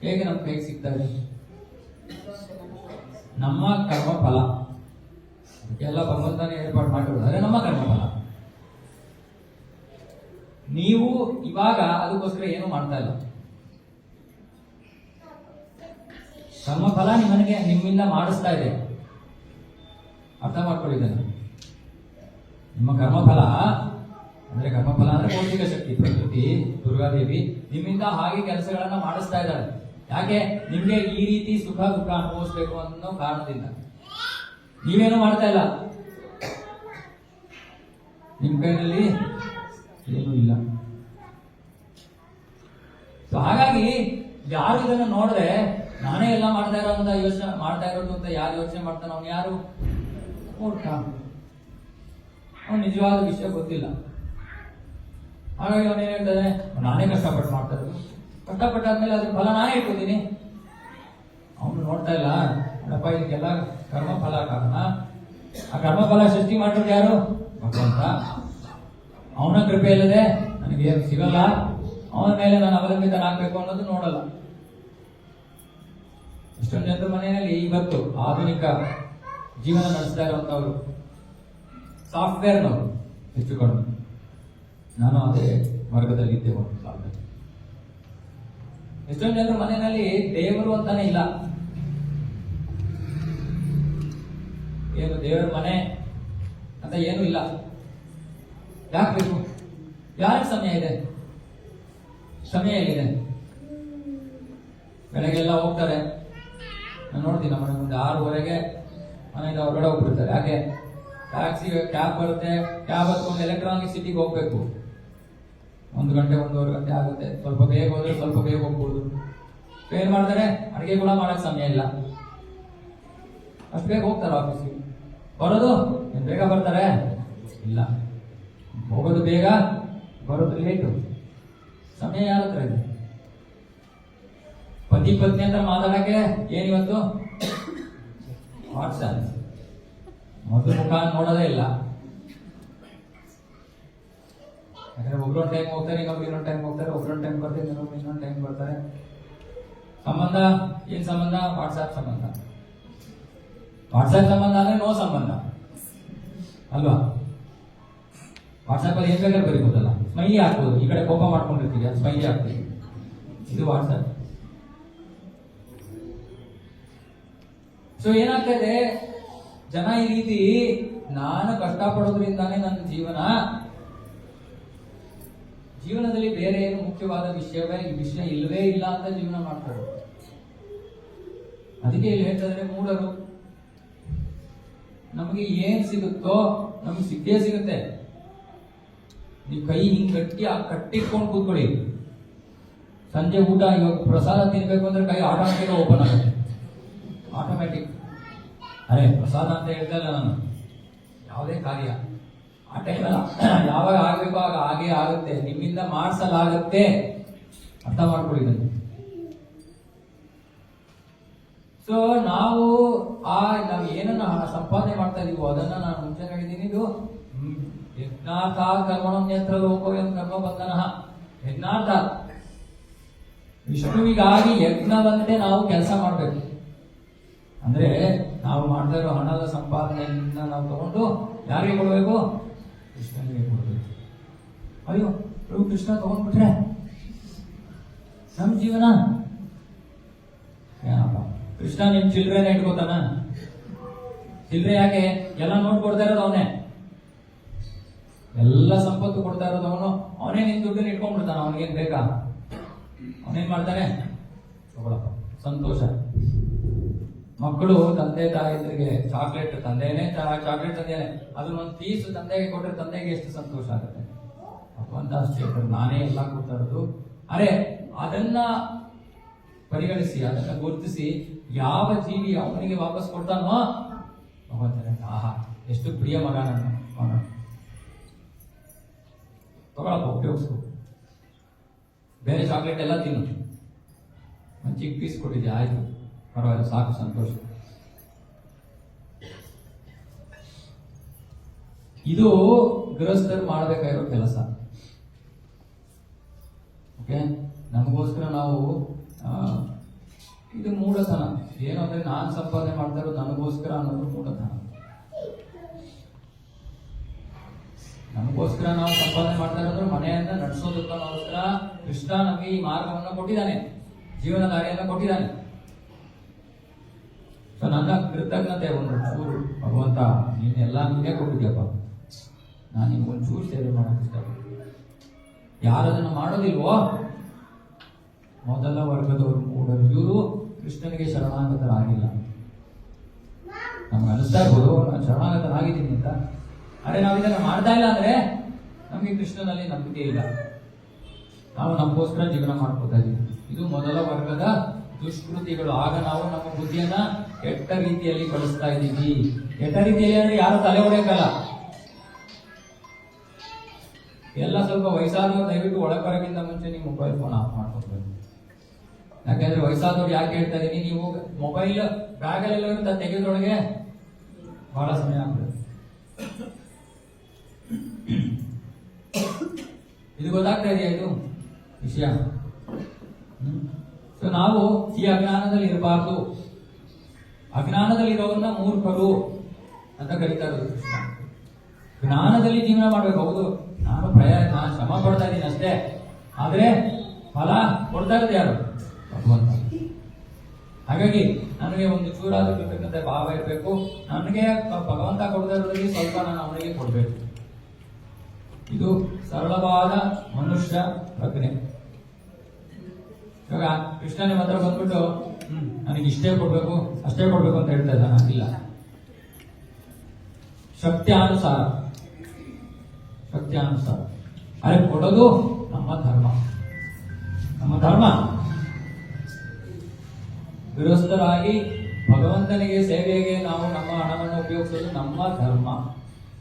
ಹೇಗೆ ನಮ್ಮ ಕೈಗೆ ಸಿಗ್ತಾ ಇದೆ? ನಮ್ಮ ಕರ್ಮ ಫಲ. ಎಲ್ಲ ಭಗವಂತನೇ ಏರ್ಪಾಡು ಮಾಡಿರೋದಾದ್ರೆ ನಮ್ಮ ಕರ್ಮ ಫಲ. ನೀವು ಇವಾಗ ಅದಕ್ಕೋಸ್ಕರ ಏನು ಮಾಡ್ತಾ ಇಲ್ಲ. ಕರ್ಮಫಲ ನಿಮ್ಮಿಂದ ಮಾಡಿಸ್ತಾ ಇದೆ. ಅರ್ಥ ಮಾಡ್ಕೊಂಡಿದ್ದೇನೆ. ನಿಮ್ಮ ಕರ್ಮಫಲ ಅಂದ್ರೆ ಭೌತಿಕ ಶಕ್ತಿ, ಪ್ರಕೃತಿ, ದುರ್ಗಾದೇವಿ ನಿಮ್ಮಿಂದ ಹಾಗೆ ಕೆಲಸಗಳನ್ನ ಮಾಡಿಸ್ತಾ ಇದ್ದಾಳೆ. ಯಾಕೆ? ನಿಮ್ಗೆ ಈ ರೀತಿ ಸುಖ ದುಃಖ ಅನುಭವಿಸ್ಬೇಕು ಅನ್ನೋ ಕಾರಣದಿಂದ. ನೀವೇನು ಮಾಡ್ತಾ ಇಲ್ಲ. ನಿಮ್ ಕೈಯಲ್ಲಿ ಏನೂ ಇಲ್ಲ. ಹಾಗಾಗಿ ಯಾರು ಇದನ್ನ ನೋಡಿದ್ರೆ ನಾನೇ ಎಲ್ಲ ಮಾಡ್ತಾ ಇರೋದು ಅಂತ ಯಾರು ಯೋಚನೆ ಮಾಡ್ತಾನೆ, ಅವ್ನು ಯಾರು? ಮೂರ್ಖ. ಅವ್ನು ನಿಜವಾದ ವಿಷಯ ಗೊತ್ತಿಲ್ಲ. ಹಾಗಾಗಿ ಅವನೇನ್ ಹೇಳ್ತಾನೆ, ನಾನೇ ಕಷ್ಟಪಟ್ಟು ಮಾಡ್ತಾ ಇರೋದು, ಕಷ್ಟಪಟ್ಟಾದ್ಮೇಲೆ ಅದ್ರ ಫಲ ನಾನೇ ಇಟ್ಕೋತೀನಿ. ಅವನು ನೋಡ್ತಾ ಇಲ್ಲ, ಅಪ್ಪ ಇದಕ್ಕೆಲ್ಲ ಕರ್ಮಫಲ ಕಾರಣ. ಆ ಕರ್ಮಫಲ ಸೃಷ್ಟಿ ಮಾಡಿರೋದು ಯಾರು? ಭಗವಂತ. ಅವನ ಕೃಪೆ ಇಲ್ಲದೆ ನನಗೆ ಸಿಗಲ್ಲ. ಅವನ ಮೇಲೆ ನಾನು ಅವಲಂಬಿತನಾಗಬೇಕು ಅನ್ನೋದು ನೋಡಲ್ಲ. ಇಷ್ಟೊಂದು ಜನರ ಮನೆಯಲ್ಲಿ ಇವತ್ತು ಆಧುನಿಕ ಜೀವನ ನಡೆಸ್ತಾ ಇರುವಂತವ್ರು ಸಾಫ್ಟ್ವೇರ್ನವರು ಹೆಚ್ಚು ಕಡಿಮೆ. ನಾನು ಅದೇ ವರ್ಗದಲ್ಲಿದ್ದೆ ಒಂದು ಕಾಲದಲ್ಲಿ. ಎಷ್ಟೊಂದು ಜನರ ಮನೆಯಲ್ಲಿ ದೇವರು ಅಂತಾನೆ ಇಲ್ಲ. ಏನು ದೇವರ ಮನೆ ಅಂತ ಏನು ಇಲ್ಲ. ಯಾಕೆ ಬೇಕು? ಯಾರಿಗೆ ಸಮಯ ಇದೆ? ಸಮಯ ಎಲ್ಲಿದೆ? ಬೆಳಗ್ಗೆಲ್ಲ ಹೋಗ್ತಾರೆ. ನಾನು ನೋಡ್ತೀನಿ ನಮ್ಮ ಮನೆ ಮುಂದೆ 6:30ಗೆ ಮನೆಯಿಂದ ಹೊರಗಡೆ ಹೋಗ್ಬಿಡ್ತಾರೆ. ಯಾಕೆ? ಟ್ಯಾಕ್ಸಿ ಕ್ಯಾಬ್ ಬರುತ್ತೆ, ಕ್ಯಾಬ್ ಹತ್ಕೊಂಡು ಎಲೆಕ್ಟ್ರಾನಿಕ್ ಸಿಟಿಗೆ ಹೋಗ್ಬೇಕು. 1 ಗಂಟೆ 1.5 ಗಂಟೆ ಆಗುತ್ತೆ. ಸ್ವಲ್ಪ ಬೇಗ ಹೋದ್ರೆ ಸ್ವಲ್ಪ ಬೇಗ ಹೋಗ್ಬೋದು. ಏನ್ ಮಾಡ್ತಾರೆ? ಅಡುಗೆ ಕೂಡ ಮಾಡಕ್ ಸಮಯ ಇಲ್ಲ. ಅಷ್ಟು ಬೇಗ ಹೋಗ್ತಾರೆ ಆಫೀಸ್ಗೆ. ಬರೋದು ಏನ್ ಬೇಗ ಬರ್ತಾರೆ? ಇಲ್ಲ. ಹೋಗೋದು ಬೇಗ, ಬರೋದು ಲೇಟು. ಸಮಯ ಯಾರ ಹತ್ರ ಇದೆ? ಪತಿ ಪತ್ನಿ ಅಂತ ಮಾತಾಡಕ್ಕೆ ಏನಿವತ್ತು ವಾಟ್ಸ್ಆಪ್. ಮೊದಲು ಮುಖ ನೋಡೋದೇ ಇಲ್ಲ. ಯಾಕಂದ್ರೆ ಒಬ್ಬರೊಂದು ಟೈಮ್ ಹೋಗ್ತಾರೆ, ಇನ್ನೊಬ್ರು ಇನ್ನೊಂದು ಟೈಮ್ ಹೋಗ್ತಾರೆ, ಒಬ್ಬರೊಂದು ಟೈಮ್ ಬರ್ತಾರೆ, ಇನ್ನೊಂದು ಟೈಮ್ ಬರ್ತಾರೆ. ಸಂಬಂಧ ಏನ್ ಸಂಬಂಧ? ವಾಟ್ಸ್ಆಪ್ ಸಂಬಂಧ. ವಾಟ್ಸ್ಆಪ್ ಸಂಬಂಧ ಅಂದ್ರೆ ನೋ ಸಂಬಂಧ ಅಲ್ವಾ? ವಾಟ್ಸ್ಆಪ್ ಅಲ್ಲಿ ಏನ್ ಬೇಕಾದ್ರೆ ಬರೀಬೋದಲ್ಲ. ಸ್ಮೈಲಿ ಹಾಕ್ಬೋದು. ಈ ಕಡೆ ಕೋಪ ಮಾಡ್ಕೊಂಡಿರ್ತೀವಿ, ಅದು ಸ್ಮೈಲಿ ಹಾಕ್ತೀವಿ. ಇದು ವಾಟ್ಸ್ಆಪ್. ಸೊ ಏನಾಗ್ತಾ ಇದೆ, ಜನ ಈ ರೀತಿ ನಾನು ಕಷ್ಟಪಡೋದ್ರಿಂದಾನೇ ನನ್ನ ಜೀವನದಲ್ಲಿ ಬೇರೆ ಏನು ಮುಖ್ಯವಾದ ಈ ವಿಷಯ ಇಲ್ಲವೇ ಇಲ್ಲ ಅಂತ ಜೀವನ ಮಾಡ್ತಾರೆ. ಅದಕ್ಕೆ ಇಲ್ಲಿ ಹೇಳ್ತಾರೆ, ಮೂಢರು. ನಮಗೆ ಏನ್ ಸಿಗುತ್ತೋ ನಮ್ಗೆ ಸಿಕ್ಕೇ ಸಿಗುತ್ತೆ. ನೀವು ಕೈ ಹಿಂಗ್ ಕಟ್ಟಿಟ್ಕೊಂಡು ಕೂತ್ಕೊಳ್ಳಿ. ಸಂಜೆ ಊಟ, ಇವಾಗ ಪ್ರಸಾದ ತಿನ್ಬೇಕು ಅಂದ್ರೆ ಕೈ ಆಟೋಮೆಟಿಕ್ ಓಪನ್ ಆಗುತ್ತೆ. ಆಟೋಮ್ಯಾಟಿಕ್. ಅರೆ ಪ್ರಸಾದ ಅಂತ ಹೇಳ್ತಾ ಇಲ್ಲ ನಾನು, ಯಾವುದೇ ಕಾರ್ಯ ಆ ಟೈಮಲ್ಲ, ಯಾವಾಗ ಆಗ್ಬೇಕು ಆಗ ಹಾಗೆ ಆಗುತ್ತೆ. ನಿಮ್ಮಿಂದ ಮಾಡಿಸಲಾಗತ್ತೆ. ಅರ್ಥ ಮಾಡ್ಕೊಳ್ಳಿ. ಸೊ ನಾವು ಏನನ್ನ ಸಂಪಾದನೆ ಮಾಡ್ತಾ ಇದೀವೋ ಅದನ್ನ ನಾನು ಮುಂಚೆ ಹೇಳಿದ್ದೀನಿ. ಇದು ಯಜ್ಞಾರ್ಥ ಕರ್ಮಣಂ ಯತ್ರ ಲೋಕೋಯಂ ಕರ್ಮ ಬಂಧನ. ಯಜ್ಞಾರ್ಥ, ವಿಷ್ಣುವಿಗಾಗಿ ಯಜ್ಞವಂತೆ ನಾವು ಕೆಲಸ ಮಾಡಬೇಕು. ಅಂದ್ರೆ ನಾವು ಮಾಡ್ತಾ ಇರೋ ಹಣದ ಸಂಪಾದನೆಯನ್ನ ನಾವು ತಗೊಂಡು ಯಾರಿಗೆ ಕೊಡಬೇಕು? ಕೃಷ್ಣನಿಗೆ ಕೊಡಬೇಕು. ಅಯ್ಯೋ ಪ್ರಭು ಕೃಷ್ಣ ತಗೊಂಡ್ಬಿಟ್ರೆ ನಮ್ ಜೀವನ ಏನಪ್ಪ? ಕೃಷ್ಣ ನಿಮ್ ಚಿಲ್ಡ್ರನ್ನ ಇಟ್ಕೋತಾನ? ಚಿಲ್ಡ್ರೆ ಯಾಕೆ? ಎಲ್ಲ ನೋಟ್ ಕೊಡ್ತಾ ಇರೋದು ಅವನೇ, ಎಲ್ಲ ಸಂಪತ್ತು ಕೊಡ್ತಾ ಇರೋದು ಅವನು. ಅವನೇ ನಿನ್ ದುಡ್ಡನ್ನ ಇಟ್ಕೊಂಡ್ಬಿಡ್ತಾನ. ಅವನಿಗೇನ್ ಬೇಕಾ? ಅವನೇನ್ ಮಾಡ್ತಾನೆ? ತಗೊಳಪ್ಪ, ಸಂತೋಷ. ಮಕ್ಕಳು ತಂದೆ ತಾಯಿಗಳಿಗೆ ಚಾಕ್ಲೇಟ್, ತಂದೆನೇ ಚಾಕ್ಲೇಟ್ ತಂದೇನೆ, ಅದನ್ನ ಒಂದು ಪೀಸ್ ತಂದೆಗೆ ಕೊಟ್ಟರೆ ತಂದೆಗೆ ಎಷ್ಟು ಸಂತೋಷ ಆಗುತ್ತೆ. ಭಗವಂತ ಅಷ್ಟೇ, ನಾನೇ ಎಲ್ಲ ಕೊಡ್ತಾ ಇರೋದು. ಅರೆ ಅದನ್ನ ಪರಿಗಣಿಸಿ, ಅದನ್ನ ಗುರುತಿಸಿ ಯಾವ ಜೀವಿ ಅವನಿಗೆ ವಾಪಸ್ ಕೊಡ್ತಾನೋ ಭಗವಂತನೇ. ಆಹಾ ಎಷ್ಟು ಪ್ರಿಯ ಮಗ ನನ್ನ ಮಗ. ತಗೊಳಪ್ಪ, ಉಪಯೋಗಿಸ್ಕೊ. ಬೇರೆ ಚಾಕ್ಲೇಟ್ ಎಲ್ಲ ತಿನ್ನು. ಒಂದು ಚಿಕ್ಕ ಪೀಸ್ ಕೊಟ್ಟಿದ್ದೆ, ಆಯ್ತು, ಪರವಾಗಿಲ್ಲ, ಸಾಕು, ಸಂತೋಷ. ಇದು ಗೃಹಸ್ಥರು ಮಾಡಬೇಕಾಗಿರೋ ಕೆಲಸ. ಓಕೆ, ನಮಗೋಸ್ಕರ ನಾವು ಇದು ಮೂಢತನ. ಏನು ಅಂದ್ರೆ ನಾನು ಸಂಪಾದನೆ ಮಾಡ್ತಾ ಇರೋದು ನನಗೋಸ್ಕರ ಅನ್ನೋದು ಮೂಢತನ. ನಮಗೋಸ್ಕರ ನಾವು ಸಂಪಾದನೆ ಮಾಡ್ತಾ ಇರೋದು ಮನೆಯನ್ನ ನಡೆಸೋದಕ್ಕೋಸ್ಕರ ಕೃಷ್ಣ ನಮಗೆ ಈ ಮಾರ್ಗವನ್ನು ಕೊಟ್ಟಿದ್ದಾನೆ, ಜೀವನ ದಾರಿಯನ್ನು ಕೊಟ್ಟಿದ್ದಾನೆ. ಸೊ ನನ್ನ ಕೃತಜ್ಞತೆ ಒಂದು ಚೂರು, ಭಗವಂತ ನೀನೆಲ್ಲ ನೀನೇ ಕೊಟ್ಟಿದ್ಯಪ್ಪ, ನಾನು ನಿಮ್ಗೊಂದು ಚೂರು ಸೇವೆ ಮಾಡೋಕೆ ಇಷ್ಟಪಡ್ತೀನಿ. ಯಾರದನ್ನು ಮಾಡೋದಿಲ್ವೋ ಮೊದಲ ವರ್ಗದವರು ಮೂಢರು, ಇವರು ಕೃಷ್ಣನಿಗೆ ಶರಣಾಗತರಾಗಿಲ್ಲ. ನಮ್ಗೆ ಅನಿಸ್ತಾ ಇರ್ಬೋದು ನಾನು ಶರಣಾಗತನಾಗಿದ್ದೀನಿ ಅಂತ. ಅರೆ ನಾವು ಇದನ್ನ ಮಾಡ್ತಾ ಇಲ್ಲ ಅಂದ್ರೆ ನಮಗೆ ಕೃಷ್ಣನಲ್ಲಿ ನಂಬಿಕೆ ಇಲ್ಲ, ನಾವು ನಮಗೋಸ್ಕರ ಜೀವನ ಮಾಡ್ಕೋತಾ ಇದ್ದೀವಿ. ಇದು ಮೊದಲ ವರ್ಗದ ದುಷ್ಕೃತಿಗಳು. ಆಗ ನಾವು ನಮ್ಮ ಬುದ್ಧಿಯನ್ನ ಕೆಟ್ಟ ರೀತಿಯಲ್ಲಿ ಬಳಸ್ತಾ ಇದ್ದೀವಿ. ಕೆಟ್ಟ ರೀತಿಯಲ್ಲಿ ಅಂದ್ರೆ ಯಾರು ತಲೆ ಹೊಡೆಯಕ್ಕಲ್ಲ. ಎಲ್ಲ ಸ್ವಲ್ಪ ವಯಸ್ಸಾದವ್ರು ದಯವಿಟ್ಟು ಒಳಗೆ ಬರೋಕ್ಕಿಂತ ಮುಂಚೆ ನೀವು ಮೊಬೈಲ್ ಫೋನ್ ಆಫ್ ಮಾಡ್ಕೊಬೇಕು. ಯಾಕಂದ್ರೆ ವಯಸ್ಸಾದವ್ರು ಯಾಕೆ ಹೇಳ್ತಾ ಇದೀನಿ, ನೀವು ಮೊಬೈಲ್ ಬ್ಯಾಗಲ್ಲೆಲ್ಲ ಇರುತ್ತೆ, ತೆಗೆದ್ರೊಳಗೆ ಬಹಳ ಸಮಯ ಆಗ್ತದೆ. ಇದು ಗೊತ್ತಾಗ್ತಾ ಇದೆಯಾ ಇದು ವಿಷಯ? ಸೊ ನಾವು ಈ ಅಜ್ಞಾನದಲ್ಲಿ ಇರಬಾರ್ದು. ಅಜ್ಞಾನದಲ್ಲಿರೋರನ್ನ ಮೂರ್ಖರು ಅಂತ ಕರೀತಾ ಇರೋದು ಕೃಷ್ಣ. ಜ್ಞಾನದಲ್ಲಿ ಜೀವನ ಮಾಡ್ಬೇಕು. ಹೌದು, ನಾನು ನಾನು ಶ್ರಮ ಪಡ್ತಾ ಇದ್ದೀನಿ ಅಷ್ಟೇ, ಆದ್ರೆ ಫಲ ಕೊಡ್ತಾ ಇರೋದು ಯಾರು? ಭಗವಂತ. ಹಾಗಾಗಿ ನನಗೆ ಒಂದು ಚೂರಾದ ಕೃತಜ್ಞತೆ ಭಾವ ಇರಬೇಕು. ನನಗೆ ಭಗವಂತ ಕೊಡ್ತಾ ಇರೋದ್ರಲ್ಲಿ ಸ್ವಲ್ಪ ನಾನು ಅವನಿಗೆ ಕೊಡ್ಬೇಕು. ಇದು ಸರಳವಾದ ಮನುಷ್ಯ ಪ್ರಜ್ಞೆ. ಇವಾಗ ಕೃಷ್ಣ ನಿಮ್ಮ ಹತ್ರ ಬಂದ್ಬಿಟ್ಟು ನನಗೆ ಇಷ್ಟೇ ಕೊಡ್ಬೇಕು ಅಷ್ಟೇ ಕೊಡ್ಬೇಕು ಅಂತ ಹೇಳ್ತಾ ಇದ್ದಾನೆ. ಇಲ್ಲ, ಶಕ್ತ್ಯಾನುಸಾರ. ಶಕ್ತ್ಯಾನುಸಾರ ಅರೆ ಕೊಡೋದು ನಮ್ಮ ಧರ್ಮ. ನಮ್ಮ ಧರ್ಮ ಗೃಹಸ್ಥರಾಗಿ ಭಗವಂತನಿಗೆ ಸೇವೆಗೆ ನಾವು ನಮ್ಮ ಹಣವನ್ನು ಉಪಯೋಗಿಸೋದು ನಮ್ಮ ಧರ್ಮ.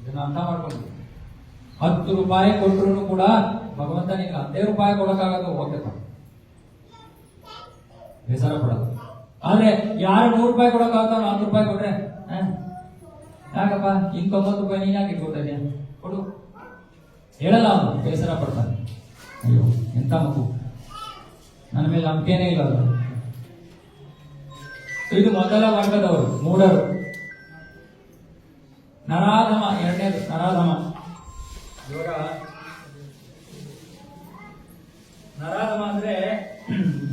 ಇದನ್ನ ಅರ್ಥ ಮಾಡ್ಕೊಂಡು 10 ರೂಪಾಯಿ ಕೊಟ್ಟರು ಕೂಡ ಭಗವಂತ ನಿಮ್ಗೆ 10 ರೂಪಾಯಿ ಕೊಡಕ್ಕಾಗದು, ಹೋಗ್ತೇನೆ, ಬೇಸರ ಪಡೋದು. ಆದ್ರೆ ಯಾರು 100 ರೂಪಾಯಿ ಕೊಡಕ್ಕಾಗತ್ತ 4 ರೂಪಾಯಿ ಕೊಟ್ರೆ ಯಾಕಪ್ಪ ಇನ್ 90 ರೂಪಾಯಿ ನೀನ್ ಯಾಕೆ ಇಟ್ಕೊಳ್ತಾ ಇದೆಯಾ, ಕೊಡು ಹೇಳಲ್ಲ ಅವನು, ಬೇಸರ ಪಡ್ತಾನೆ. ಅಯ್ಯೋ ಎಂತ ಮಗು, ನನ್ನ ಮೇಲೆ ನಂಬಿಕೆನೇ ಇಲ್ಲ ಅವರು. ಇದು ಮೊದಲ ವರ್ಗದವರು ಮೂಢರು. ನರಾಧಮ ಎರಡನೇದು. ನರಾಧಮ ಇವಾಗ ನರಾಧಮ ಅಂದ್ರೆ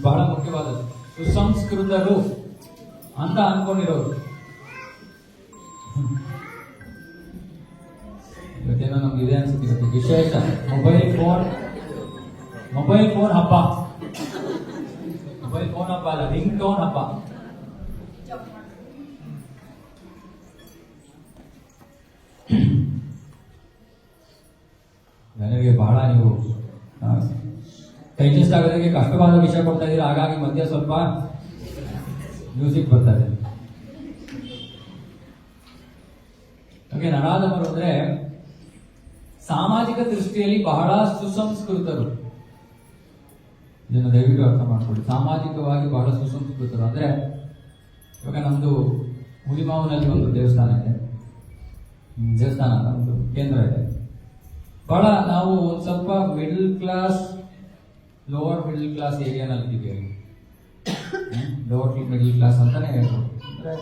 ಬಹಳ ಮುಖ್ಯವಾದದ್ದು. ಸುಸಂಸ್ಕೃತರು ಅಂತ ಅನ್ಕೊಂಡಿರೋರು. ಇವತ್ತೇನೋ ನಮ್ಗೆ ಇದೆ ಅನ್ಸುತ್ತೆ. ಇವತ್ತು ವಿಶೇಷ ಮೊಬೈಲ್ ಫೋನ್ ಹಬ್ಬ. ಮೊಬೈಲ್ ಫೋನ್ ಹಬ್ಬ ಅಲ್ಲ, ರಿಂಗ್ ಟೋನ್ ಹಬ್ಬ. ನನಗೆ ಬಹಳ ನೀವು ಡೈಜೆಸ್ಟ್ ಆಗೋದಕ್ಕೆ ಕಷ್ಟವಾದ ವಿಷಯ ಕೊಡ್ತಾ ಇದ್ದೀರಾ. ಹಾಗಾಗಿ ಮಧ್ಯ ಸ್ವಲ್ಪ ಮ್ಯೂಸಿಕ್ ಬರ್ತದೆ. ಹಾಗೆ ನರಾಧಮರು ಅಂದ್ರೆ ಸಾಮಾಜಿಕ ದೃಷ್ಟಿಯಲ್ಲಿ ಬಹಳ ಸುಸಂಸ್ಕೃತರು. ಇದನ್ನು ದಯವಿಟ್ಟು ಅರ್ಥ ಮಾಡ್ಕೊಳ್ಳಿ. ಸಾಮಾಜಿಕವಾಗಿ ಬಹಳ ಸುಸಂಸ್ಕೃತರು ಅಂದ್ರೆ ಇವಾಗ ನಮ್ದು ಹುಲಿಮಾವಿನಲ್ಲಿ ಒಂದು ದೇವಸ್ಥಾನ ಇದೆ, ದೇವಸ್ಥಾನ ಒಂದು ಕೇಂದ್ರ ಇದೆ. ಬಹಳ ನಾವು ಒಂದು ಸ್ವಲ್ಪ middle class, lower middle class ಏರಿಯಾನಲ್ಲಿ ಇದ್ದೀವಿ. ಲೋವರ್ ಮಿಡಲ್ ಕ್ಲಾಸ್ ಅಂತಾನೆ ಹೇಳ್ಬೋದು. ಅಂದ್ರೆ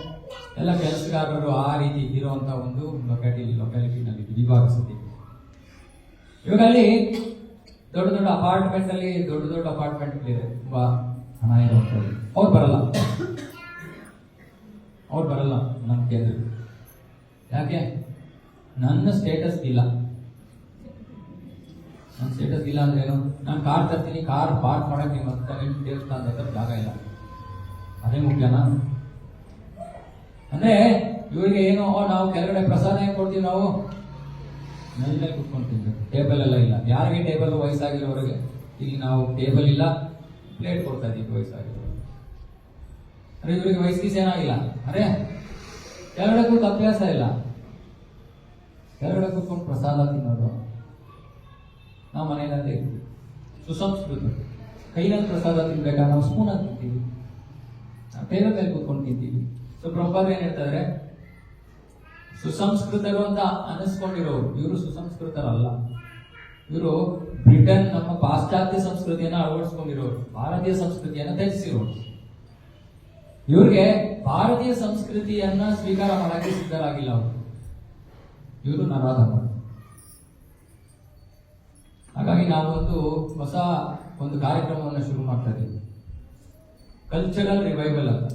ಎಲ್ಲ ಕೆಲಸಗಾರರು ಆ ರೀತಿ ಇರುವಂತ ಒಂದು ಲೊಕ್ಯಾಲಿಟಿನಲ್ಲಿ ವಿಭಾಗಿಸಿದ್ದೀವಿ. ಇವಾಗ ಅಲ್ಲಿ ದೊಡ್ಡ ದೊಡ್ಡ ಅಪಾರ್ಟ್ಮೆಂಟ್ ಅಲ್ಲಿ ದೊಡ್ಡ ಅಪಾರ್ಟ್ಮೆಂಟ್ ಇದೆ, ತುಂಬಾ ಹಣ ಇರುವಂಥದ್ದು. ಅವ್ರು ಬರಲ್ಲ ನಮ್ಮ ಕೇಂದ್ರ. ಯಾಕೆ? ನನ್ನ ಸ್ಟೇಟಸ್ ಇಲ್ಲ. ನನ್ನ ಸ್ಟೇಟಸ್ ಇಲ್ಲ ಅಂದ್ರೆ ಏನು? ನಾನು ಕಾರ್ ತರ್ತೀನಿ, ಕಾರ್ ಪಾರ್ಕ್ ಮಾಡಕ್ಕೆ ನಿಮ್ಮ ದೇವಸ್ಥಾನದ ಹತ್ರ ಜಾಗ ಇಲ್ಲ. ಅದೇ ಮುಖ್ಯನಾ? ಅಂದ್ರೆ ಇವರಿಗೆ ಏನು, ನಾವು ಕೆಳಗಡೆ ಪ್ರಸಾದ ಹೆಂಗ್ ಕೊಡ್ತೀವಿ, ನಾವು ಮೇಲೆ ಕುತ್ಕೊಂಡು ತಿನ್ಬೇಕು. ಟೇಬಲ್ ಎಲ್ಲ ಇಲ್ಲ. ಯಾರಿಗೆ ಟೇಬಲ್? ವಯಸ್ಸಾಗಿರೋರಿಗೆ. ಇಲ್ಲಿ ನಾವು ಟೇಬಲ್ ಇಲ್ಲ, ಪ್ಲೇಟ್ ಕೊಡ್ತಾ ಇದ್ದೀವಿ ವಯಸ್ಸಾಗಿರೋರಿಗೆ. ಅಂದ್ರೆ ಇವರಿಗೆ ವಯಸ್ಸಿಗೆ ಏನಾಗಿಲ್ಲ, ಅರೆ ಕೆಳಗಡೆ ಕೂತು ಅಭ್ಯಾಸ ಇಲ್ಲ. ಕೆಳಗಡೆ ಕೂತ್ಕೊಂಡು ಪ್ರಸಾದ ತಿನ್ನೋದು. ನಾವು ಮನೆಯಲ್ಲೇ ಇರ್ತೀವಿ, ಸುಸಂಸ್ಕೃತ. ಕೈನಲ್ಲಿ ಪ್ರಸಾದ ತಿನ್ಬೇಕಾದ್ರೆ ನಾವು ಸ್ಪೂನ್ ಹಾಕಿ ತಿಂತೀವಿ, ಟೇಬಲ್ ಮೇಲೆ ಕೂತ್ಕೊಂಡು ತಿಂತೀವಿ. ಸೊ ಪ್ರಭುಪಾದರು ಏನ್ ಹೇಳ್ತಾರೆ, ಸುಸಂಸ್ಕೃತರು ಅಂತ ಅನಿಸ್ಕೊಂಡಿರೋರು ಇವರು ಸುಸಂಸ್ಕೃತರಲ್ಲ. ಇವರು ಬ್ರಿಟನ್, ನಮ್ಮ ಪಾಶ್ಚಾತ್ಯ ಸಂಸ್ಕೃತಿಯನ್ನ ಅಳವಡಿಸ್ಕೊಂಡಿರೋರು, ಭಾರತೀಯ ಸಂಸ್ಕೃತಿಯನ್ನ ತ್ಯಜಿಸಿರೋರು. ಇವ್ರಿಗೆ ಭಾರತೀಯ ಸಂಸ್ಕೃತಿಯನ್ನ ಸ್ವೀಕಾರ ಮಾಡಕ್ಕೆ ಸಿದ್ಧರಾಗಿಲ್ಲ ಅವರು. ಇವರು ನರಾಧಮರು. ಹಾಗಾಗಿ ನಾವು ಹೊಸ ಒಂದು ಕಾರ್ಯಕ್ರಮವನ್ನು ಶುರು ಮಾಡ್ತಾ ಇದ್ದೀವಿ, ಕಲ್ಚರಲ್ ರಿವೈವಲ್ ಅಂತ.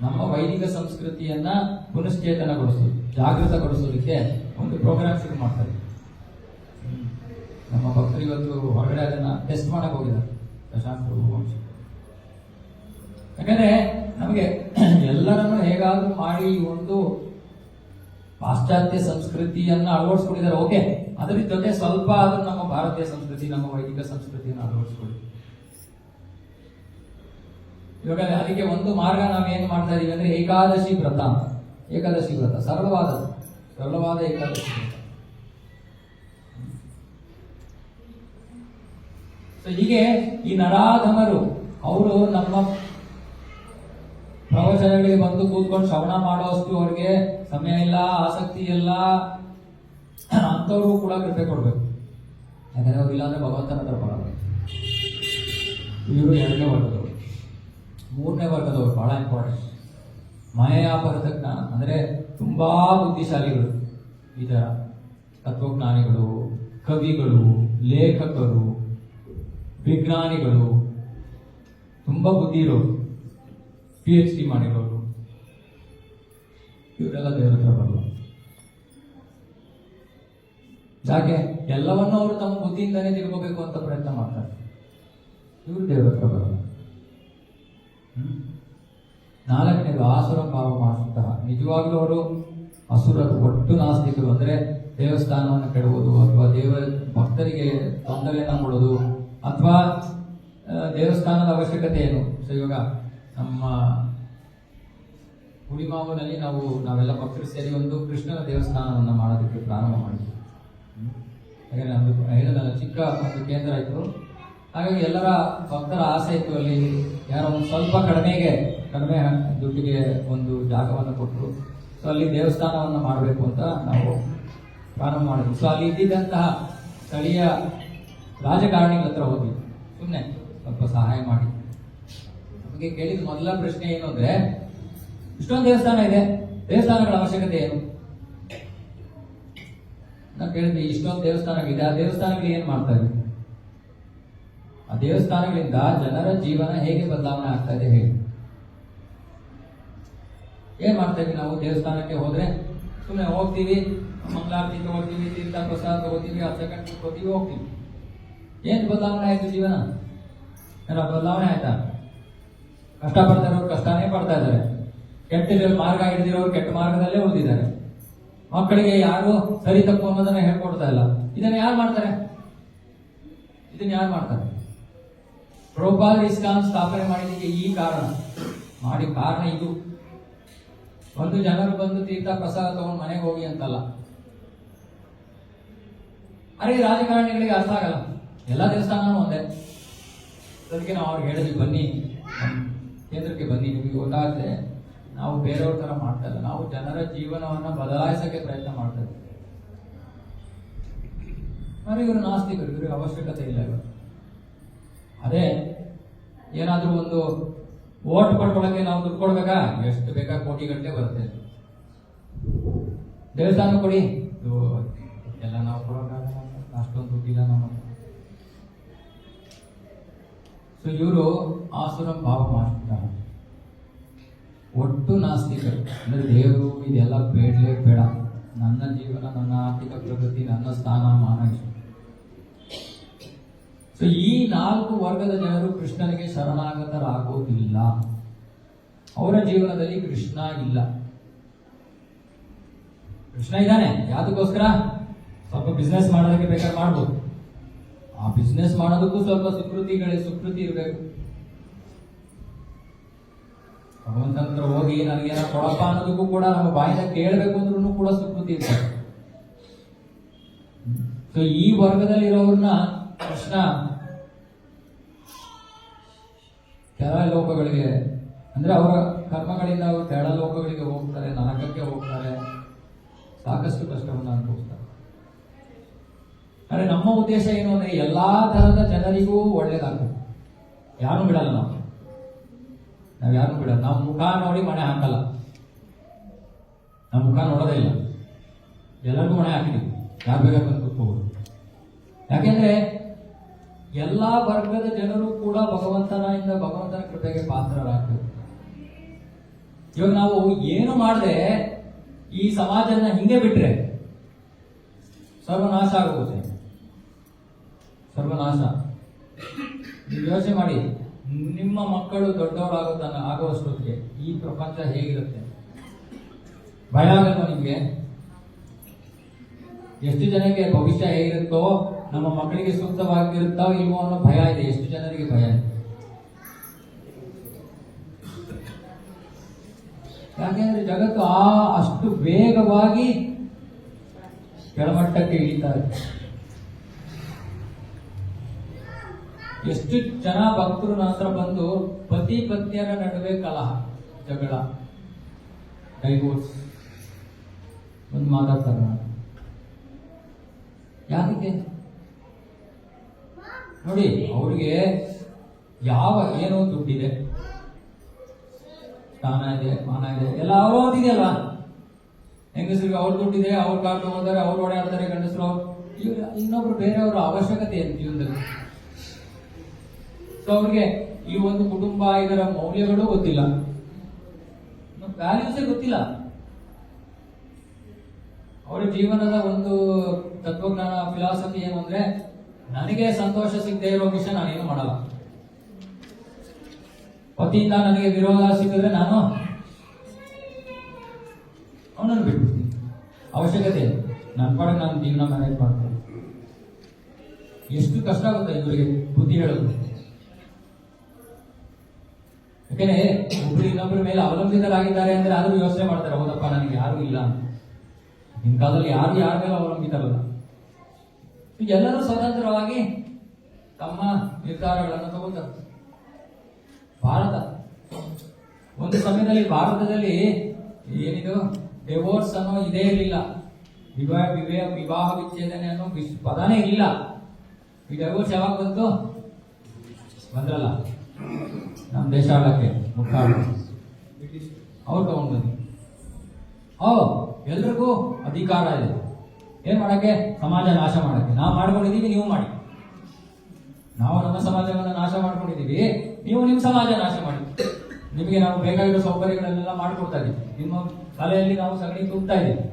ನಮ್ಮ ವೈದಿಕ ಸಂಸ್ಕೃತಿಯನ್ನ ಪುನಶ್ಚೇತನಗೊಳಿಸೋದು, ಜಾಗೃತಗೊಳಿಸೋದಕ್ಕೆ ಒಂದು ಪ್ರೋಗ್ರಾಮ್ ಶುರು ಮಾಡ್ತಾ ಇದ್ದೀವಿ. ನಮ್ಮ ಭಕ್ತರು ಇವತ್ತು ಹೊರಗಡೆ ಅದನ್ನ ಟೆಸ್ಟ್ ಮಾಡಕ್ ಹೋಗಿದ್ದಾರೆ, ಪ್ರಶಾಂತ್ ಪ್ರಭು ವಂಶ. ಯಾಕಂದ್ರೆ ನಮಗೆ ಎಲ್ಲರನ್ನು ಹೇಗಾದ್ರೂ ಮಾಡಿ ಒಂದು ಪಾಶ್ಚಾತ್ಯ ಸಂಸ್ಕೃತಿಯನ್ನ ಅಳವಡಿಸ್ಕೊಂಡಿದ್ದಾರೆ, ಓಕೆ. ಅದರ ಜೊತೆ ಸ್ವಲ್ಪ ಆದ್ರೂ ನಮ್ಮ ಭಾರತೀಯ ಸಂಸ್ಕೃತಿ, ನಮ್ಮ ವೈದಿಕ ಸಂಸ್ಕೃತಿಯನ್ನು ಅಳವಡಿಸ್ಕೊಳ್ಳಿ. ಇವಾಗ ಅದಕ್ಕೆ ಒಂದು ಮಾರ್ಗ ನಾವೇನು ಮಾಡ್ತಾ ಇದೀವಿ ಅಂದ್ರೆ ಏಕಾದಶಿ ವ್ರತ. ಏಕಾದಶಿ ವ್ರತ ಸರಳವಾದ ಏಕಾದಶಿ ವ್ರತ. ಸೊ ಹೀಗೆ ಈ ನರಾಧಮರು ಅವರು ನಮ್ಮ ಪ್ರವಚನಗಳಿಗೆ ಬಂದು ಕೂತ್ಕೊಂಡು ಶ್ರವಣ ಮಾಡೋಷ್ಟು ಅವ್ರಿಗೆ ಸಮಯ ಇಲ್ಲ, ಆಸಕ್ತಿ ಇಲ್ಲ. ಅಂತವ್ರು ಕೂಡ ಕೃಪೆ ಕೊಡ್ಬೇಕು, ಯಾಕಂದ್ರೆ ಅವ್ರು ಇಲ್ಲಾಂದ್ರೆ ಭಗವಂತನ ಹತ್ರ ಬರಲ್ಲ. ಇವರು 2ನೇ ವರ್ಗದವರು. 3ನೇ ವರ್ಗದವರು ಬಹಳ ಇಂಪಾರ್ಟೆಂಟ್. ಮಾಯಾಪರತ ಜ್ಞಾನ ಅಂದ್ರೆ ತುಂಬಾ ಬುದ್ಧಿಶಾಲಿಗಳು. ಈ ತರ ತತ್ವಜ್ಞಾನಿಗಳು, ಕವಿಗಳು, ಲೇಖಕರು, ವಿಜ್ಞಾನಿಗಳು, ತುಂಬಾ ಬುದ್ಧಿ ಇರೋರು, PhD ಮಾಡಿರೋರು, ಇವರೆಲ್ಲ ದೇವರ ಹತ್ರ ಬರಲ್ಲ. ಯಾಕೆ? ಎಲ್ಲವನ್ನೂ ಅವರು ತಮ್ಮ ಬುದ್ಧಿಯಿಂದನೇ ತಿಳ್ಕೋಬೇಕು ಅಂತ ಪ್ರಯತ್ನ ಮಾಡ್ತಾರೆ. ಇವರು ದೇವರ ಹತ್ರ ಬರಲ್ಲ. 4ನೇದು ಆಸುರ ಭಾವ ಮಾಸುತ್ತಹ. ನಿಜವಾಗ್ಲೂ ಅವರು ಅಸುರರು, ಒಟ್ಟು ನಾಸ್ತಿಕರು. ಅಂದ್ರೆ ದೇವಸ್ಥಾನವನ್ನು ಕೆಡುವುದು, ಅಥವಾ ಭಕ್ತರಿಗೆ ತೊಂದರೆಯನ್ನ ಕೊಡೋದು, ಅಥವಾ ದೇವಸ್ಥಾನದ ಅವಶ್ಯಕತೆ ಏನು. ಸೊ ಇವಾಗ ನಮ್ಮ ಹುಳಿಮಾವಿನಲ್ಲಿ ನಾವೆಲ್ಲ ಭಕ್ತರು ಸೇರಿ ಒಂದು ಕೃಷ್ಣನ ದೇವಸ್ಥಾನವನ್ನು ಮಾಡೋದಕ್ಕೆ ಪ್ರಾರಂಭ ಮಾಡಿದ್ವಿ. ಯಾಕಂದ್ರೆ ನಮ್ದು ಹೇಳಿದಲ್ಲ, ಚಿಕ್ಕ ಒಂದು ಕೇಂದ್ರ ಇತ್ತು. ಹಾಗಾಗಿ ಎಲ್ಲರ ಭಕ್ತರ ಆಸೆ ಇತ್ತು, ಅಲ್ಲಿ ಯಾರೋ ಒಂದು ಸ್ವಲ್ಪ ಕಡಿಮೆ ದುಡ್ಡಿಗೆ ಒಂದು ಜಾಗವನ್ನು ಕೊಟ್ಟರು. ಸೊ ಅಲ್ಲಿ ದೇವಸ್ಥಾನವನ್ನು ಮಾಡಬೇಕು ಅಂತ ನಾವು ಪ್ರಾರಂಭ ಮಾಡಿದ್ವಿ. ಸೊ ಅಲ್ಲಿ ಇದ್ದಿದ್ದಂತಹ ಸ್ಥಳೀಯ ರಾಜಕಾರಣಿಗಳ ಹತ್ರ ಹೋದ್ವಿ, ಸುಮ್ಮನೆ ಸ್ವಲ್ಪ ಸಹಾಯ ಮಾಡಿ. ನಮಗೆ ಕೇಳಿದ ಮೊದಲ ಪ್ರಶ್ನೆ ಏನು ಅಂದ್ರೆ, ಇಷ್ಟೊಂದು ದೇವಸ್ಥಾನ ಇದೆ, ದೇವಸ್ಥಾನಗಳ ಅವಶ್ಯಕತೆ ಏನು? ನಾವು ಕೇಳಿದ್ವಿ, ಇಷ್ಟೊಂದು ದೇವಸ್ಥಾನಗಳಿದೆ, ಆ ದೇವಸ್ಥಾನಗಳು ಏನ್ ಮಾಡ್ತಾ ಇದೆ? ಆ ದೇವಸ್ಥಾನಗಳಿಂದ ಜನರ ಜೀವನ ಹೇಗೆ ಬದಲಾವಣೆ ಆಗ್ತಾ ಇದೆ ಹೇಳಿ. ಏನ್ ಮಾಡ್ತಾ ಇದ್ವಿ ನಾವು? ದೇವಸ್ಥಾನಕ್ಕೆ ಹೋದ್ರೆ ಸುಮ್ಮನೆ ಹೋಗ್ತೀವಿ, ಮಂಗಳಾರತಿ ತಗೋತೀವಿ, ತೀರ್ಥ ಪ್ರಸಾದ ತಗೋತೀವಿ, ಅರ್ಚಕನ್ ತಗೋತೀವಿ, ಹೋಗ್ತೀವಿ. ಏನ್ ಬದಲಾವಣೆ ಆಯ್ತು ಜೀವನ? ಬದಲಾವಣೆ ಆಯ್ತಾ? ಕಷ್ಟಪಡ್ತಾ ಇರೋರು ಕಷ್ಟನೇ ಪಡ್ತಾ ಇದ್ದಾರೆ, ಕೆಟ್ಟ ಮಾರ್ಗ ಹಿಡಿದಿರೋರು ಕೆಟ್ಟ ಮಾರ್ಗದಲ್ಲೇ ಉಳಿದಿದ್ದಾರೆ. ಮಕ್ಕಳಿಗೆ ಯಾರು ಸರಿ ತಪ್ಪು ಅನ್ನೋದನ್ನ ಹೇಳ್ಕೊಡ್ತಾ ಇಲ್ಲ. ಇದನ್ನ ಯಾರು ಮಾಡ್ತಾರೆ? ಪ್ರಭುಪಾದರು ಇಸ್ಕಾನ್ ಸ್ಥಾಪನೆ ಮಾಡಿದ್ದಕ್ಕೆ ಈ ಕಾರಣ ಇದು. ಒಂದು ಜನರು ಬಂದು ತೀರ್ಥ ಪ್ರಸಾದ ತಗೊಂಡು ಮನೆಗೆ ಹೋಗಿ ಅಂತಲ್ಲ. ಅರೆ ರಾಜಕಾರಣಿಗಳಿಗೆ ಅರ್ಥ ಆಗಲ್ಲ, ಎಲ್ಲ ದೇವಸ್ಥಾನನೂ ಒಂದೇ. ಅದಕ್ಕೆ ನಾವು ಅವ್ರಿಗೆ ಹೇಳಿದ್ವಿ, ಬನ್ನಿ ಕೇಂದ್ರಕ್ಕೆ ಬನ್ನಿ, ನಿಮಗೆ ಗೊತ್ತಾಗತ್ತೆ ನಾವು ಬೇರೆಯವ್ರ ತರ ಮಾಡ್ತಾ ಇಲ್ಲ, ನಾವು ಜನರ ಜೀವನವನ್ನ ಬದಲಾಯಿಸಕ್ಕೆ ಪ್ರಯತ್ನ ಮಾಡ್ತಾ ಇದ್ದೀವಿ. ಇವರು ನಾಸ್ತಿಕರು, ಇವ್ರಿಗೆ ಅವಶ್ಯಕತೆ ಇಲ್ಲ. ಇವರು ಅದೇ ಏನಾದ್ರೂ ಒಂದು ಓಟ್ ಪಡ್ಕೊಳಕ್ಕೆ ನಾವು ದುಡ್ಡು ಕೊಡ್ಬೇಕಾ? ಎಷ್ಟು ಬೇಕಾ, ಕೋಟಿ ಗಟ್ಟಲೆ ಬರುತ್ತೆ. ದೇವಸ್ಥಾನ ಕೊಡಿ, ಎಲ್ಲ ನಾವು ಕೊಡೋಕ್ಕಾಗಲ್ಲ, ಅಷ್ಟೊಂದು ದುಡ್ಡಿಲ್ಲ ನಮ್ಮ. ಸೊ ಇವರು ಆಸುರಂ ಭಾವ ಮಾಡ್ತಾರೆ, ಒಟ್ಟು ನಾಸ್ತಿಕರು. ಅಂದ್ರೆ ದೇವರು ಇದೆಲ್ಲ ಬೇಡ, ನನ್ನ ಜೀವನ, ನನ್ನ ಆರ್ಥಿಕ ಪ್ರಗತಿ, ನನ್ನ ಸ್ಥಾನ ಮಾನ. ಸೊ ಈ 4 ವರ್ಗದ ಜನರು ಕೃಷ್ಣನಿಗೆ ಶರಣಾಗತರಾಗೋದಿಲ್ಲ. ಅವರ ಜೀವನದಲ್ಲಿ ಕೃಷ್ಣ ಇಲ್ಲ. ಕೃಷ್ಣ ಇದ್ದಾನೆ, ಯಾವ್ದಕ್ಕೋಸ್ಕರ? ಸ್ವಲ್ಪ ಬಿಸ್ನೆಸ್ ಮಾಡೋದಕ್ಕೆ ಬೇಕಾದ್ರೆ ಮಾಡ್ಬೋದು. ಆ ಬಿಸ್ನೆಸ್ ಮಾಡೋದಕ್ಕೂ ಸ್ವಲ್ಪ ಸುಕೃತಿ ಇರಬೇಕು. ಭಗವಂತನ ಹತ್ರ ಹೋಗಿ ನನಗೇನ ಕೊಡಪ್ಪ ಅನ್ನೋದಕ್ಕೂ ಕೂಡ ನಮ್ಮ ಬಾಯಿಂದ ಕೇಳಬೇಕು ಅಂದ್ರೂ ಕೂಡ ಸುಕೃತಿ ಇರ್ತಾರೆ. ಸೊ ಈ ವರ್ಗದಲ್ಲಿರೋರನ್ನ ಕೃಷ್ಣ ಕೆಳ ಲೋಕಗಳಿಗೆ ಅಂದ್ರೆ ಅವರ ಕರ್ಮಗಳಿಂದ ಅವರು ಕೆಳ ಲೋಕಗಳಿಗೆ ಹೋಗ್ತಾರೆ, ನರಕಕ್ಕೆ ಹೋಗ್ತಾರೆ, ಸಾಕಷ್ಟು ಕಷ್ಟವನ್ನು ಅನುಭವಿಸ್ತಾರೆ. ಆದ್ರೆ ನಮ್ಮ ಉದ್ದೇಶ ಏನು ಅಂದ್ರೆ ಎಲ್ಲಾ ತರದ ಜನರಿಗೂ ಒಳ್ಳೇದಾಗ್ತದೆ. ಯಾರು ಬಿಡಲ್ಲ, ನಾವ್ ಯಾರು ಬಿಡಲ್ಲ. ನಾವು ಮುಖ ನೋಡಿ ಮಣೆ ಹಾಕಲ್ಲ, ನಾವು ಮುಖ ನೋಡೋದೇ ಇಲ್ಲ, ಎಲ್ಲರಿಗೂ ಮಣೆ ಹಾಕಿದೀವಿ, ಯಾರು ಬೇಕಾದ್ರೂ ಕೂತ್ಕೋಬಹುದು. ಯಾಕೆಂದ್ರೆ ಎಲ್ಲಾ ವರ್ಗದ ಜನರು ಕೂಡ ಭಗವಂತನ ಕೃಪೆಗೆ ಪಾತ್ರರಾಗ್ತದೆ. ಇವಾಗ ನಾವು ಏನು ಮಾಡದೆ ಈ ಸಮಾಜನ ಹಿಂಗೆ ಬಿಟ್ರೆ ಸರ್ವನಾಶ ಆಗೋಗುತ್ತೆ, ಸರ್ವನಾಶ. ನೀವು ಯೋಚನೆ ಮಾಡಿ, ನಿಮ್ಮ ಮಕ್ಕಳು ಆಗುವಷ್ಟೊತ್ತಿಗೆ ಈ ಪ್ರಪಂಚ ಹೇಗಿರುತ್ತೆ? ಭಯ ಆಗಲ್ವಾ ನಿಮ್ಗೆ? ಎಷ್ಟು ಜನಕ್ಕೆ ಭವಿಷ್ಯ ಹೇಗಿರುತ್ತೋ, ನಮ್ಮ ಮಕ್ಕಳಿಗೆ ಸೂಕ್ತವಾಗಿರುತ್ತೋ ಇಲ್ವೋ ಅನ್ನೋ ಭಯ ಇದೆ. ಎಷ್ಟು ಜನರಿಗೆ ಭಯ ಇದೆ? ಯಾಕೆಂದ್ರೆ ಜಗತ್ತು ಅಷ್ಟು ವೇಗವಾಗಿ ಕೆಳಮಟ್ಟಕ್ಕೆ ಇಳಿತಾ ಇದೆ. ಎಷ್ಟು ಜನ ಭಕ್ತರು ನಂತರ ಬಂದು ಪತಿ ಪತ್ನಿಯರ ನಡುವೆ ಕಲಹ, ಜಗಳ, ಡೈವೋರ್ಸ್ ಒಂದು ಮಾತಾಡ್ತಾರ. ಯಾಕೆ ನೋಡಿ, ಅವ್ರಿಗೆ ಏನೋ ದುಡ್ಡಿದೆ, ಸ್ಥಾನ ಇದೆ, ಮಾನ ಇದೆ, ಎಲ್ಲ ಅವ್ರದಿದೆಯಲ್ಲ. ಹೆಂಗಸರಿಗೆ ಅವ್ರ ದುಡ್ಡಿದೆ, ಅವ್ರ ಕಾರ್ ತಗೋತಾರೆ, ಅವ್ರು ಓಡಾಡ್ತಾರೆ. ಗಂಡಸರು ಇನ್ನೊಬ್ರು ಬೇರೆಯವ್ರ ಅವಶ್ಯಕತೆ ಇದೆ ಜೀವನದಲ್ಲಿ. ಸೊ ಅವ್ರಿಗೆ ಈ ಒಂದು ಕುಟುಂಬ, ಇದರ ಮೌಲ್ಯಗಳು ಗೊತ್ತಿಲ್ಲ, ವ್ಯಾಲ್ಯೂಸೇ ಗೊತ್ತಿಲ್ಲ. ಅವರ ಜೀವನದ ಒಂದು ತತ್ವಜ್ಞಾನ, ಫಿಲಾಸಫಿ ಏನು ಅಂದ್ರೆ, ನನಗೆ ಸಂತೋಷ ಸಿಗದೆ ಇರೋ ವಿಷಯ ನಾನೇನು ಮಾಡಲ್ಲ. ಪತಿಯಿಂದ ನನಗೆ ವಿರೋಧ ಸಿಕ್ಕಿದ್ರೆ ನಾನು ಅವನನ್ನು ಬಿಟ್ಬಿಡ್ತೀನಿ. ಅವಶ್ಯಕತೆ ನನ್ನ ಪಾಡಿಗೆ ನಾನು ಜೀವನ ಮ್ಯಾನೇಜ್ ಮಾಡ್ತೀನಿ. ಎಷ್ಟು ಕಷ್ಟ ಆಗುತ್ತೆ ಇವರಿಗೆ ಬುದ್ಧಿ ಹೇಳೋದು. ಯಾಕೆಂದ್ರೆ ಒಬ್ರು ಇನ್ನೊಬ್ಬರ ಮೇಲೆ ಅವಲಂಬಿತರಾಗಿದ್ದಾರೆ ಅಂದ್ರೆ ಆದ್ರೂ ಯೋಚನೆ ಮಾಡ್ತಾರೆ, ಹೌದಪ್ಪ ನನಗೆ ಯಾರು ಇಲ್ಲ ಅಂತ. ಇನ್ ಕಾಲದಲ್ಲಿ ಯಾರ ಮೇಲೆ ಅವಲಂಬಿತರಲ್ಲ. ಎಲ್ಲರೂ ಸ್ವತಂತ್ರವಾಗಿ ತಮ್ಮ ನಿರ್ಧಾರಗಳನ್ನು ತಗೋತಾರೆ. ಭಾರತ ಒಂದು ಸಮಯದಲ್ಲಿ, ಭಾರತದಲ್ಲಿ ಏನಿದು ಡಿವೋರ್ಸ್ ಅನ್ನೋ ಇದೇ ಇರಲಿಲ್ಲ. ವಿವಾಹ ವಿಚ್ಛೇದನೆ ಅನ್ನೋ ಪದನೇ ಇಲ್ಲ. ಈ ಡಿವೋರ್ಸ್ ಯಾವಾಗ ಬಂದ್ರಲ್ಲ ನಮ್ಮ ದೇಶ ಆಳಕ್ಕೆ ಮುಖ್ಯ ಅವ್ರು ತಗೊಂಡ್ ಬಂದ್ರು. ಎಲ್ರಿಗೂ ಅಧಿಕಾರ ಇದೆ. ಏನ್ ಮಾಡಕ್ಕೆ? ಸಮಾಜ ನಾಶ ಮಾಡಕ್ಕೆ. ನಾವು ಮಾಡ್ಕೊಂಡಿದೀವಿ, ನೀವು ಮಾಡಿ. ನಾವು ನಮ್ಮ ಸಮಾಜವನ್ನ ನಾಶ ಮಾಡ್ಕೊಂಡಿದೀವಿ, ನೀವು ನಿಮ್ಮ ಸಮಾಜ ನಾಶ ಮಾಡಿ. ನಿಮಗೆ ನಾವು ಬೇಕಾಗಿರೋ ಸೌಕರ್ಯಗಳನ್ನೆಲ್ಲ ಮಾಡ್ಕೊಡ್ತಾ ಇದೀವಿ. ನಿಮ್ಮ ತಲೆಯಲ್ಲಿ ನಾವು ಸಗಣಿ ತುಂಬತಾ ಇದೀವಿ.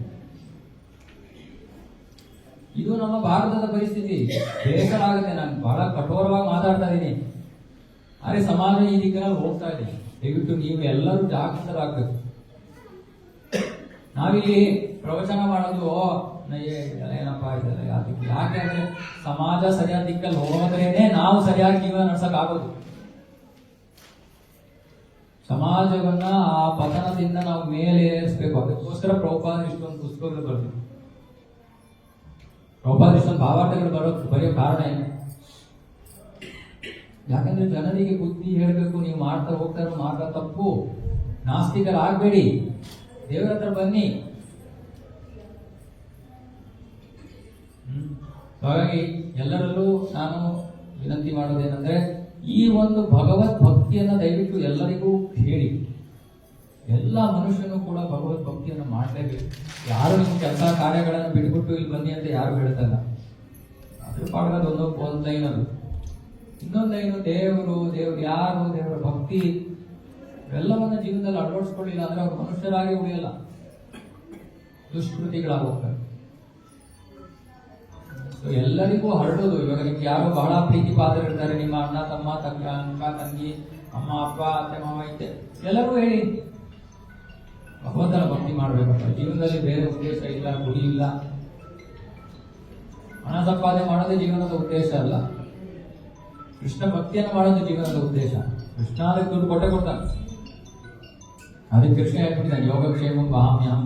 ಇದು ನಮ್ಮ ಭಾರತದ ಪರಿಸ್ಥಿತಿ. ಬೇಸರ ಆಗುತ್ತೆ. ನಾನು ಬಹಳ ಕಠೋರವಾಗಿ ಮಾತಾಡ್ತಾ ಇದ್ದೀನಿ, ಆದ್ರೆ ಸಮಾಜ ಈ ದಿಕ್ಕಿನಲ್ಲಿ ಹೋಗ್ತಾ ಇದೆ. ದಯವಿಟ್ಟು ನೀವು ಎಲ್ಲರೂ ಜಾಗೃತರಾಗಬೇಕು. ನಾವಿಲ್ಲಿ ಪ್ರವಚನ ಮಾಡೋದು ಏನಪ್ಪಾ ಇದೆಲ್ಲ ಯಾಕೆ? ಯಾಕೆಂದ್ರೆ ಸಮಾಜ ಸರಿಯಾದ ದಿಕ್ಕಲ್ಲಿ ಹೋದ್ರೇನೆ ನಾವು ಸರಿಯಾಗಿ ಜೀವನ ನಡ್ಸಕ್ ಆಗೋದು. ಸಮಾಜವನ್ನ ಆ ಪತನದಿಂದ ನಾವು ಮೇಲೆ ಏರಿಸಬೇಕು. ಅದಕ್ಕೋಸ್ಕರ ಪ್ರಭುಪಾದ ಇಷ್ಟೊಂದು ಪುಸ್ತಕಗಳು ಬರ್ತೀವಿ. ಪ್ರಭುಪಾದ ಇಷ್ಟೊಂದು ಭಾವಾರ್ಥಗಳು ಬರೆಯೋ ಕಾರಣ ಏನು? ಯಾಕಂದ್ರೆ ಜನರಿಗೆ ಬುದ್ಧಿ ಹೇಳಬೇಕು. ನೀವು ಮಾಡ್ತಾ ತಪ್ಪು. ನಾಸ್ತಿಕರಾಗಬೇಡಿ, ದೇವರ ಹತ್ರ ಬನ್ನಿ. ಹಾಗಾಗಿ ಎಲ್ಲರಲ್ಲೂ ನಾನು ವಿನಂತಿ ಮಾಡೋದೇನೆಂದ್ರೆ, ಈ ಒಂದು ಭಗವದ್ ಭಕ್ತಿಯನ್ನ ದಯವಿಟ್ಟು ಎಲ್ಲರಿಗೂ ಹೇಳಿ. ಎಲ್ಲ ಮನುಷ್ಯನು ಕೂಡ ಭಗವದ್ ಭಕ್ತಿಯನ್ನು ಮಾಡಲೇಬೇಕು. ಯಾರು ನಿಮ್ಮ ಕೆಲಸ ಕಾರ್ಯಗಳನ್ನು ಬಿಟ್ಬಿಟ್ಟು ಇಲ್ಲಿ ಬನ್ನಿ ಅಂತ ಯಾರು ಹೇಳ್ತಲ್ಲ. ಅದ್ರ ಪಾಠದ ಒಂದು ಲೈನ್ ಅದು. ಇನ್ನೊಂದು ಲೈನು ದೇವರು ಯಾರು, ದೇವರ ಭಕ್ತಿ ಎಲ್ಲವನ್ನ ಜೀವನದಲ್ಲಿ ಅಳವಡಿಸ್ಕೊಳ್ಳಿಲ್ಲ ಅಂದ್ರೆ ಅವ್ರು ಮನುಷ್ಯರಾಗಿ ಉಳಿಯಲ್ಲ, ದುಷ್ಕೃತಿಗಳಾಗೋಗ್ತಾರೆ. ಎಲ್ಲರಿಗೂ ಹರಡೋದು. ಇವಾಗ ನಿಮ್ಗೆ ಯಾರು ಬಹಳ ಪ್ರೀತಿ ಪಾತ್ರ ಇರ್ತಾರೆ, ನಿಮ್ಮ ಅಣ್ಣ, ತಮ್ಮ, ಅಕ್ಕ, ತಂಗಿ, ಅಮ್ಮ, ಅಪ್ಪ, ಅತ್ತೆ, ಮಾವ ಇತ್ತೆ, ಎಲ್ಲರೂ ಹೇಳಿ ಭಗವಂತನ ಭಕ್ತಿ ಮಾಡ್ಬೇಕಂತ. ಜೀವನದಲ್ಲಿ ಬೇರೆ ಉದ್ದೇಶ ಇಲ್ಲ, ಗುರಿ ಇಲ್ಲ. ಹಣ ಸಂಪಾದನೆ ಮಾಡೋದೇ ಜೀವನದ ಉದ್ದೇಶ ಅಲ್ಲ. ಕೃಷ್ಣ ಭಕ್ತಿಯನ್ನು ಮಾಡೋದು ಜೀವನದ ಉದ್ದೇಶ. ಕೃಷ್ಣ ಅದಕ್ಕೆ ದುಡ್ಡು ಕೊಟ್ಟೆ ಕೊಡ್ತಾನೆ. ಅದಕ್ಕೆ ಕೃಷ್ಣ ಹೇಳ್ಬಿಟ್ಟಿದ್ದಾನೆ ಯೋಗಕ್ಷೇಮ ವಾಮ್ಯಂ,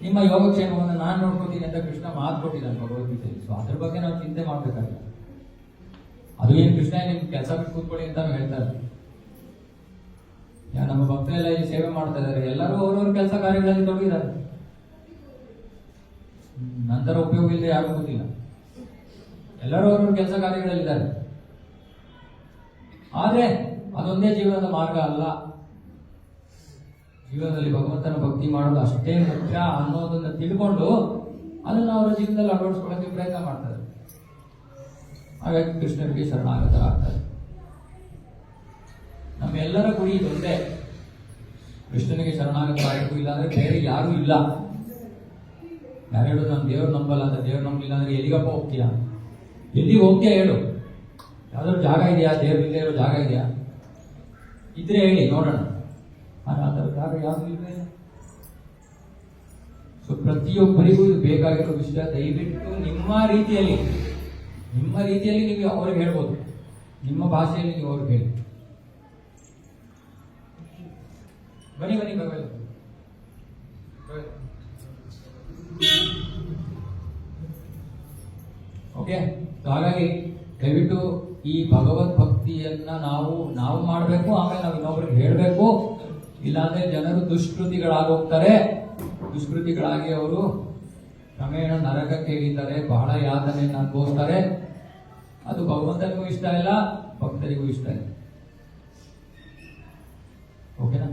ನಿಮ್ಮ ಯೋಗಕ್ಷೇಮವನ್ನು ನಾನು ನೋಡ್ಕೊತೀನಿ ಅಂತ ಕೃಷ್ಣ ಮಾತು ಕೊಟ್ಟಿದ್ದಾನೆ ಭಗವದ್ಗೀತೆಯಲ್ಲಿ. ಸೊ ಅದ್ರ ಬಗ್ಗೆ ನಾವು ಚಿಂತೆ ಮಾಡ್ಬೇಕಾಗಿಲ್ಲ. ಅದು ಏನು ಕೃಷ್ಣ ನಿಮ್ಗೆ ಕೆಲಸ ಬಿಟ್ಟು ಕೂತ್ಕೊಳ್ಳಿ ಅಂತ ಹೇಳ್ತಾರೆ. ನಮ್ಮ ಭಕ್ತರೆಲ್ಲ ಇಲ್ಲಿ ಸೇವೆ ಮಾಡ್ತಾ ಇದ್ದಾರೆ, ಎಲ್ಲರೂ ಅವ್ರವ್ರ ಕೆಲಸ ಕಾರ್ಯಗಳಲ್ಲಿ ತೊಡಗಿದ್ದಾರೆ. ನಂತರ ಉಪಯೋಗ ಇಲ್ಲದೆ ಯಾರು ಗೊತ್ತಿಲ್ಲ, ಎಲ್ಲರೂ ಅವ್ರವ್ರ ಕೆಲಸ ಕಾರ್ಯಗಳಲ್ಲಿದ್ದಾರೆ. ಆದ್ರೆ ಅದೊಂದೇ ಜೀವನದ ಮಾರ್ಗ ಅಲ್ಲ. ಜೀವನದಲ್ಲಿ ಭಗವಂತನ ಭಕ್ತಿ ಮಾಡೋದು ಅಷ್ಟೇ ಮುಖ್ಯ ಅನ್ನೋದನ್ನ ತಿಳ್ಕೊಂಡು ಅದನ್ನು ಅವರ ಜೀವನದಲ್ಲಿ ಅಳವಡಿಸ್ಕೊಳ್ಳೋಕೆ ಪ್ರಯತ್ನ ಮಾಡ್ತಾರೆ. ಹಾಗಾಗಿ ಕೃಷ್ಣನಿಗೆ ಶರಣಾಗತರಾಗ್ತಾರೆ. ನಮ್ಮೆಲ್ಲರ ಗುರಿ ಇದೊಂದೇ, ಕೃಷ್ಣನಿಗೆ ಶರಣಾಗತರಾಗಬೇಕು. ಇಲ್ಲಾಂದ್ರೆ ಬೇರೆ ಯಾರೂ ಇಲ್ಲ. ಯಾರು ಹೇಳು ನಾನು ದೇವ್ರು ನಂಬಲ್ಲ ಅಂತ, ದೇವ್ರು ನಂಬಲಿಲ್ಲ ಅಂದ್ರೆ ಎಲ್ಲಿಗಪ್ಪ ಹೋಗ್ತೀಯಾ? ಎಲ್ಲಿಗೆ ಹೋಗ್ತೀಯಾ ಹೇಳು? ಯಾವ್ದಾದ್ರು ಜಾಗ ಇದೆಯಾ? ದೇವ್ರು ಇಲ್ಲದೆ ಇರೋ ಜಾಗ ಇದೆಯಾ? ಇದ್ರೆ ಹೇಳಿ ನೋಡೋಣ. ಅದರ ಜಾಗ ಯಾವುದು ಇಲ್ಲ. ಸೊ ಪ್ರತಿಯೊಬ್ಬರಿಗೂ ಇದು ಬೇಕಾಗಿರೋ ವಿಷಯ. ದಯವಿಟ್ಟು ನಿಮ್ಮ ರೀತಿಯಲ್ಲಿ ನೀವು ಅವ್ರಿಗೆ ಹೇಳ್ಬೋದು, ನಿಮ್ಮ ಭಾಷೆಯಲ್ಲಿ ನೀವು ಅವ್ರಿಗೆ ಹೇಳಿ. ಬನ್ನಿ ಬರಬೇಕು. ಓಕೆ, ಹಾಗಾಗಿ ದಯವಿಟ್ಟು ಈ ಭಗವದ್ ಭಕ್ತಿಯನ್ನ ನಾವು ಮಾಡಬೇಕು. ಆಮೇಲೆ ನಾವು ಇನ್ನೊಬ್ರಿಗೆ ಹೇಳಬೇಕು. ಇಲ್ಲಾಂದ್ರೆ ಜನರು ದುಷ್ಕೃತಿಗಳಾಗೋಗ್ತಾರೆ. ದುಷ್ಕೃತಿಗಳಾಗಿ ಅವರು ಕ್ರಮೇಣ ನರಕಕ್ಕೆ ಇಳಿತಾರೆ, ಬಹಳ ಯಾತನೆಯನ್ನು ಅನುಭವಿಸ್ತಾರೆ. ಅದು ಭಗವಂತನಿಗೂ ಇಷ್ಟ ಇಲ್ಲ, ಭಕ್ತರಿಗೂ ಇಷ್ಟ ಇಲ್ಲ. ಓಕೆನಾ?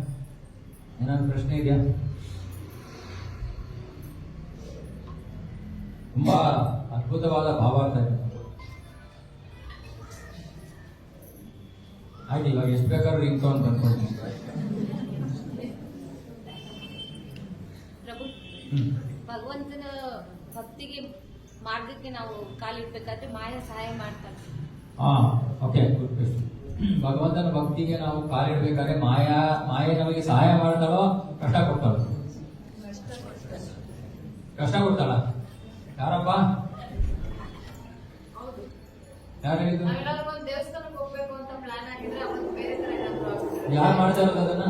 ಏನಾದ್ರು ಪ್ರಶ್ನೆ ಇದೆಯಾ? ತುಂಬಾ ಅದ್ಭುತವಾದ ಭಾವಾರ್ಥ ಇದೆ. ಆಯ್ತು, ಇವಾಗ ಎಷ್ಟು ಬೇಕಾದ್ರೂ ರಿಂಗ್ ಟೋನ್ ಬಂದ್ಕೊಳ್ತೀನಿ. ಪ್ರಭು, ಭಗವಂತನ ಭಕ್ತಿಗೆ ಮಾರ್ಗಕ್ಕೆ ನಾವು ಕಾಲಿಡ್ಬೇಕಾದ್ರೆ ಮಾಯ ಸಹಾಯ ಮಾಡ್ತಾರೆ. Okay, good question. ಭಗವಂತನ ಭಕ್ತಿಗೆ ನಾವು ಕಾಲಿಡ್ಬೇಕಾದ್ರೆ ಮಾಯೆ ನಮಗೆ ಸಹಾಯ ಮಾಡ್ತಾಳೋ ಕಷ್ಟ ಕೊಡ್ತಾಳೋ? ಕಷ್ಟ ಕೊಡ್ತಾಳ? ಯಾರಪ್ಪ? ಯಾರು ಹೇಳಿದ್ದು? ಯಾರು ಮಾಡ್ತಾ ಇರೋದು ಅದನ್ನ?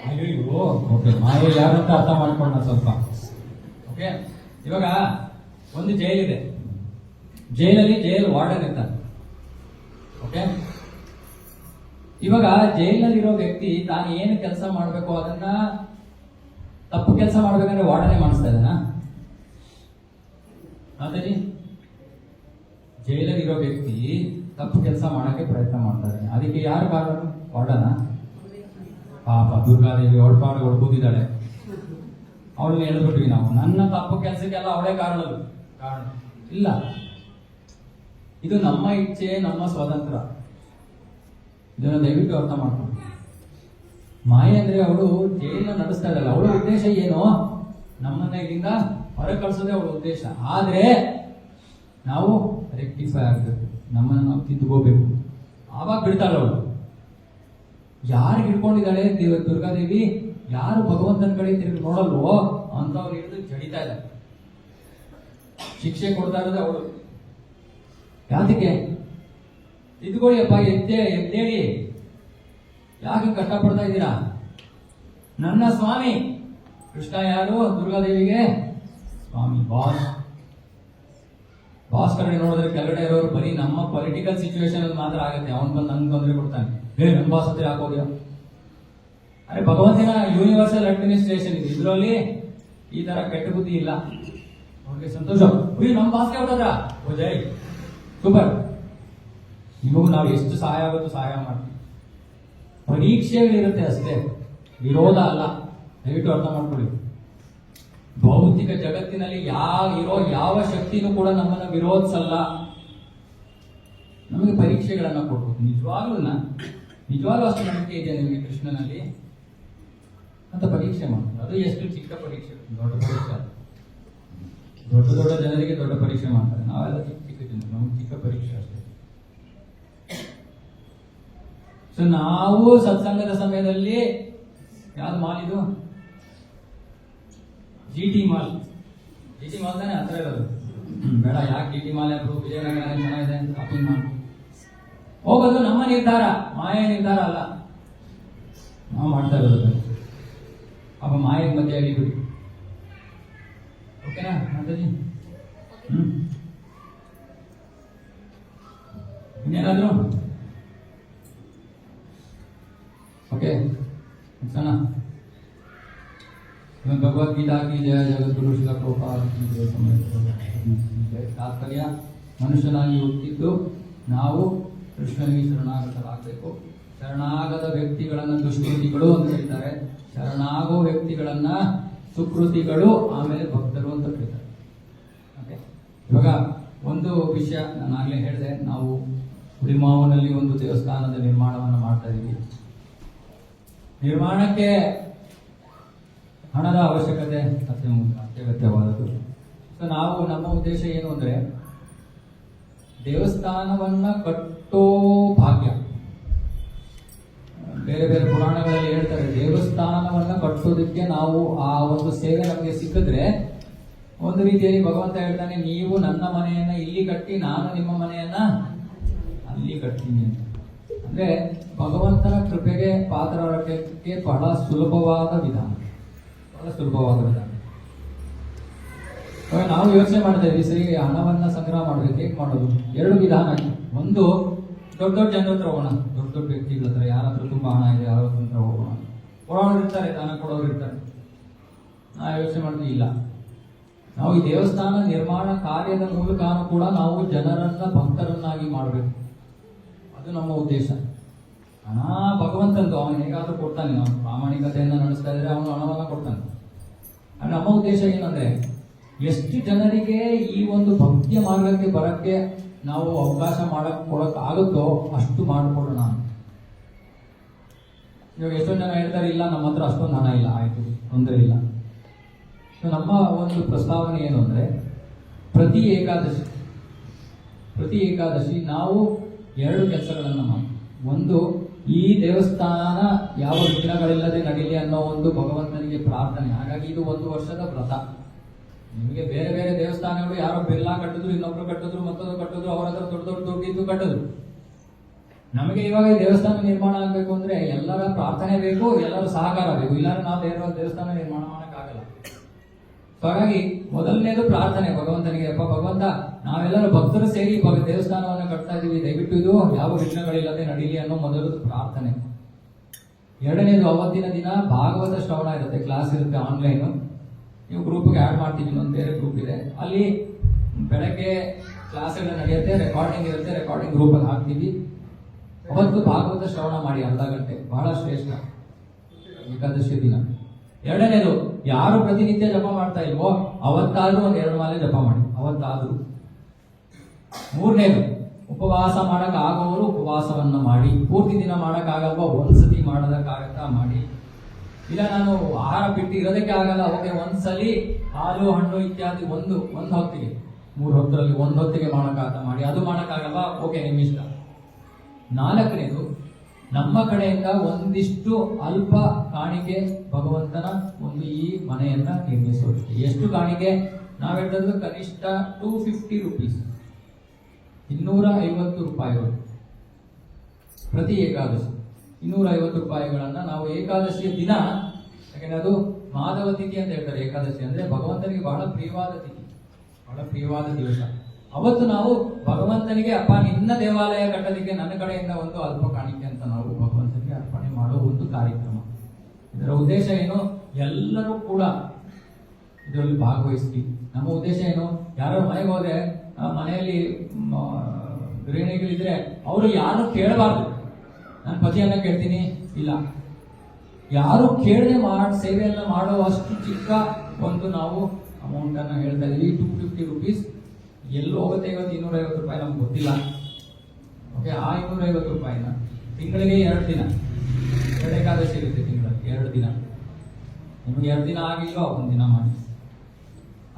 ಅಯ್ಯೋ, ಓಕೆ, ಮಾಯೆ ಯಾರು ಅಂತ ಅರ್ಥ ಮಾಡ್ಕೊಂಡ ಸ್ವಲ್ಪ. ಓಕೆ, ಇವಾಗ ಒಂದು ಜೈಲಿದೆ. ಜೈಲಲ್ಲಿ ಜೈಲ್ ವಾರ್ಡನ್ ಇರ್ತಾನೆ. ಓಕೆ, ಇವಾಗ ಜೈಲಿನಲ್ಲಿರೋ ವ್ಯಕ್ತಿ ತಾನು ಏನು ಕೆಲಸ ಮಾಡಬೇಕು ಅದನ್ನ ತಪ್ಪು ಕೆಲಸ ಮಾಡ್ಬೇಕಂದ್ರೆ ವಾರ್ಡನೆ ಮಾಡಿಸ್ತಾ ಇದ್ದಾನ? ಅದೇ ಜೈಲಲ್ಲಿರೋ ವ್ಯಕ್ತಿ ತಪ್ಪು ಕೆಲಸ ಮಾಡಕ್ಕೆ ಪ್ರಯತ್ನ ಮಾಡ್ತಾರೆ. ಅದಕ್ಕೆ ಯಾರು ಕಾರಣ? ವಾರ್ಡನ? ಪಾಪ ದುರ್ಗಾದೇವಿ ಹೊಡ್ಬೋದಿದ್ದಾಳೆ. ಅವಳನ್ನ ಹೇಳ್ಬಿಟ್ವಿ ನಾವು, ನನ್ನ ತಪ್ಪು ಕೆಲಸಕ್ಕೆಲ್ಲ ಅವಳೇ ಕಾರಣ ಇಲ್ಲ. ಇದು ನಮ್ಮ ಇಚ್ಛೆ, ನಮ್ಮ ಸ್ವಾತಂತ್ರ್ಯ. ಇದನ್ನು ದಯವಿಟ್ಟು ಅರ್ಥ ಮಾಡ್ಕೊಂಡು. ಮಾಯೆ ಅಂದ್ರೆ ಅವಳು ಜೈಲನ್ನ ನಡೆಸ್ತಾ ಇದ್ದಾಳೆ. ಅವಳ ಉದ್ದೇಶ ಏನು? ನಮ್ಮನ್ನ ಇಲ್ಲಿಂದ ಹೊರ ಕಳಿಸೋದೇ ಅವಳ ಉದ್ದೇಶ. ಆದ್ರೆ ನಾವು ರೆಕ್ಟಿಫೈ ಆಗಬೇಕು, ನಮ್ಮನ್ನು ನಾವು ತಿದ್ದುಕೋಬೇಕು. ಆವಾಗ ಬಿಡ್ತಾಳೆ ಅವಳು. ಯಾರಿಗೆ ಹಿಡ್ಕೊಂಡಿದ್ದಾಳೆ ದುರ್ಗಾದೇವಿ? ಯಾರು ಭಗವಂತನ ಕಡೆ ತಿರುಗಿ ನೋಡಲ್ವೋ ಅಂತವ್ರು ಹಿಡಿದು ಜಡಿತಾ ಇದ್ದಾರೆ. ಶಿಕ್ಷೆ ಕೊಡ್ತಾ ಇರೋದು ಅವಳು. ಯಾತಕ್ಕೆ? ತಿದ್ದುಕೊಳ್ಳಿಯಪ್ಪ, ಎದ್ದೇಳಿ, ಯಾಕೆ ಕಷ್ಟಪಡ್ತಾ ಇದ್ದೀರಾ? ನನ್ನ ಸ್ವಾಮಿ ಕೃಷ್ಣ ಯಾರು? ದುರ್ಗಾದೇವಿಗೆ ಸ್ವಾಮಿ, ಬಾಸ್ ಕಡೆ ನೋಡಿದ್ರೆ ಕೆಳಗಡೆ ಇರೋರು ಬರೀ ನಮ್ಮ ಪೊಲಿಟಿಕಲ್ ಸಿಚುವೇಶನ್ ಅಲ್ಲಿ ಮಾತ್ರ ಆಗುತ್ತೆ. ಅವನ್ ಬಂದು ನನ್ಗೆ ತೊಂದರೆ ಕೊಡ್ತಾನೆ, ನಮ್ಮ ಬಾಸ್ ಹತ್ರ ಹಾಕೋದ್ಯಾ? ಅರೆ, ಭಗವಂತನ ಯೂನಿವರ್ಸಲ್ ಅಡ್ಮಿನಿಸ್ಟ್ರೇಷನ್ ಇದೆ, ಇದರಲ್ಲಿ ಈ ತರ ಕೆಟ್ಟ ಬುದ್ಧಿ ಇಲ್ಲ. ಅವ್ರಿಗೆ ಸಂತೋಷ, ನಮ್ಮ ಬಾಸ್ಗೆ ಹೊಟ್ಟದ್ರ, ಓ ಜೈ, ಸೂಪರ್. ನಿಮಗೂ ನಾವು ಎಷ್ಟು ಸಹಾಯ ಆಗುತ್ತೋ ಸಹಾಯ ಮಾಡ್ತೀವಿ. ಪರೀಕ್ಷೆಗಳಿರುತ್ತೆ ಅಷ್ಟೇ, ವಿರೋಧ ಅಲ್ಲ. ದಯವಿಟ್ಟು ಅರ್ಥ ಮಾಡ್ಕೊಳ್ಳಿ. ಭೌತಿಕ ಜಗತ್ತಿನಲ್ಲಿ ಯಾವ ಶಕ್ತಿನೂ ಕೂಡ ನಮ್ಮನ್ನ ವಿರೋಧಿಸಲ್ಲ. ನಮಗೆ ಪರೀಕ್ಷೆಗಳನ್ನ ಕೊಡ್ಬೋದು. ನಿಜವಾಗ್ಲೂ ಅಷ್ಟು ನಂಬಿಕೆ ಇದೆ ನಿಮಗೆ ಕೃಷ್ಣನಲ್ಲಿ ಅಂತ ಪರೀಕ್ಷೆ ಮಾಡ್ತಾರೆ. ಅದು ಎಷ್ಟು ಚಿಕ್ಕ ಪರೀಕ್ಷೆ, ದೊಡ್ಡ ಪರೀಕ್ಷೆ. ದೊಡ್ಡ ಜನರಿಗೆ ದೊಡ್ಡ ಪರೀಕ್ಷೆ ಮಾಡ್ತಾರೆ. ನಾವೆಲ್ಲ ಚಿಕ್ಕ ಜನರು, ನಮ್ಗೆ ಚಿಕ್ಕ ಪರೀಕ್ಷೆ ಅಷ್ಟೇ. ಸೊ ನಾವು ಸತ್ಸಂಗದ ಸಮಯದಲ್ಲಿ ಯಾವ್ದು ಮಾಲ್ ಇದು? GT ಮಾಲ್ ತಾನೆ ಹತ್ರ ಇರೋದು. ಬೇಡ, ಯಾಕೆ GT ಮಾಲ್ ಯಾರು? ವಿಜಯನಗರ ಚೆನ್ನಾಗಿದೆ ಅಂತ ಶಾಪಿಂಗ್ ಮಾಲ್ ಹೋಗೋದು ನಮ್ಮ ನಿರ್ಧಾರ, ಮಾಯ ನಿರ್ಧಾರ ಅಲ್ಲ. ನಾವು ಮಾಡ್ತಾ ಇರೋದು ಅಪ್ಪ ಮಾಯ ಮಧ್ಯೆ ಆಗಿಬಿಡಿ. ಓಕೆನಾ ಮಾತಾಜಿ? ಇನ್ನೇನಾದ್ರು? ओके ना भगवद गीता की जय, जगत गुरु श्रील प्रभुपाद की जय. ತಾತ್ಪರ್ಯ ಮನುಷ್ಯನಾಗಿ ಹುಟ್ಟಿದ್ದು ನಾವು ಕೃಷ್ಣನಿಗೆ ಶರಣಾಗತರಾಗಬೇಕು. ಶರಣಾಗದ ವ್ಯಕ್ತಿಗಳನ್ನು ದುಷ್ಕೃತಿಗಳು ಅಂತ ಹೇಳ್ತಾರೆ, ಶರಣಾಗೋ ವ್ಯಕ್ತಿಗಳನ್ನ ಸುಕೃತಿಗಳು, ಆಮೇಲೆ ಭಕ್ತರು ಅಂತ ಕರೀತಾರೆ. ಓಕೆ, ಇವಾಗ ಒಂದು ವಿಷಯ ನಾನು ಆಗಲೇ ಹೇಳಿದೆ, ನಾವು ಹುಳಿಮಾವಿನಲ್ಲಿ ಒಂದು ದೇವಸ್ಥಾನದ ನಿರ್ಮಾಣವನ್ನು ಮಾಡ್ತಾ ಇದ್ದೀವಿ. ನಿರ್ಮಾಣಕ್ಕೆ ಹಣದ ಅವಶ್ಯಕತೆ ಅತ್ಯಗತ್ಯವಾದದ್ದು. ಸೊ ನಾವು ನಮ್ಮ ಉದ್ದೇಶ ಏನು ಅಂದ್ರೆ ದೇವಸ್ಥಾನವನ್ನ ಕಟ್ಟೋ ಭಾಗ್ಯ. ಬೇರೆ ಬೇರೆ ಪುರಾಣಗಳಲ್ಲಿ ಹೇಳ್ತಾರೆ, ದೇವಸ್ಥಾನವನ್ನ ಕಟ್ಟೋದಕ್ಕೆ ನಾವು ಆ ಒಂದು ಸೇವೆ ನಮಗೆ ಸಿಕ್ಕಿದ್ರೆ ಒಂದು ರೀತಿಯಲ್ಲಿ ಭಗವಂತ ಹೇಳ್ತಾನೆ, ನೀವು ನನ್ನ ಮನೆಯನ್ನ ಇಲ್ಲಿ ಕಟ್ಟಿ ನಾನು ನಿಮ್ಮ ಮನೆಯನ್ನ ಅಲ್ಲಿ ಕಟ್ತೀನಿ ಅಂತ. ಅಂದ್ರೆ ಭಗವಂತನ ಕೃಪೆಗೆ ಪಾತ್ರರಾಗಕ್ಕೆ ಬಹಳ ಸುಲಭವಾದ ವಿಧಾನ. ನಾವು ಯೋಚನೆ ಮಾಡ್ತಾ ಇದ್ವಿ, ಸರಿ ಹಣವನ್ನ ಸಂಗ್ರಹ ಮಾಡೋದಕ್ಕೆ ಹೇಗೆ ಮಾಡೋದು? ಎರಡು ವಿಧಾನ. ಒಂದು, ದೊಡ್ಡ ದೊಡ್ಡ ಜನರ ಹತ್ರ ಹೋಗೋಣ, ದೊಡ್ಡ ದೊಡ್ಡ ವ್ಯಕ್ತಿಗಳ ಹತ್ರ, ಯಾರ ಹತ್ರ ತುಂಬಾ ಹಣ ಇದೆ ಯಾರ ಹತ್ರ ಹೋಗೋಣ. ಕೊಡೋರು ಇರ್ತಾರೆ, ದಾನ ಕೊಡೋರು ಇರ್ತಾರೆ. ನಾವು ಯೋಚನೆ ಮಾಡ್ತೀವಿ, ಇಲ್ಲ, ನಾವು ಈ ದೇವಸ್ಥಾನ ನಿರ್ಮಾಣ ಕಾರ್ಯದ ಮೂಲಕನೂ ಕೂಡ ನಾವು ಜನರನ್ನ ಭಕ್ತರನ್ನಾಗಿ ಮಾಡಬೇಕು. ಅದು ನಮ್ಮ ಉದ್ದೇಶ. ಹಣ ಭಗವಂತಂದು, ಅವನು ಹೇಗಾದ್ರೂ ಕೊಡ್ತಾನೆ. ನಾವು ಪ್ರಾಮಾಣಿಕತೆಯಿಂದ ನಡೆಸ್ತಾ ಇದ್ರೆ ಅವನು ಹಣವನ್ನ ಕೊಡ್ತಾನೆ. ನಮ್ಮ ಉದ್ದೇಶ ಏನಂದ್ರೆ ಎಷ್ಟು ಜನರಿಗೆ ಈ ಒಂದು ಭಕ್ತಿಯ ಮಾರ್ಗಕ್ಕೆ ಬರಕ್ಕೆ ನಾವು ಅವಕಾಶ ಕೊಡಕ್ ಆಗುತ್ತೋ ಅಷ್ಟು ಮಾಡಿಕೊಡೋಣ. ಇವಾಗ ಎಷ್ಟೊಂದು ಜನ ಹೇಳ್ತಾರೆ, ಇಲ್ಲ ನಮ್ಮ ಹತ್ರ ಅಷ್ಟೊಂದು ಹಣ ಇಲ್ಲ, ಆಯ್ತು ತೊಂದರೆ ಇಲ್ಲ. ನಮ್ಮ ಒಂದು ಪ್ರಸ್ತಾವನೆ ಏನು ಅಂದ್ರೆ ಪ್ರತಿ ಏಕಾದಶಿ ನಾವು ಎರಡು ಕೆಲಸಗಳನ್ನ ಮಾಡಿ. ಒಂದು, ಈ ದೇವಸ್ಥಾನ ಯಾವ ವಿಘ್ನಗಳಿಲ್ಲದೆ ನಡೀಲಿ ಅನ್ನೋ ಒಂದು ಭಗವಂತನಿಗೆ ಪ್ರಾರ್ಥನೆ. ಹಾಗಾಗಿ ಇದು ಒಂದು ವರ್ಷದ ವ್ರತ. ನಿಮಗೆ ಬೇರೆ ಬೇರೆ ದೇವಸ್ಥಾನಗಳು ಯಾರೋ ಬೆಲ್ಲ ಕಟ್ಟಿದ್ರು, ಇನ್ನೊಬ್ರು ಕಟ್ಟಿದ್ರು, ಮತ್ತೊಂದು ಕಟ್ಟಿದ್ರು, ಅವರ ಹತ್ರ ದೊಡ್ಡ ದೊಡ್ಡ ದುಡ್ಡಿದ್ದು ಕಟ್ಟಿದ್ರು. ನಮಗೆ ಇವಾಗ ಈ ದೇವಸ್ಥಾನ ನಿರ್ಮಾಣ ಆಗ್ಬೇಕು ಅಂದ್ರೆ ಎಲ್ಲರ ಪ್ರಾರ್ಥನೆ ಬೇಕು, ಎಲ್ಲರ ಸಹಕಾರ ಬೇಕು. ಇಲ್ಲಾಂದ್ರೆ ನಾವು ದೇವಸ್ಥಾನ ನಿರ್ಮಾಣ ಮಾಡಕ್ಕಾಗಲ್ಲ. ಹಾಗಾಗಿ ಮೊದಲನೇದು ಪ್ರಾರ್ಥನೆ ಭಗವಂತನಿಗೆ. ಅಪ್ಪ ಭಗವಂತ, ನಾವೆಲ್ಲರೂ ಭಕ್ತರು ಸೇರಿ ದೇವಸ್ಥಾನವನ್ನು ಕಟ್ತಾ ಇದೀವಿ, ದಯವಿಟ್ಟು ಇದು ಯಾವ ವಿಘ್ನಗಳಿಲ್ಲದೆ ನಡೀಲಿ ಅನ್ನೋ ಮೊದಲು ಪ್ರಾರ್ಥನೆ. ಎರಡನೇದು, ಅವತ್ತಿನ ದಿನ ಭಾಗವತ ಶ್ರವಣ ಇರುತ್ತೆ, ಕ್ಲಾಸ್ ಇರುತ್ತೆ ಆನ್ಲೈನ್. ನೀವು ಗ್ರೂಪ್ಗೆ ಆ್ಯಡ್ ಮಾಡ್ತೀವಿ, ಇನ್ನೊಂದು ಬೇರೆ ಗ್ರೂಪ್ ಇದೆ. ಅಲ್ಲಿ ಬೆಳಗ್ಗೆ ಕ್ಲಾಸ್ಗಳು ನಡೆಯುತ್ತೆ, ರೆಕಾರ್ಡಿಂಗ್ ಇರುತ್ತೆ, ರೆಕಾರ್ಡಿಂಗ್ ಗ್ರೂಪಲ್ಲಿ ಹಾಕ್ತೀವಿ. ಅವತ್ತು ಭಾಗವತ ಶ್ರವಣ ಮಾಡಿ ಅರ್ಧ ಗಂಟೆ, ಬಹಳ ಶ್ರೇಷ್ಠ ಏಕಾದಶಿ ದಿನ. ಎರಡನೇದು, ಯಾರು ಪ್ರತಿನಿತ್ಯ ಜಪ ಮಾಡ್ತಾ ಇಲ್ವೋ ಅವತ್ತಾದ್ರೂ ಒಂದು 2 ಮಾಲೆ ಜಪ ಮಾಡಿ, ಅವತ್ತಾದ್ರೂ. ಮೂರನೇದು, ಉಪವಾಸ ಮಾಡಕ್ ಆಗೋರು ಉಪವಾಸವನ್ನ ಮಾಡಿ. ಪೂರ್ತಿ ದಿನ ಮಾಡಕ್ ಆಗಲ್ವಾ, ಒಂದ್ಸತಿ ಮಾಡೋದಕ್ಕಾಗತ್ತಾ ಮಾಡಿ. ಇಲ್ಲ ನಾನು ಆಹಾರ ಬಿಟ್ಟು ಇರೋದಕ್ಕೆ ಆಗಲ್ಲ, ಓಕೆ, ಒಂದ್ಸಲಿ ಹಾಲು ಹಣ್ಣು ಇತ್ಯಾದಿ ಒಂದು ಹೊತ್ತಿಗೆ, 3 ಹೊತ್ತರಲ್ಲಿ 1 ಹೊತ್ತಿಗೆ ಮಾಡಕ್ಕಾಗತ್ತಾ ಮಾಡಿ. ಅದು ಮಾಡಕ್ಕಾಗಲ್ವಾ, ಓಕೆ, ನಿಮ್ಮಿಷ್ಟ. ನಾಲ್ಕನೇದು, ನಮ್ಮ ಕಡೆಯಿಂದ ಒಂದಿಷ್ಟು ಅಲ್ಪ ಕಾಣಿಕೆ ಭಗವಂತನ ಒಂದು ಈ ಮನೆಯನ್ನ ನಿರ್ಮಿಸೋದಕ್ಕೆ. ಎಷ್ಟು ಕಾಣಿಕೆ? ನಾವು ಹೇಳಿದ್ರು ಕನಿಷ್ಠ 250 ರೂಪೀಸ್, 250 ರೂಪಾಯಿಗಳು ಪ್ರತಿ ಏಕಾದಶಿ. 250 ರೂಪಾಯಿಗಳನ್ನ ನಾವು ಏಕಾದಶಿಯ ದಿನ, ಯಾಕಂದ್ರೆ ಅದು ಮಾಧವ ತಿಥಿ ಅಂತ ಹೇಳ್ತಾರೆ. ಏಕಾದಶಿ ಅಂದ್ರೆ ಭಗವಂತನಿಗೆ ಬಹಳ ಪ್ರಿಯವಾದ ತಿಥಿ, ಬಹಳ ಪ್ರಿಯವಾದ ದಿವಸ. ಅವತ್ತು ನಾವು ಭಗವಂತನಿಗೆ, ಅಪ್ಪ ನಿನ್ನ ದೇವಾಲಯ ಕಟ್ಟೋದಕ್ಕೆ ನನ್ನ ಕಡೆಯಿಂದ ಒಂದು ಅಲ್ಪ ಕಾಣಿಕೆ ಅಂತ ನಾವು ಭಗವಂತನಿಗೆ ಅರ್ಪಣೆ ಮಾಡೋ ಒಂದು ಕಾರ್ಯಕ್ರಮ. ಇದರ ಉದ್ದೇಶ ಏನು? ಎಲ್ಲರೂ ಕೂಡ ಇದರಲ್ಲಿ ಭಾಗವಹಿಸ್ತೀವಿ. ನಮ್ಮ ಉದ್ದೇಶ ಏನು? ಯಾರೋ ಮನೆಗೆ ಹೋದ್ರೆ, ಮನೆಯಲ್ಲಿ ಗೃಹಿಣಿಗಳಿದ್ರೆ ಅವರು ಯಾರು ಕೇಳಬಾರ್ದು. ನಾನು ಪತಿಯನ್ನ ಕೇಳ್ತೀನಿ, ಇಲ್ಲ, ಯಾರು ಕೇಳದೆ ಸೇವೆಯನ್ನ ಮಾಡೋ ಅಷ್ಟು ಚಿಕ್ಕ ಒಂದು ನಾವು ಅಮೌಂಟ್ ಅನ್ನ ಹೇಳ್ತಾ ಇದೀವಿ. 250 ರೂಪೀಸ್. ಎಲ್ಲಿ ಹೋಗುತ್ತೆ ಇವತ್ತು 250 ರೂಪಾಯಿ ನಮ್ಗೆ ಗೊತ್ತಿಲ್ಲ. ಓಕೆ, ಆ 250 ರೂಪಾಯಿನ ತಿಂಗಳಿಗೆ 2 ದಿನ, 2 ಏಕಾದಶಿ ಇರುತ್ತೆ ತಿಂಗಳಲ್ಲಿ 2 ದಿನ. ನಿಮ್ಗೆ 2 ದಿನ ಆಗಿಲ್ವೋ 1 ದಿನ ಮಾಡಿ.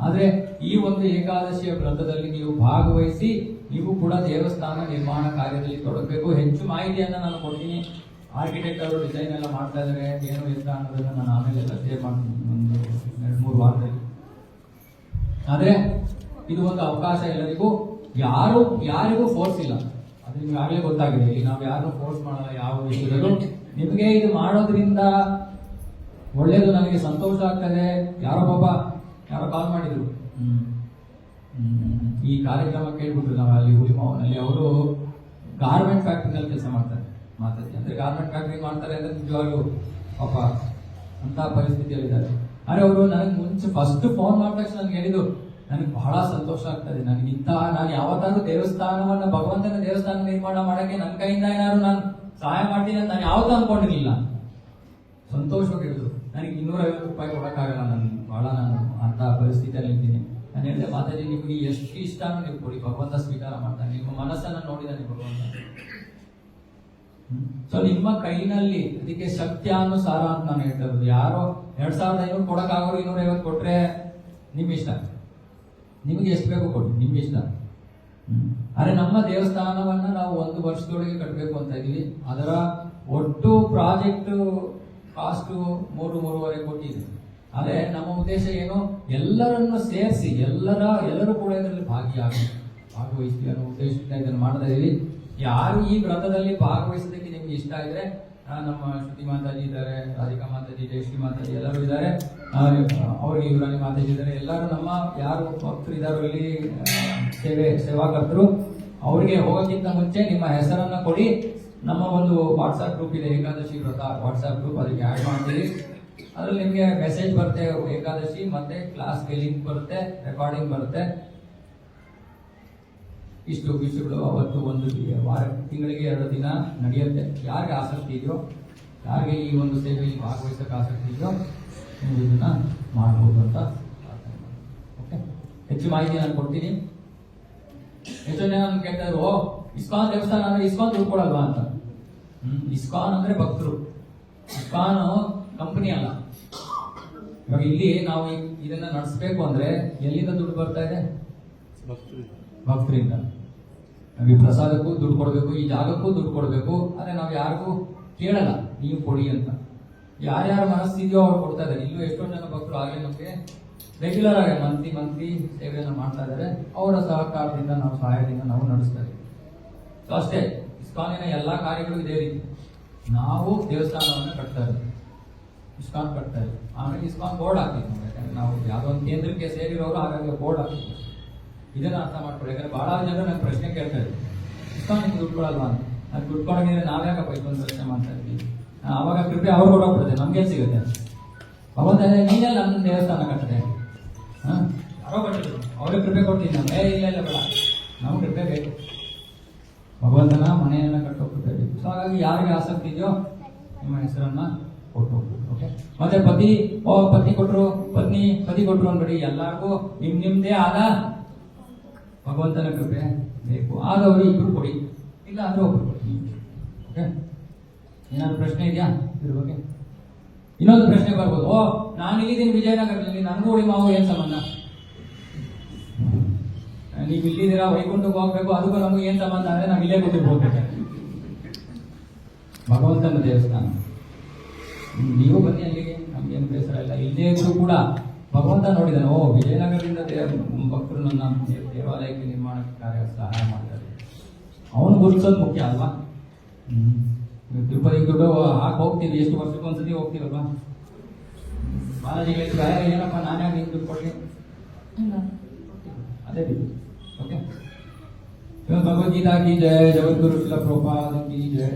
ಆದ್ರೆ ಈ ಒಂದು ಏಕಾದಶಿಯ ವ್ರತದಲ್ಲಿ ನೀವು ಭಾಗವಹಿಸಿ, ನೀವು ಕೂಡ ದೇವಸ್ಥಾನ ನಿರ್ಮಾಣ ಕಾರ್ಯದಲ್ಲಿ ತೊಡಗಬೇಕು. ಹೆಚ್ಚು ಮಾಹಿತಿಯನ್ನ ನಾನು ಕೊಡ್ತೀನಿ. ಆರ್ಕಿಟೆಕ್ಟ್ ಅವರು ಡಿಸೈನ್ ಎಲ್ಲ ಮಾಡ್ತಾ ಇದ್ದಾರೆ, ಏನು ಇಲ್ಲ ಅನ್ನೋದನ್ನ ನಾನು ಆಮೇಲೆ ಎಲ್ಲ ಶೇರ್ ಮಾಡ್ತೀನಿ ಒಂದು 2-3 ವಾರದಲ್ಲಿ. ಆದ್ರೆ ಇದು ಒಂದು ಅವಕಾಶ ಎಲ್ಲರಿಗೂ, ಯಾರಿಗೂ ಫೋರ್ಸ್ ಇಲ್ಲ. ಅದು ನಿಮ್ಗೆ ಆಗ್ಲೇ ಗೊತ್ತಾಗಿದೆ. ಇಲ್ಲಿ ನಾವು ಯಾರನ್ನೂ ಫೋರ್ಸ್ ಮಾಡಲ್ಲ ಯಾವ ವಿಷಯದಲ್ಲೂ. ನಿಮಗೆ ಇದು ಮಾಡೋದ್ರಿಂದ ಒಳ್ಳೇದು, ನನಗೆ ಸಂತೋಷ ಆಗ್ತದೆ. ಯಾರೋ ಕಾಲ್ ಮಾಡಿದ್ರು, ಈ ಕಾರ್ಯಕ್ರಮ ಕೇಳ್ಬಿಟ್ರು. ನಾವು ಅಲ್ಲಿ ಹುಳಿಮಾವನಲ್ಲಿ ಅವರು ಗಾರ್ಮೆಂಟ್ ಫ್ಯಾಕ್ಟ್ರಿನಲ್ಲಿ ಕೆಲಸ ಮಾಡ್ತಾರೆ ಮಾತಾಡಿ. ಅಂದ್ರೆ ಗಾರ್ಮೆಂಟ್ ಫ್ಯಾಕ್ಟ್ರಿ ಮಾಡ್ತಾರೆ ಅಂದ್ರೆ ನಿಜವಾಗ್ಲೂ ಪಾಪ ಅಂತ ಪರಿಸ್ಥಿತಿಯಲ್ಲಿದ್ದಾರೆ. ಆದರೆ ಅವರು ನನಗೆ ಮುಂಚೆ ಫಸ್ಟ್ ಫೋನ್ ಮಾಡಿದ ತಕ್ಷಣ ನನಗೆ ಹೇಳಿದ್ರು, ನನಗೆ ಬಹಳ ಸಂತೋಷ ಆಗ್ತದೆ, ನಾನು ಯಾವತ್ತಾದ್ರೂ ದೇವಸ್ಥಾನವನ್ನ, ಭಗವಂತನ ದೇವಸ್ಥಾನ ನಿರ್ಮಾಣ ಮಾಡಕ್ಕೆ ನನ್ನ ಕೈಯಿಂದ ಏನಾದ್ರು ನಾನು ಸಹಾಯ ಮಾಡ್ತೀನಿ ಅಂತ ನಾನು ಯಾವತ್ತೂ ಅನ್ಕೊಂಡಿರ್ಲಿಲ್ಲ. ಸಂತೋಷವಾಗಿ ಹೇಳಿದ್ರು. ನನಗೆ 250 ರೂಪಾಯಿ ಕೊಡೋಕ್ಕಾಗಲ್ಲ, ನಾನು ಅಂತ ಪರಿಸ್ಥಿತಿಯಲ್ಲಿ ಇದ್ದೀನಿ. ನಾನು ಹೇಳಿದೆ, ಮಾತಾಜಿ ನಿಮಗೆ ಎಷ್ಟು ಇಷ್ಟನೂ ನೀವು ಕೊಡಿ, ಭಗವಂತ ಸ್ವೀಕಾರ ಮಾಡ್ತಾನೆ. ನಿಮ್ಮ ಮನಸ್ಸನ್ನು ನೋಡಿದಾನೆ ಭಗವಂತ. ಸೊ ನಿಮ್ಮ ಕೈನಲ್ಲಿ ಅದಕ್ಕೆ ಶಕ್ತ್ಯಾನುಸಾರ ಅಂತ ನಾನು ಹೇಳ್ತಾ ಇರೋದು. ಯಾರೋ 2500 ಕೊಡಕ್ಕಾಗೋರು 250 ಕೊಟ್ರೆ ನಿಮ್ ಇಷ್ಟ, ನಿಮಗೆ ಎಷ್ಟು ಬೇಕು ಕೊಡಿ, ನಿಮ್ಗೆ ಇಷ್ಟ. ಆದ್ರೆ ನಮ್ಮ ದೇವಸ್ಥಾನವನ್ನ ನಾವು 1 ವರ್ಷದೊಳಗೆ ಕಟ್ಟಬೇಕು ಅಂತ ಇದೀವಿ. ಅದರ ಒಟ್ಟು ಪ್ರಾಜೆಕ್ಟ್ ಕಾಸ್ಟ್ 3-3.5 ಕೋಟಿ ಇದೆ. ಆದ್ರೆ ನಮ್ಮ ಉದ್ದೇಶ ಏನು, ಎಲ್ಲರನ್ನು ಸೇರಿಸಿ ಎಲ್ಲರೂ ಕೂಡ ಇದರಲ್ಲಿ ಭಾಗವಹಿಸ್ತೀವಿ ಅನ್ನೋ ಉದ್ದೇಶದಿಂದ ಇದನ್ನು ಮಾಡ್ತಾ ಇದೀವಿ. ಯಾರು ಈ ವ್ರತದಲ್ಲಿ ಭಾಗವಹಿಸೋದಕ್ಕೆ ನಿಮ್ಗೆ ಇಷ್ಟ ಇದ್ರೆ, ನಮ್ಮ ಶ್ರುತಿ ಮಾತಾಜಿ ಇದ್ದಾರೆ, ರಾಧಿಕಾ ಮಾತಾಜಿ, ಜಯಶ್ರೀ ಮಾತಾಜಿ ಎಲ್ಲರೂ ಇದ್ದಾರೆ, ಅವ್ರಿಗೆ ಯುವರಾಣಿ ಮಾತಾಜಿ ಇದ್ದಾರೆ. ಎಲ್ಲರೂ ನಮ್ಮ ಯಾರು ಭಕ್ತರು ಇದ್ದಾರೋ ಇಲ್ಲಿ ಸೇವಾಕರ್ತರು, ಅವ್ರಿಗೆ ಹೋಗೋಕ್ಕಿಂತ ಮುಂಚೆ ನಿಮ್ಮ ಹೆಸರನ್ನ ಕೊಡಿ. ನಮ್ಮ ಒಂದು ವಾಟ್ಸ್ಆಪ್ ಗ್ರೂಪ್ ಇದೆ, ಏಕಾದಶಿ ವ್ರತ ವಾಟ್ಸ್ಆಪ್ ಗ್ರೂಪ್, ಅದಕ್ಕೆ ಆ್ಯಡ್ ಮಾಡ್ತೀವಿ. ಅದ್ರಲ್ಲಿ ನಿಮಗೆ ಮೆಸೇಜ್ ಬರುತ್ತೆ, ಏಕಾದಶಿ ಮತ್ತೆ ಕ್ಲಾಸ್ಗೆ ಲಿಂಕ್ ಬರುತ್ತೆ, ರೆಕಾರ್ಡಿಂಗ್ ಬರುತ್ತೆ. ಇಷ್ಟು ವಿಷಯಗಳು ಅವತ್ತು ಒಂದು ತಿಂಗಳಿಗೆ 2 ದಿನ ನಡೆಯುತ್ತೆ. ಯಾರಿಗೆ ಆಸಕ್ತಿ ಇದೆಯೋ, ಯಾರಿಗೆ ಈ ಒಂದು ಸೇವೆಯಲ್ಲಿ ಭಾಗವಹಿಸೋಕೆ ಆಸಕ್ತಿ ಇದೆಯೋ, ನೀವು ಇದನ್ನ ಮಾಡ್ಬೋದು ಅಂತ. ಓಕೆ, ಹೆಚ್ಚು ಮಾಹಿತಿ ನಾನು ಕೊಡ್ತೀನಿ. ಹೆಚ್ಚು ಜನ ನಾನು ಕೇಳ್ತಾ ಇದ್ರು, ಇಸ್ಕಾನ್ ದೇವಸ್ಥಾನ ಅಂದ್ರೆ ಇಸ್ಕಾನ್ ದುಡ್ಡು ಕೊಡಲ್ವಾ ಅಂತ. ಇಸ್ಕಾನ್ ಅಂದ್ರೆ ಭಕ್ತರು, ಇಸ್ಕಾನ್ ಕಂಪನಿ ಅಲ್ಲ. ಇವಾಗ ಇಲ್ಲಿ ನಾವು ಇದನ್ನ ನಡೆಸಬೇಕು ಅಂದ್ರೆ ಎಲ್ಲಿಂದ ದುಡ್ಡು ಬರ್ತಾ ಇದೆ? ಭಕ್ತರಿಂದ. ನಮಗೆ ಪ್ರಸಾದಕ್ಕೂ ದುಡ್ಡು ಕೊಡಬೇಕು, ಈ ಜಾಗಕ್ಕೂ ದುಡ್ಡು ಕೊಡಬೇಕು. ಆದ್ರೆ ನಾವು ಯಾರಿಗೂ ಕೇಳಲ್ಲ ನೀವು ಕೊಡಿ ಅಂತ. ಯಾರ್ಯಾರ ಮನಸ್ಸಿದೆಯೋ ಅವ್ರು ಕೊಡ್ತಾ ಇದ್ದಾರೆ. ಇಲ್ಲೂ ಎಷ್ಟೊಂದು ಜನ ಭಕ್ತರು ಆಗಲೇ ನಮಗೆ ರೆಗ್ಯುಲರ್ ಆಗಿ ಮಂತ್ಲಿ ಸೇವೆಯನ್ನು ಮಾಡ್ತಾ ಇದ್ದಾರೆ. ಅವರ ಸಹಕಾರದಿಂದ, ನಾವು ಸಹಾಯದಿಂದ ನಾವು ನಡೆಸ್ತಾ ಇದ್ದೀವಿ. ಸೊ ಅಷ್ಟೇ, ಇಸ್ಕಾನಿನ ಎಲ್ಲಾ ಕಾರ್ಯಗಳು ಇದೇ ರೀತಿ. ನಾವು ದೇವಸ್ಥಾನವನ್ನು ಕಟ್ತಾ ಇದ್ದೀವಿ, ಇಸ್ಕಾನ್ ಕಟ್ತಾ ಇದ್ದೀವಿ. ಆಮೇಲೆ ಇಸ್ಕಾನ್ ಬೋರ್ಡ್ ಹಾಕ್ತೀವಿ. ಯಾಕಂದ್ರೆ ನಾವು ಯಾವುದೋ ಒಂದು ಕೇಂದ್ರಕ್ಕೆ ಸೇರಿರೋರು, ಹಾಗಾಗಿ ಬೋರ್ಡ್ ಹಾಕ್ತೀವಿ. ಇದನ್ನ ಅರ್ಥ ಮಾಡ್ಕೊಳ್ಳಿ. ಯಾಕಂದ್ರೆ ಬಹಳ ಜನರು ನಂಗೆ ಪ್ರಶ್ನೆ ಕೇಳ್ತಾ ಇದ್ರು, ಇಸ್ಕಾನ್ ನಿಮ್ಗೆ ದುಡ್ಡು ಕೊಡಲ್ವಾ ಅಂತ. ಅದು ದುಡ್ಡು ಕೊಡೋಂಗಿದ್ರೆ ನಾವ್ಯಾಕಪ್ಪ ಇದೊಂದು ಪ್ರಶ್ನೆ ಮಾಡ್ತಾ ಇದ್ವಿ. ಆವಾಗ ಕೃಪೆ ಅವ್ರು ಕೊಡೋಗ್ಬಿಡುತ್ತೆ, ನಮ್ಗೆ ಸಿಗುತ್ತೆ. ಭಗವಂತ ನೀನೆಲ್ಲ ನನ್ನ ದೇವಸ್ಥಾನ ಕಟ್ಟದೆ, ಯಾರೋ ಕಟ್ಟಿದ್ರು, ಅವ್ರಿಗೆ ಕೃಪೆ ಕೊಡ್ತೀನಿ ನಾನು. ಇಲ್ಲ ಬೇಡ, ನಾವು ಕೃಪೆ ಬೇಕು, ಭಗವಂತನ ಮನೆಯನ್ನ ಕಟ್ಟೋ ಕೃಪೆ ಬೇಕು. ಸೊ ಹಾಗಾಗಿ ಯಾರಿಗೆ ಆಸಕ್ತಿ ಇದೆಯೋ ನಿಮ್ಮ ಹೆಸರನ್ನ ಕೊಟ್ಟು. ಓಕೆ, ಮತ್ತೆ ಪತಿ ಕೊಟ್ಟರು, ಪತಿ ಕೊಟ್ಟರು ಅನ್ಬೇಡಿ. ಎಲ್ಲರಿಗೂ ನಿಮ್ದೇ ಆದ ಭಗವಂತನ ಕೃಪೆ ಬೇಕು. ಆದವರು ಇಬ್ರು ಕೊಡಿ, ಇಲ್ಲ ಅಂದ್ರೆ ಒಬ್ರು ಕೊಡಿ. ಓಕೆ, ಏನಾದ್ರು ಪ್ರಶ್ನೆ ಇದೆಯಾ ಇದ್ರ ಬಗ್ಗೆ? ಇನ್ನೊಂದು ಪ್ರಶ್ನೆ ಬರ್ಬೋದು, ನಾನು ಇಲ್ಲಿದ್ದೀನಿ ವಿಜಯನಗರದಲ್ಲಿ, ನನಗೂ ಉಳಿಮಾವು ಏನ್ ಸಂಬಂಧ? ನೀವು ಇಲ್ಲಿದ್ದೀರಾ, ವೈಕುಂಠಕ್ಕೆ ಹೋಗ್ಬೇಕು, ಅದಕ್ಕೂ ನಮಗೂ ಏನ್ ಸಂಬಂಧ ಅಂದ್ರೆ ನಾವು ಇಲ್ಲೇ ಕೂತಿರ್ಬೋದು. ಭಗವಂತನ ದೇವಸ್ಥಾನ, ನೀವು ಬನ್ನಿ ಅಲ್ಲಿಗೆ, ನಮ್ಗೇನು ಬೇಸರ ಇಲ್ಲ. ಇಲ್ಲೇ ಇದ್ರು ಕೂಡ ಭಗವಂತ ನೋಡಿದಾನೆ, ವಿಜಯನಗರದಿಂದ ಭಕ್ತರು ನನ್ನ ದೇವಾಲಯಕ್ಕೆ ನಿರ್ಮಾಣ ಕಾರ್ಯ ಸಹಾಯ ಮಾಡ್ತಾರೆ. ಅವನು ಗುರುತಿಸೋದು ಮುಖ್ಯ ಅಲ್ವಾ? ತಿರುಪತಿಗೆ ದುಡ್ಡು ಹಾಕಿ ಹೋಗ್ತೀವಿ, ಎಷ್ಟು ವರ್ಷಕ್ಕೆ ಒಂದ್ಸತಿ ಹೋಗ್ತೀವಲ್ವಾ? ಬಾಲಾಜಿಗೆ ಏನಪ್ಪ ನಾನೇ ನೀನು ದುಡ್ಡು ಕೊಡ್ಲಿ, ಅದೇ ರೀತಿ. ಓಕೆ, ಭಗವದ್ಗೀತಾ ಕಿ ಜಯ, ಜಗದ್ಗುರು ಶಿಲ ಪ್ರಭುಪಾದ ಕಿ ಜಯ.